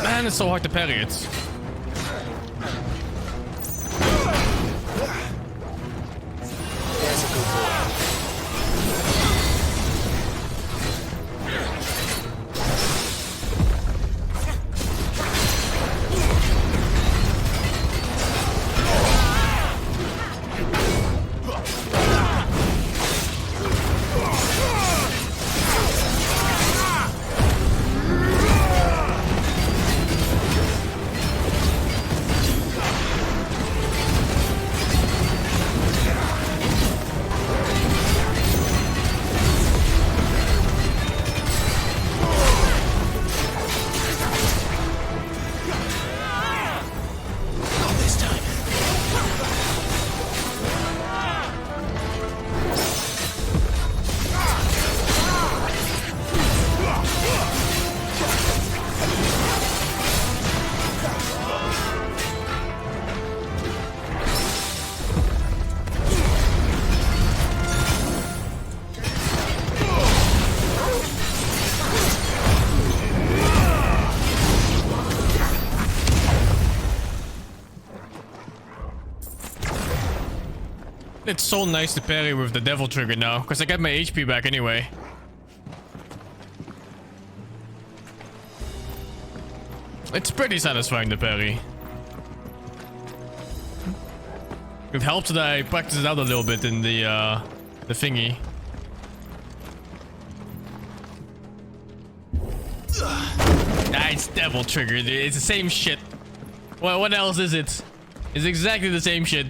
Man, it's so hard to parry it. It's so nice to parry with the devil trigger now, because I get my HP back anyway. It's pretty satisfying to parry. It helps that I practice it out a little bit in the thingy. Ah, it's devil trigger, dude. It's the same shit. Well, what else is it? It's exactly the same shit.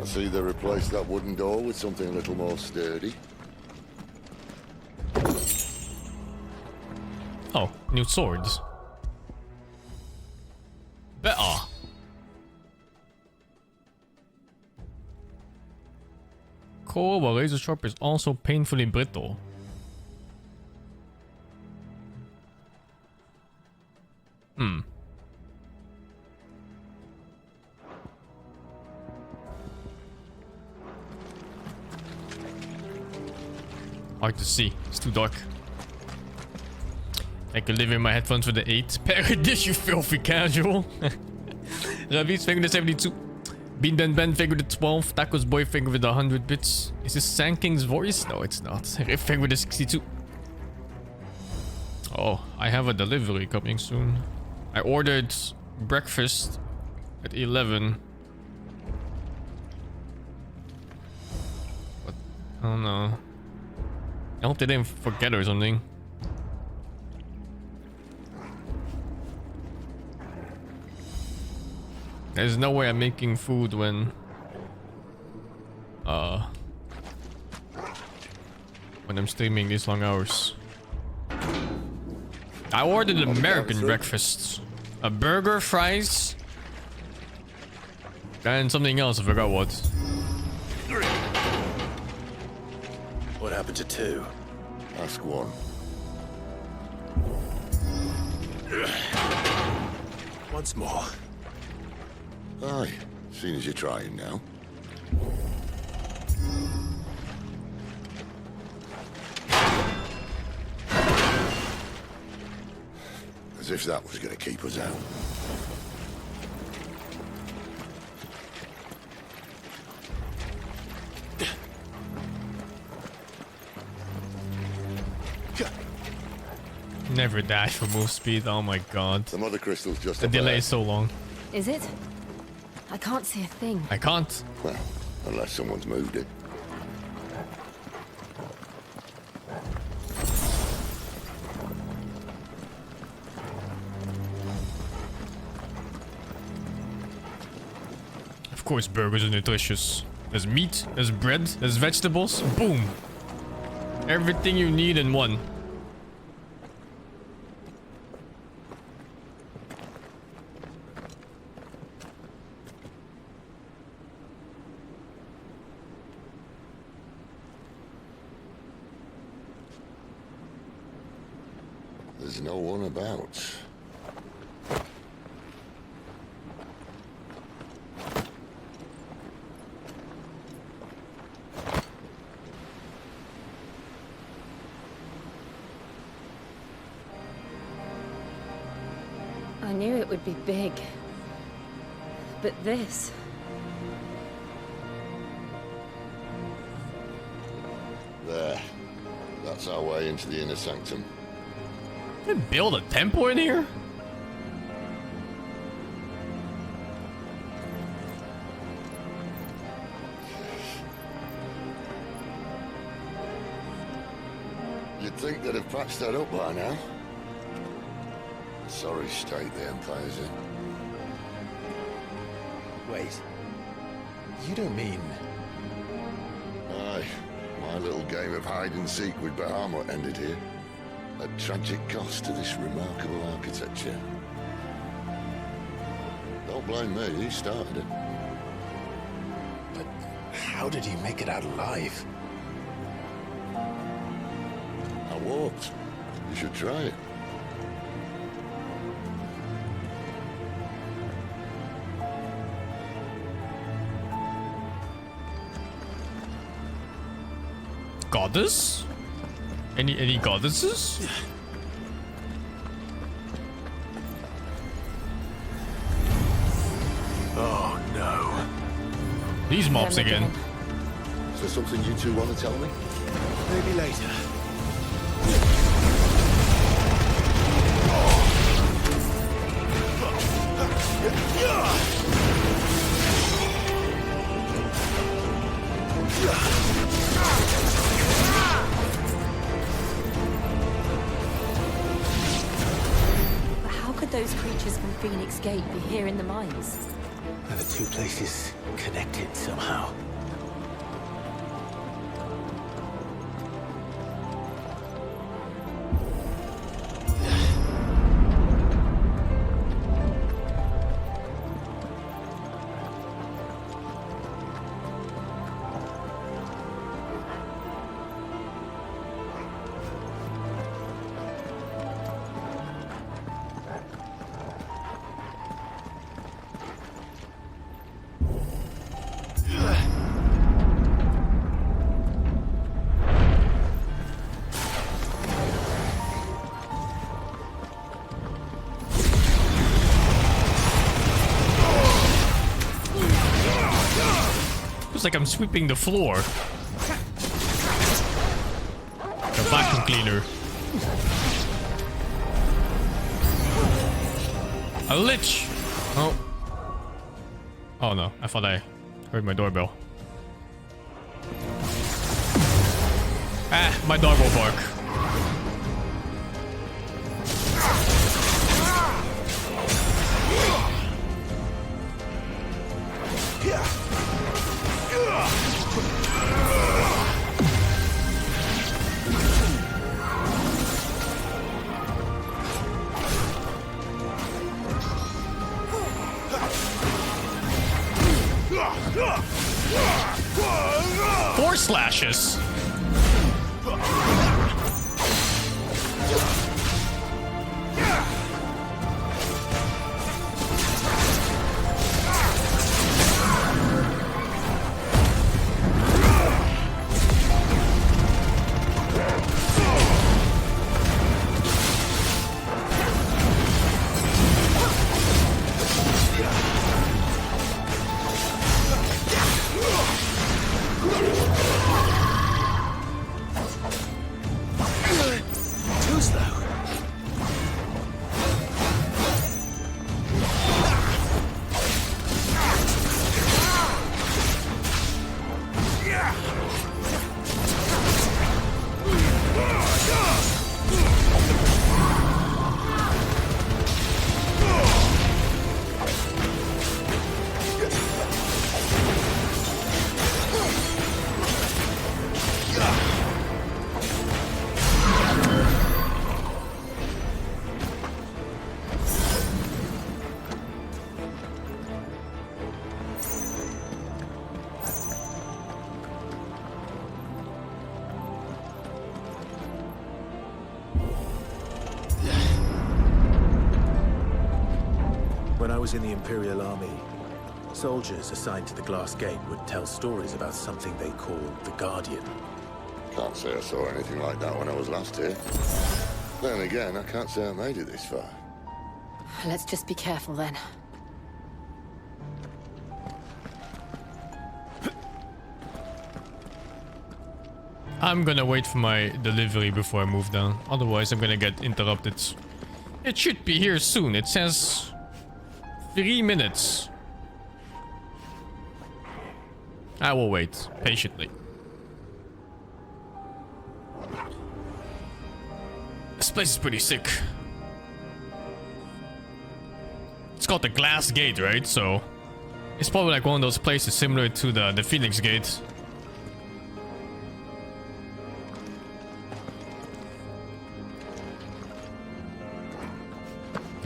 See, they replaced that wooden door with something a little more sturdy. Oh, new swords. Better. Core while razor sharp is also painfully brittle. Hmm. Hard to see. It's too dark. I can live in my headphones with the 8. Parry this, you filthy casual. Ravi's finger the 72. Bean Ben Ben finger the 12. Taco's boy finger with the 100 bits. Is this SingSing's voice? No, it's not. Riff finger with the 62. Oh, I have a delivery coming soon. I ordered breakfast at 11. But, I don't know. I hope they didn't forget or something. There's no way I'm making food when I'm streaming these long hours. I ordered American breakfast. A burger, fries, and something else. I forgot what. What happened to 2? Ask 1. Once more. Aye, Seeing as you're trying now. As if that was going to keep us out. Never dash for move speed. Oh my god. The mother crystal's just the delay is so long. Is it? I can't see a thing. I can't. Well, unless someone's moved it. Of course, burgers are nutritious. There's meat, there's bread, there's vegetables. Boom. Everything you need in one. There's no one about. I knew it would be big. But this... There. That's our way into the inner sanctum. They build a temple in here? You'd think they'd have patched that up by now. Sorry state the Empire's in. Wait. You don't mean... Aye. My little game of hide-and-seek with Bahamut ended here. At tragic cost to this remarkable architecture. Don't blame me, he started it. But how did he make it out alive? I walked. You should try it. Goddess? Any goddesses? Oh no. These mobs again. Is there something you two want to tell me? Maybe later. But how could those creatures from Phoenix Gate be here in the mines? Are the two places connected somehow? Looks like I'm sweeping the floor. A vacuum cleaner. A lich! Oh. Oh no, I thought I heard my doorbell. Ah, my dog will bark. Four slashes. I was in the Imperial Army, soldiers assigned to the Glass Gate would tell stories about something they called the Guardian. Can't say I saw anything like that when I was last here. Then again, I can't say I made it this far. Let's just be careful then. I'm gonna wait for my delivery before I move down. Otherwise, I'm gonna get interrupted. It should be here soon. It says 3 minutes. I will wait patiently. This place is pretty sick. It's called the Glass Gate, right? So it's probably like one of those places similar to the Phoenix Gate.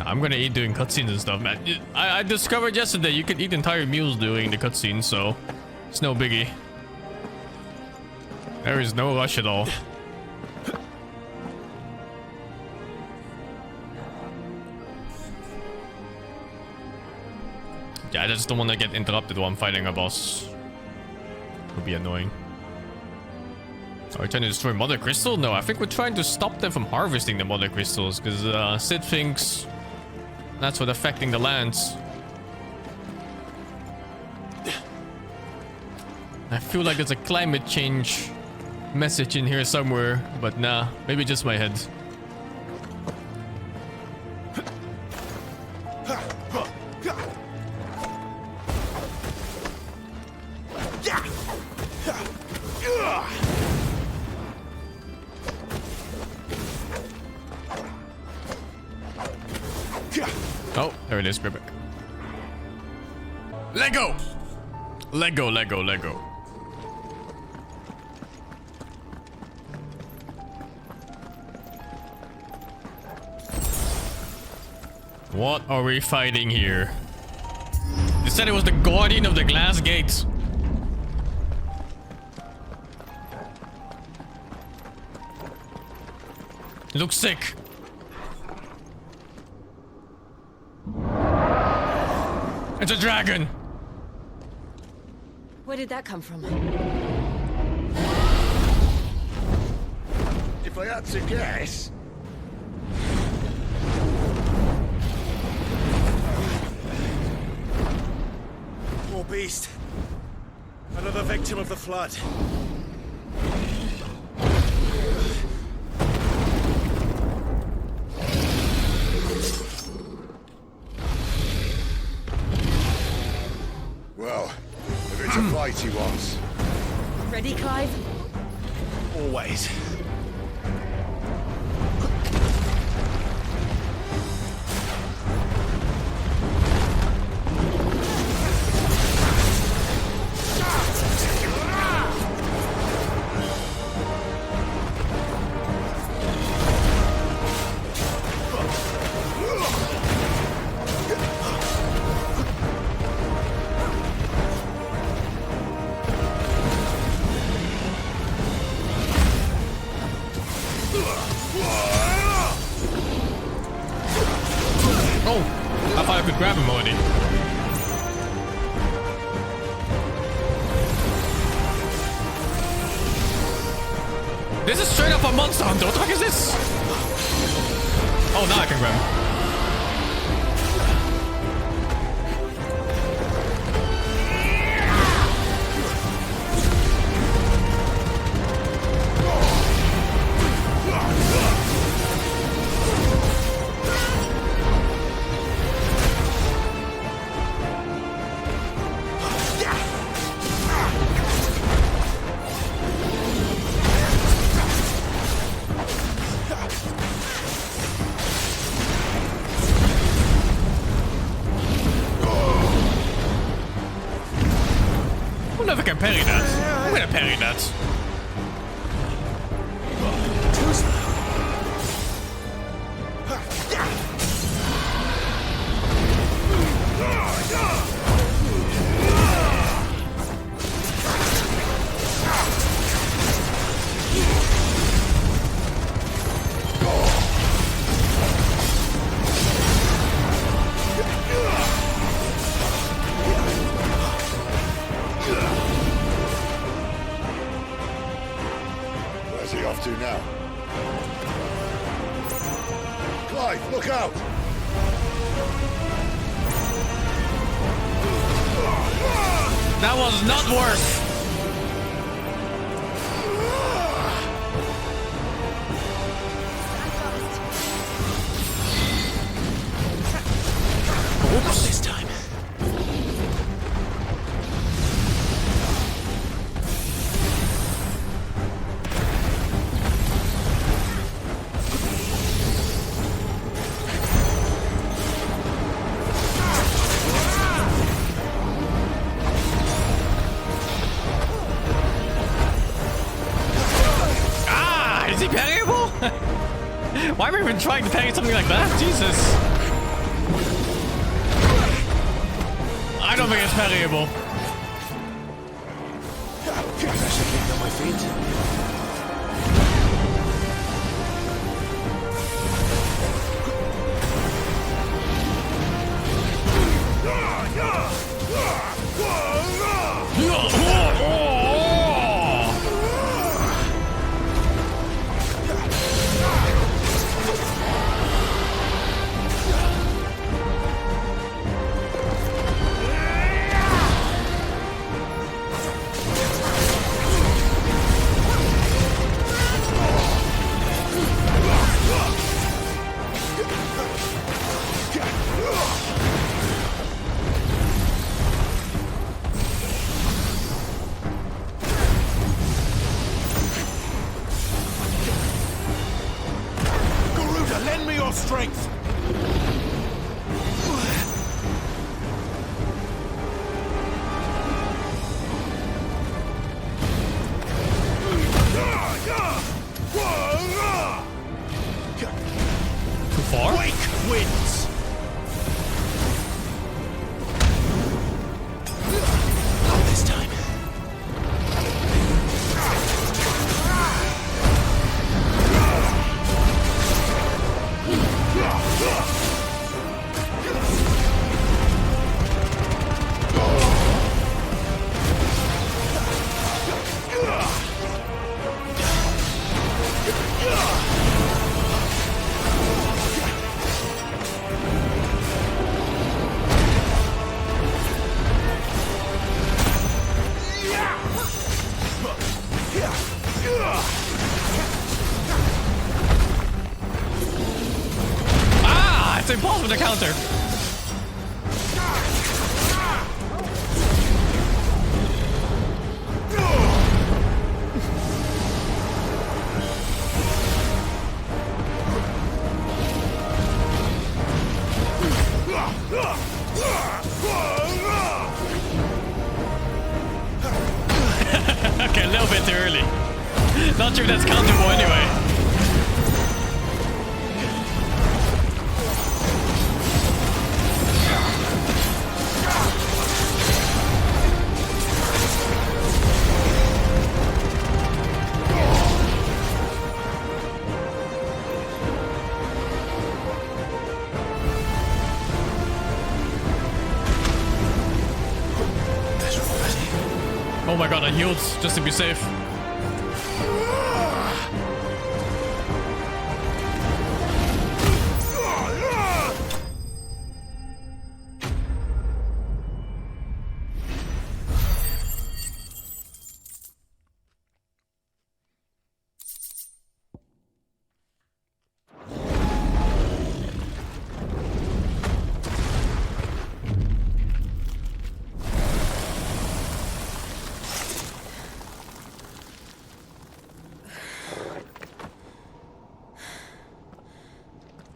I'm gonna eat during cutscenes and stuff, man. I discovered yesterday you can eat entire meals during the cutscenes, so it's no biggie. There is no rush at all. Yeah, I just don't want to get interrupted while I'm fighting a boss. It would be annoying. Are we trying to destroy Mother Crystal? No, I think we're trying to stop them from harvesting the Mother Crystals, because Sid thinks that's what affecting the lands. I feel like there's a climate change message in here somewhere, but nah, maybe just my head. Oh, there it is, grab it. Lego! Lego, Lego, Lego. What are we fighting here? They said it was the Guardian of the Glass Gate. Looks sick. It's a dragon. Where did that come from? If I had to guess... Poor beast. Another victim of the flood. Well, if it's a fight he wants. Ready, Clive? Always. Grab him already. This is straight up a monster hunter. What the fuck is this? Oh, now I can grab him. Parry that. I'm gonna parry that. life! Look out! That was not worse. Oops. This time. Is he parryable? Why am I even trying to parry something like that? Jesus. I don't think it's parryable. I should get on my feet. Lend me your strength! Too far? Wake wins! Not this time. It's impossible to counter. Okay, a little bit too early. Not sure if that's counterable anyway. Oh my god, I healed just to be safe.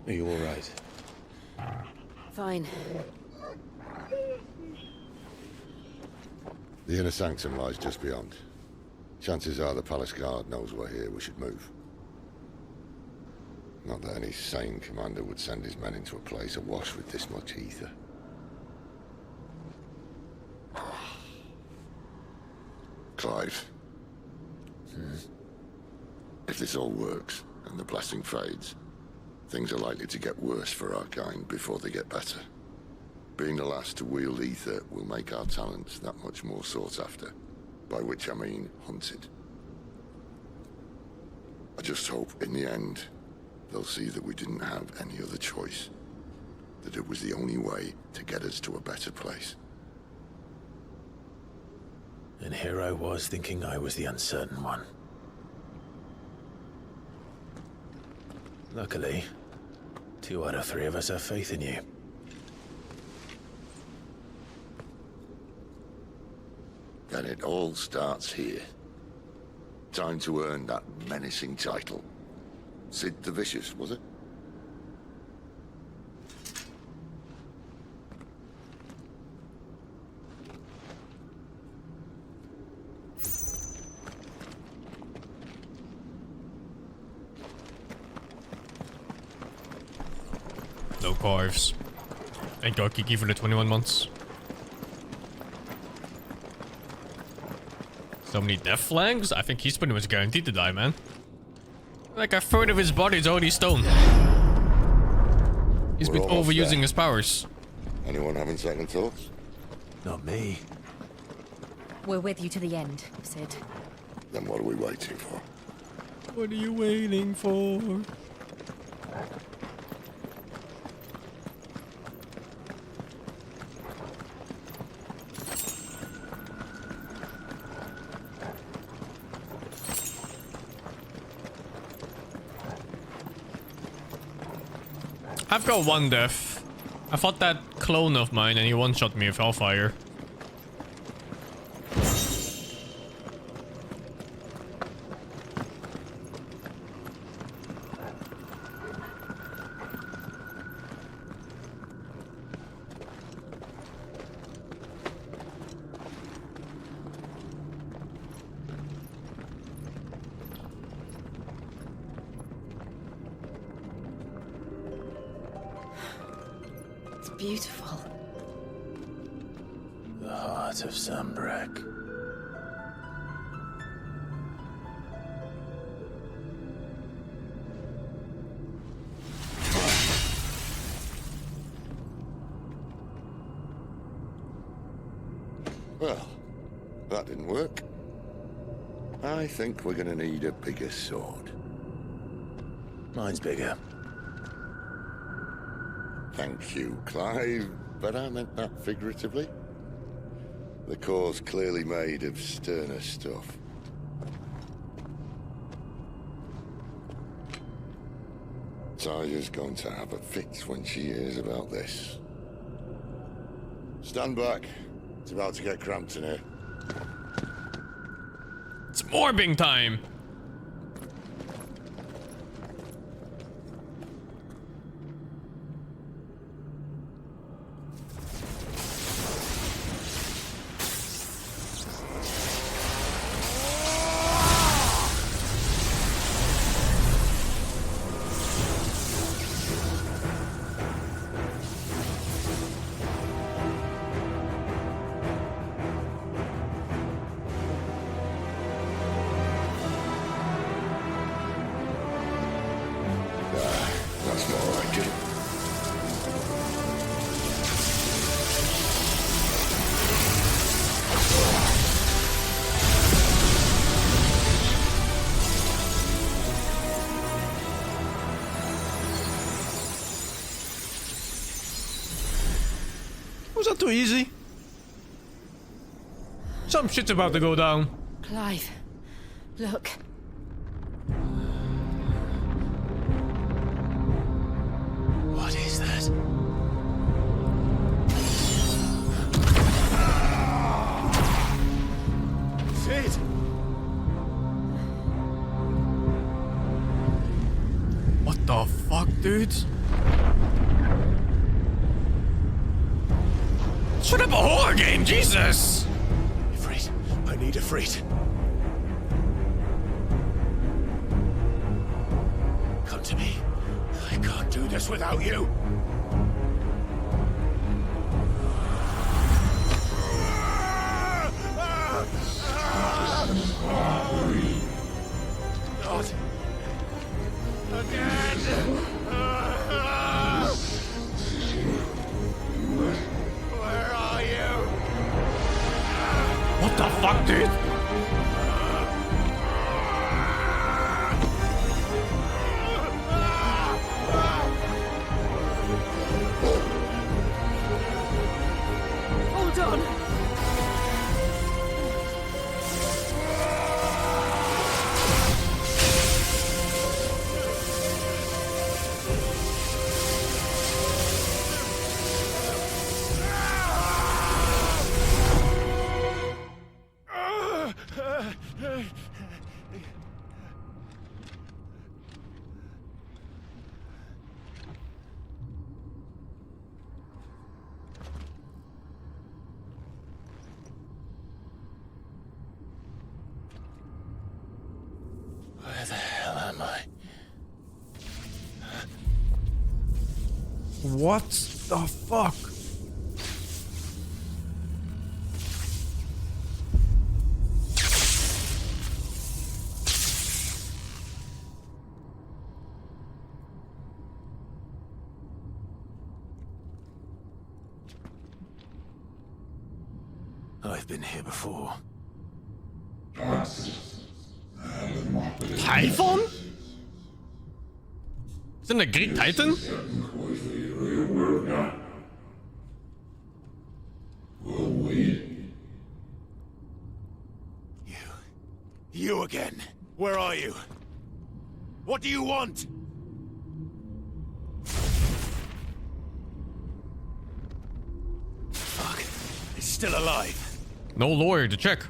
Are you all right? Fine. The inner sanctum lies just beyond. Chances are the palace guard knows we're here. We should move. Not that any sane commander would send his men into a place awash with this much ether. Clive. If this all works, and the blessing fades, things are likely to get worse for our kind before they get better. Being the last to wield ether will make our talents that much more sought after, by which I mean hunted. I just hope, in the end, they'll see that we didn't have any other choice. That it was the only way to get us to a better place. And here I was thinking I was the uncertain one. Luckily, 2 out of 3 of us have faith in you. Then it all starts here. Time to earn that menacing title. Sid the Vicious, was it? No carves. Thank God, Kiki, for the 21 months. So many death flanks? I think he's pretty much guaranteed to die, man. Like a third of his body is already stone. He's been overusing his powers. Anyone having second thoughts? Not me. We're with you to the end, Sid. Then what are we waiting for? What are you waiting for? I've got 1 death. I fought that clone of mine and he one-shot me with hellfire. Beautiful. The heart of Sambrek. Well, that didn't work. I think we're gonna need a bigger sword. Mine's bigger. Thank you, Clive, but I meant that figuratively. The core's clearly made of sterner stuff. Tyler's going to have a fit when she hears about this. Stand back. It's about to get cramped in here. It's morbing time! That's more like it. Was that too easy? Some shit's about to go down. Clive, look. What is that? Sid! What the fuck, dude? Shut up a horror game, Jesus! Ifrit, I need Ifrit. Come to me. I can't do this without you. Not again. Where are you? What the fuck, dude? What the fuck? I've been here before. Typhon? Isn't it a Greek Titan? You again. Where are you? What do you want? Fuck. It's still alive. No lawyer to check.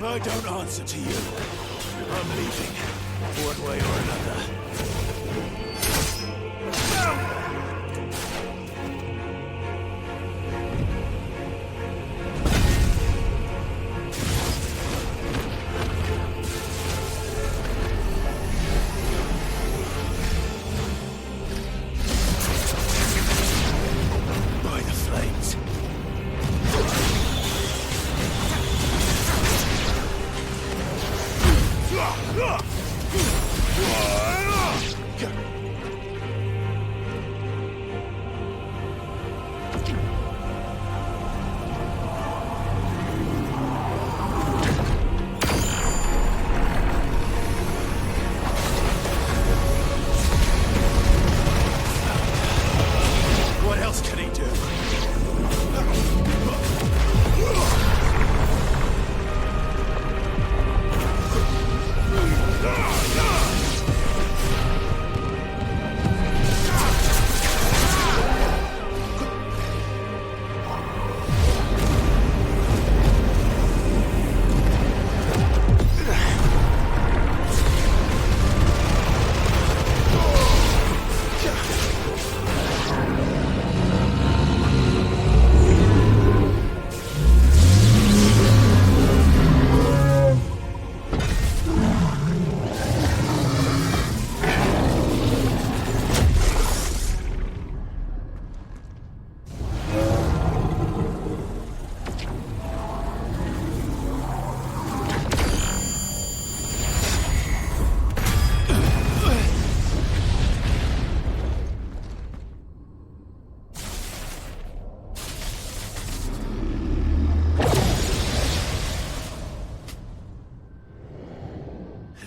I don't answer to you. I'm leaving, one way or another. By the flames. What else can he do?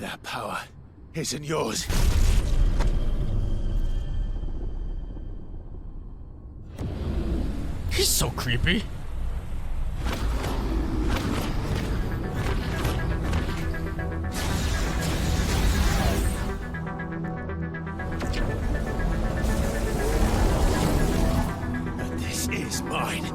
That power isn't yours. He's so creepy. But this is mine.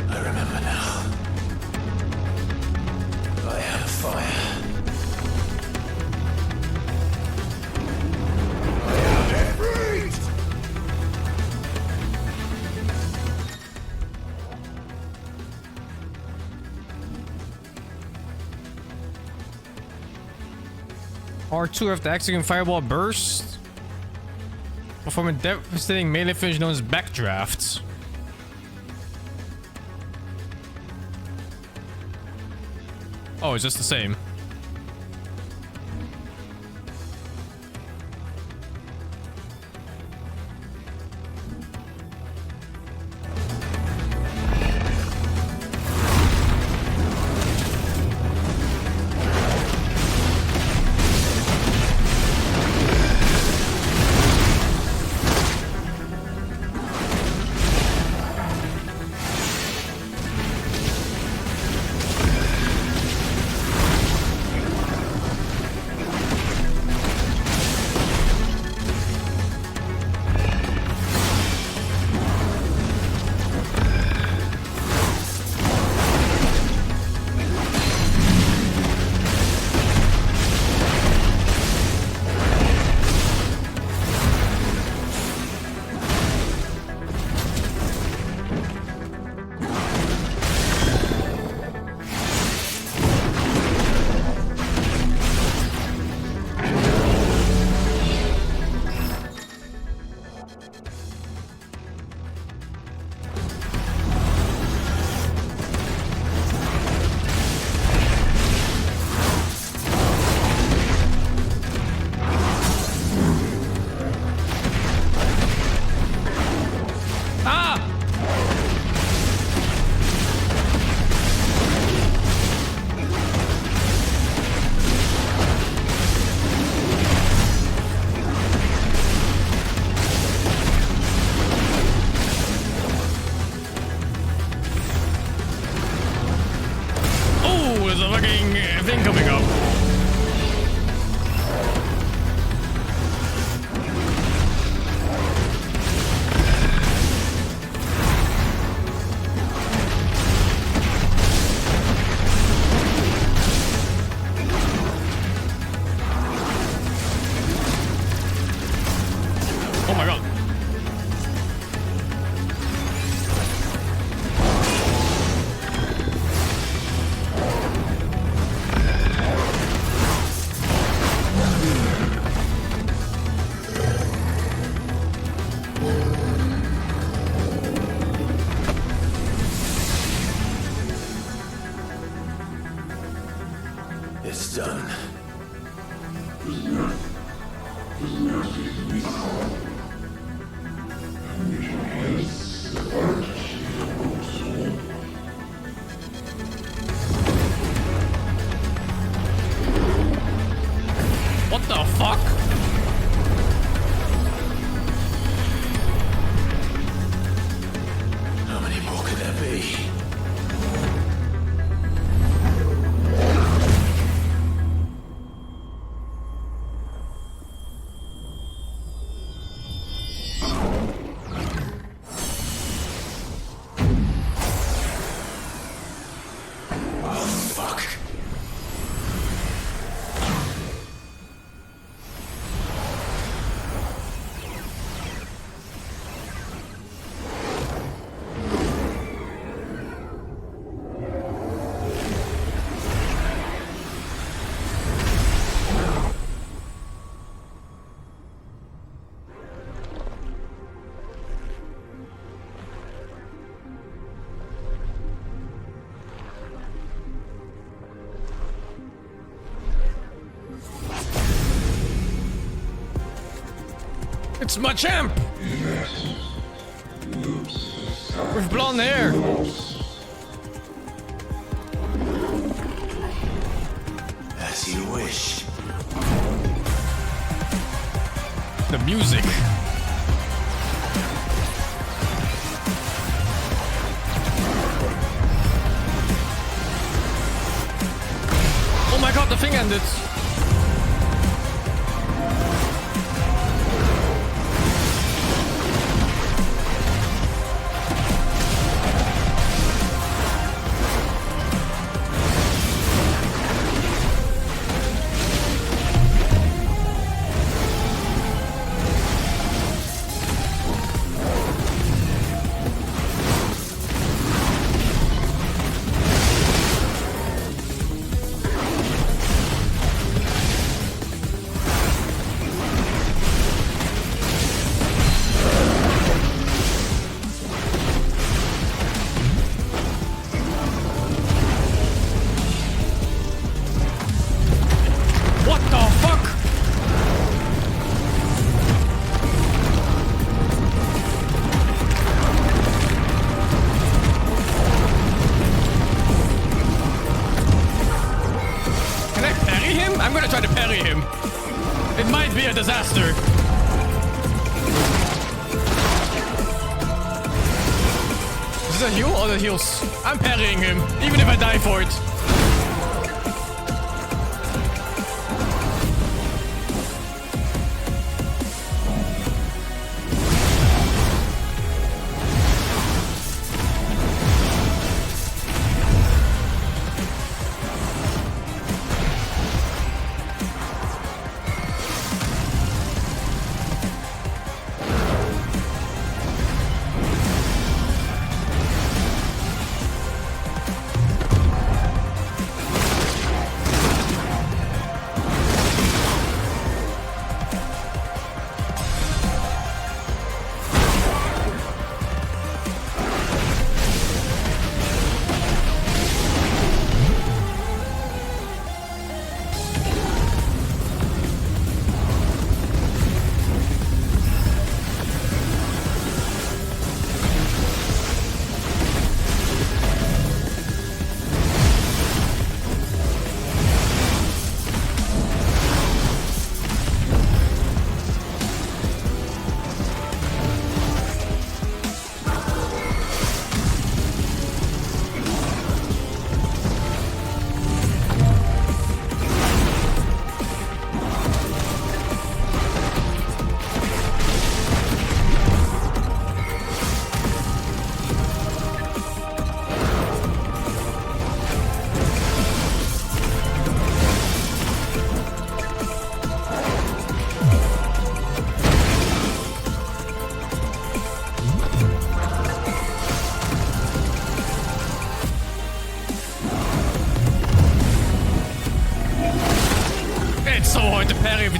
I remember now. I had a fire. I had it. Breathe! R2 after executing Fireball Burst. Perform a devastating melee finish known as Backdraft. Oh, it's just the same. my god. It's done. What the fuck? How many more could there be? It's my champ! With blonde hair! As you wish. The music. Oh my god, the thing ended! What the fuck? Can I parry him? I'm gonna try to parry him. It might be a disaster. Is this a heal or the heals? I'm parrying him, even if I die for it.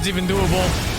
it's even doable.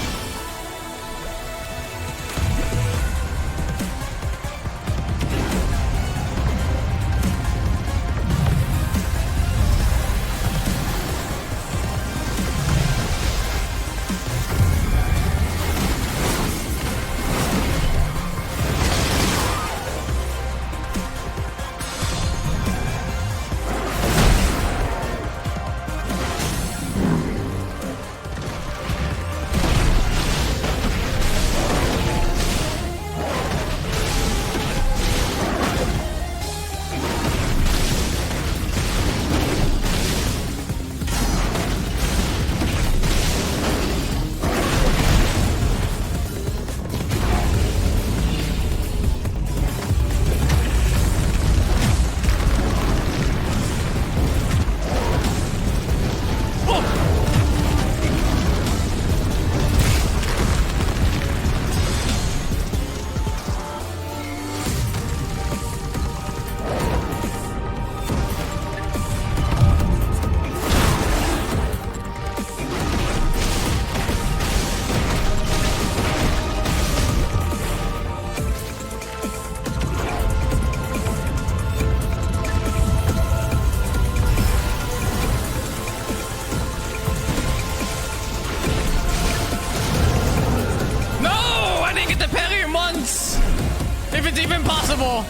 If it's even possible.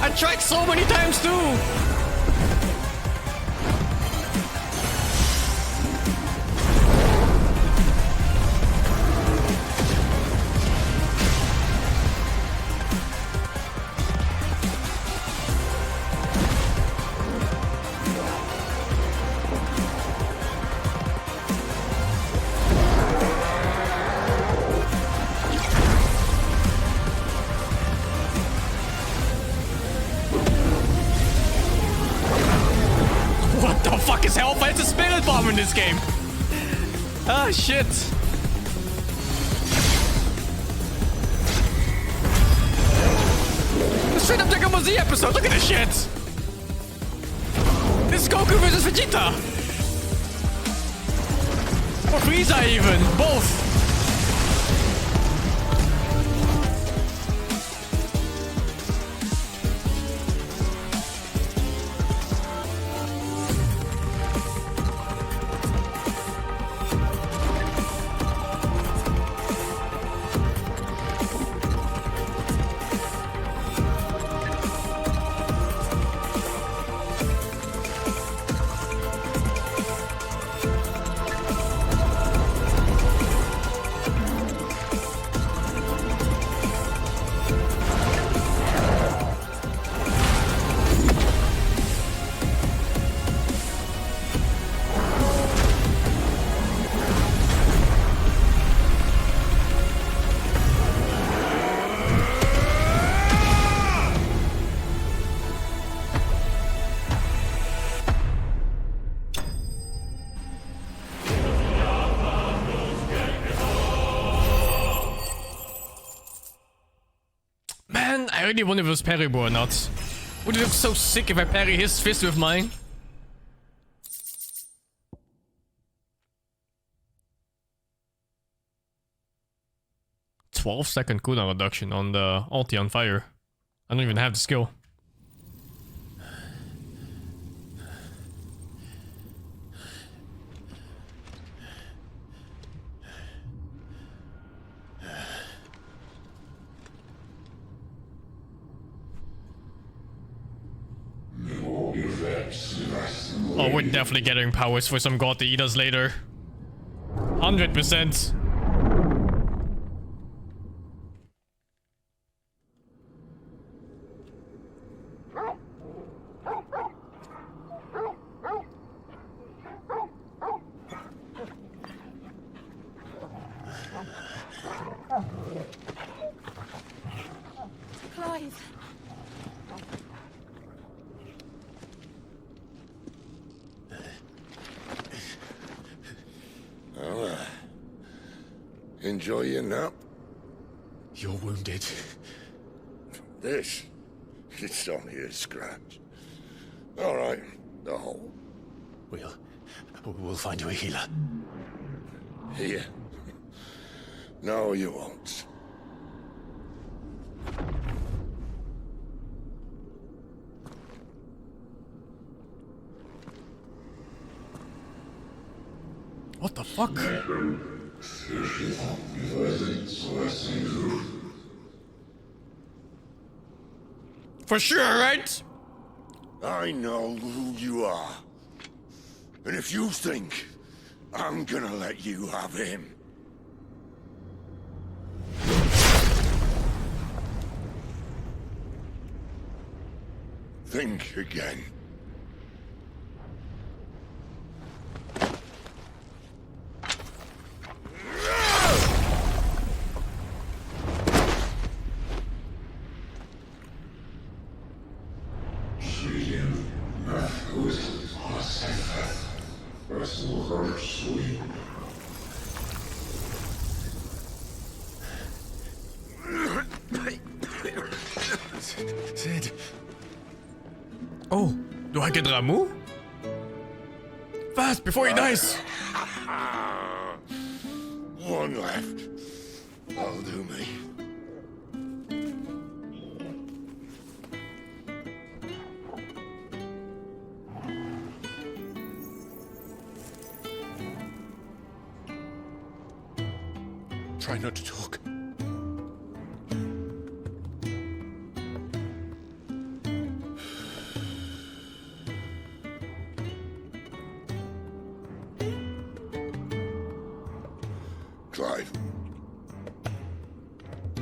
I tried so many times too. It's a spirit bomb in this game. Ah, shit. Straight up Dragon Ball Z episode. Look at this shit. This is Goku versus Vegeta. Or Frieza even. Both. I really wonder if it was parryable or not. Would it look so sick if I parry his fist with mine? "12-second cooldown reduction on the ulti on fire. I don't even have the skill. Oh, we're definitely getting powers for some god to eat us later. 100%. Clive. Well, enjoy your nap. You're wounded. This? It's only a scratch. All right, the hole. We'll find you a healer. Here? No, you won't. What the fuck? For sure, right? I know who you are. And if you think I'm gonna let you have him... think again. Sid. Oh, do I get Ramu? Fast, before he dies! One left. That'll do me. Try not to talk. Clive.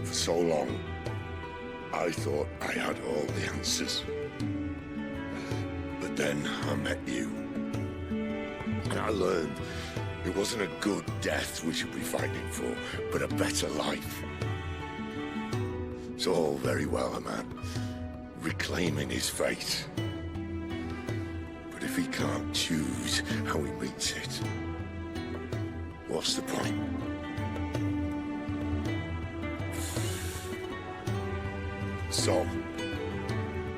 For so long, I thought I had all the answers. But then I met you. And I learned it wasn't a good death we should be fighting for, but a better life. It's all very well, a man reclaiming his fate. But if he can't choose how he meets it, what's the point? So,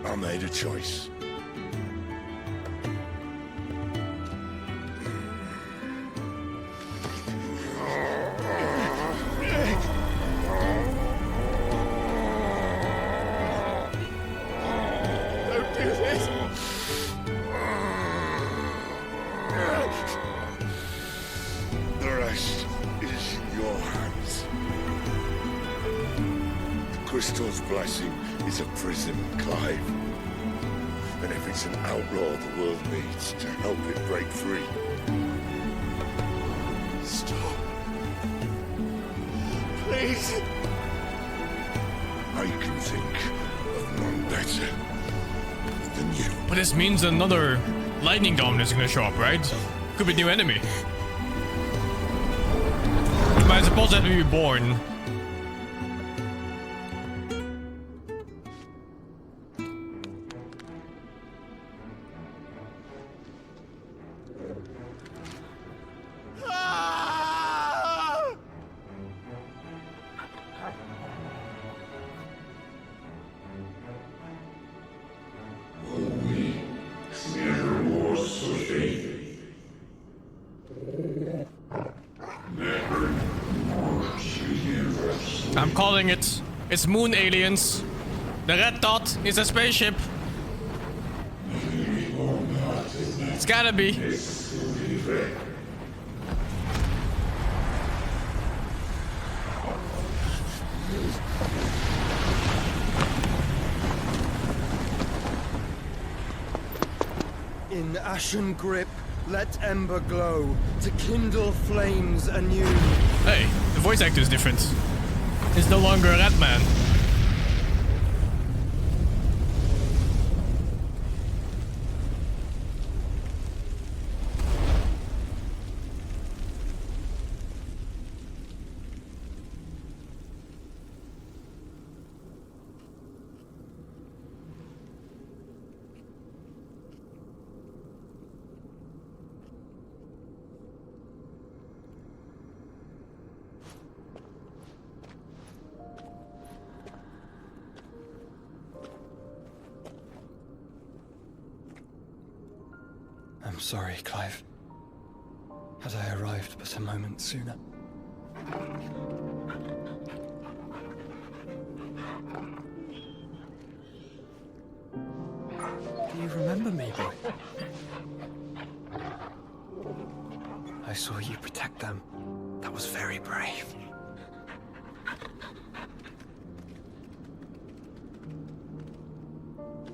I made a choice. Don't do this! The rest is in your hands. The crystal's blessing is a prison, Clive. And if it's an outlaw the world needs to help it break free. Stop. Please. I can think of none better than you. But this means another lightning goblin is gonna show up, right? Could be a new enemy. But I suppose that will be reborn. I'm calling it. It's moon aliens. The red dot is a spaceship. It's gotta be. In ashen grip, let ember glow to kindle flames anew. Hey, the voice actor is different. It's no longer a red man. sorry, Clive. Had I arrived but a moment sooner. Do you remember me, boy? I saw you protect them. That was very brave.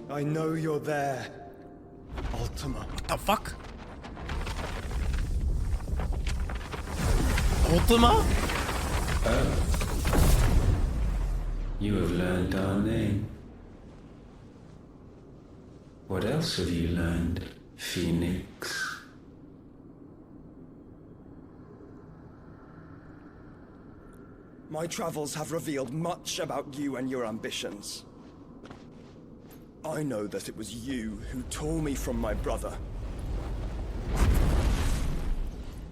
I know you're there, Ultima. What the fuck? Ultima? Oh. You have learned our name. What else have you learned, Phoenix? My travels have revealed much about you and your ambitions. I know that it was you who tore me from my brother.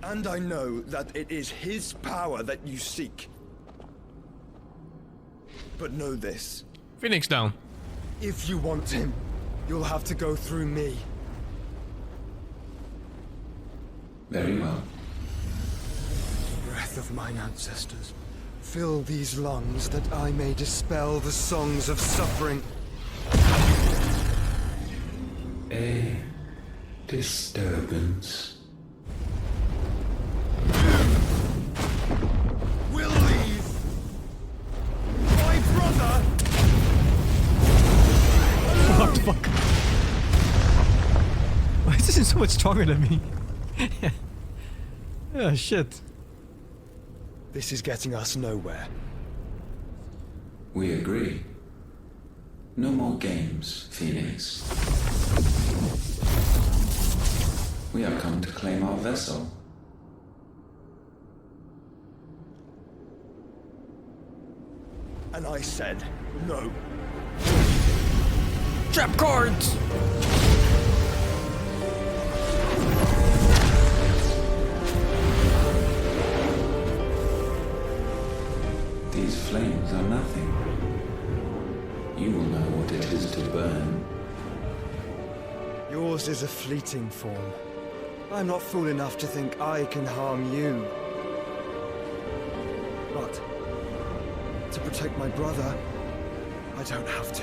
And I know that it is his power that you seek. But know this. Phoenix down. If you want him, you'll have to go through me. Very well. Breath of mine ancestors, fill these lungs that I may dispel the songs of suffering. A disturbance. We'll leave. My brother. What the fuck? Why is this so much stronger than me? Oh shit. This is getting us nowhere. We agree. No more games, Phoenix. We have come to claim our vessel. And I said no. Trap cards! These flames are nothing. You will know what it is to burn. Yours is a fleeting form. I'm not fool enough to think I can harm you. But to protect my brother, I don't have to.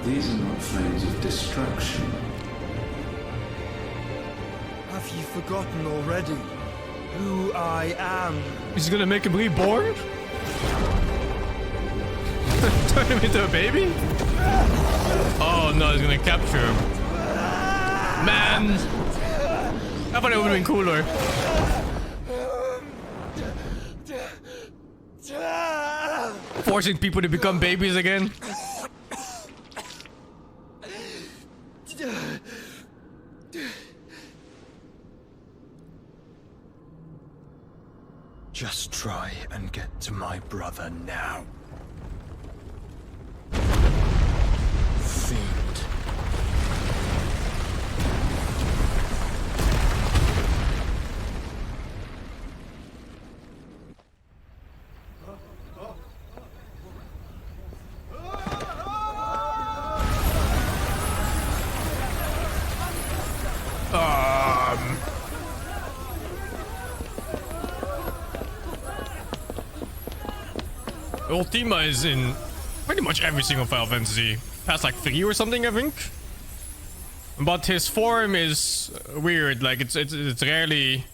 These are not flames of destruction. Have you forgotten already who I am? He's gonna make him reborn? Turn him into a baby? Oh no, he's gonna capture him. Man! I thought it would've been cooler. Forcing people to become babies again? Just try and get to my brother now. Fiend. Ultima is in pretty much every single Final Fantasy. Past like 3 or something, I think. But his form is weird. Like it's rarely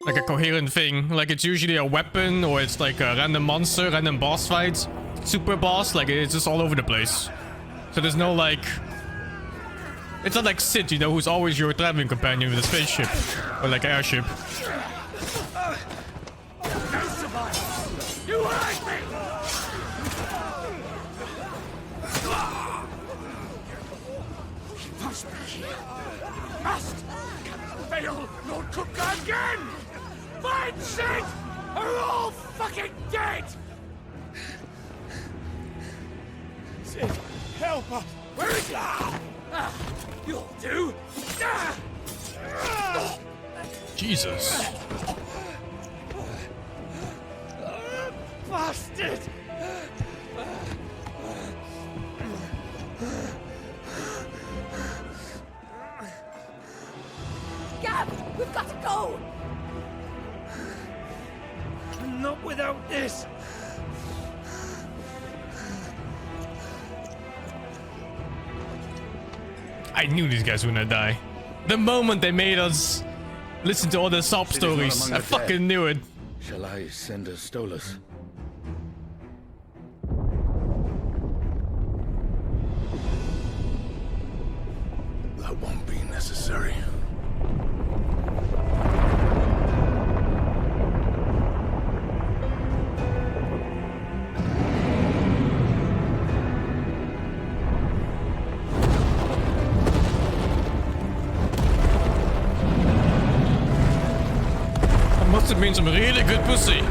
like a coherent thing. Like it's usually a weapon or it's like a random monster, random boss fight, super boss. Like it's just all over the place. So there's no like. It's not like Sid, you know, who's always your traveling companion with a spaceship or like an airship. You hurt me! Sid, help us! Where is he? You'll do! Jesus. Bastard! Gab, we've got to go! Not without this! I knew these guys were gonna die. The moment they made us listen to all the sob stories, I fucking knew it. Shall I send a Stolas? That won't be necessary. Must have been some really good pussy.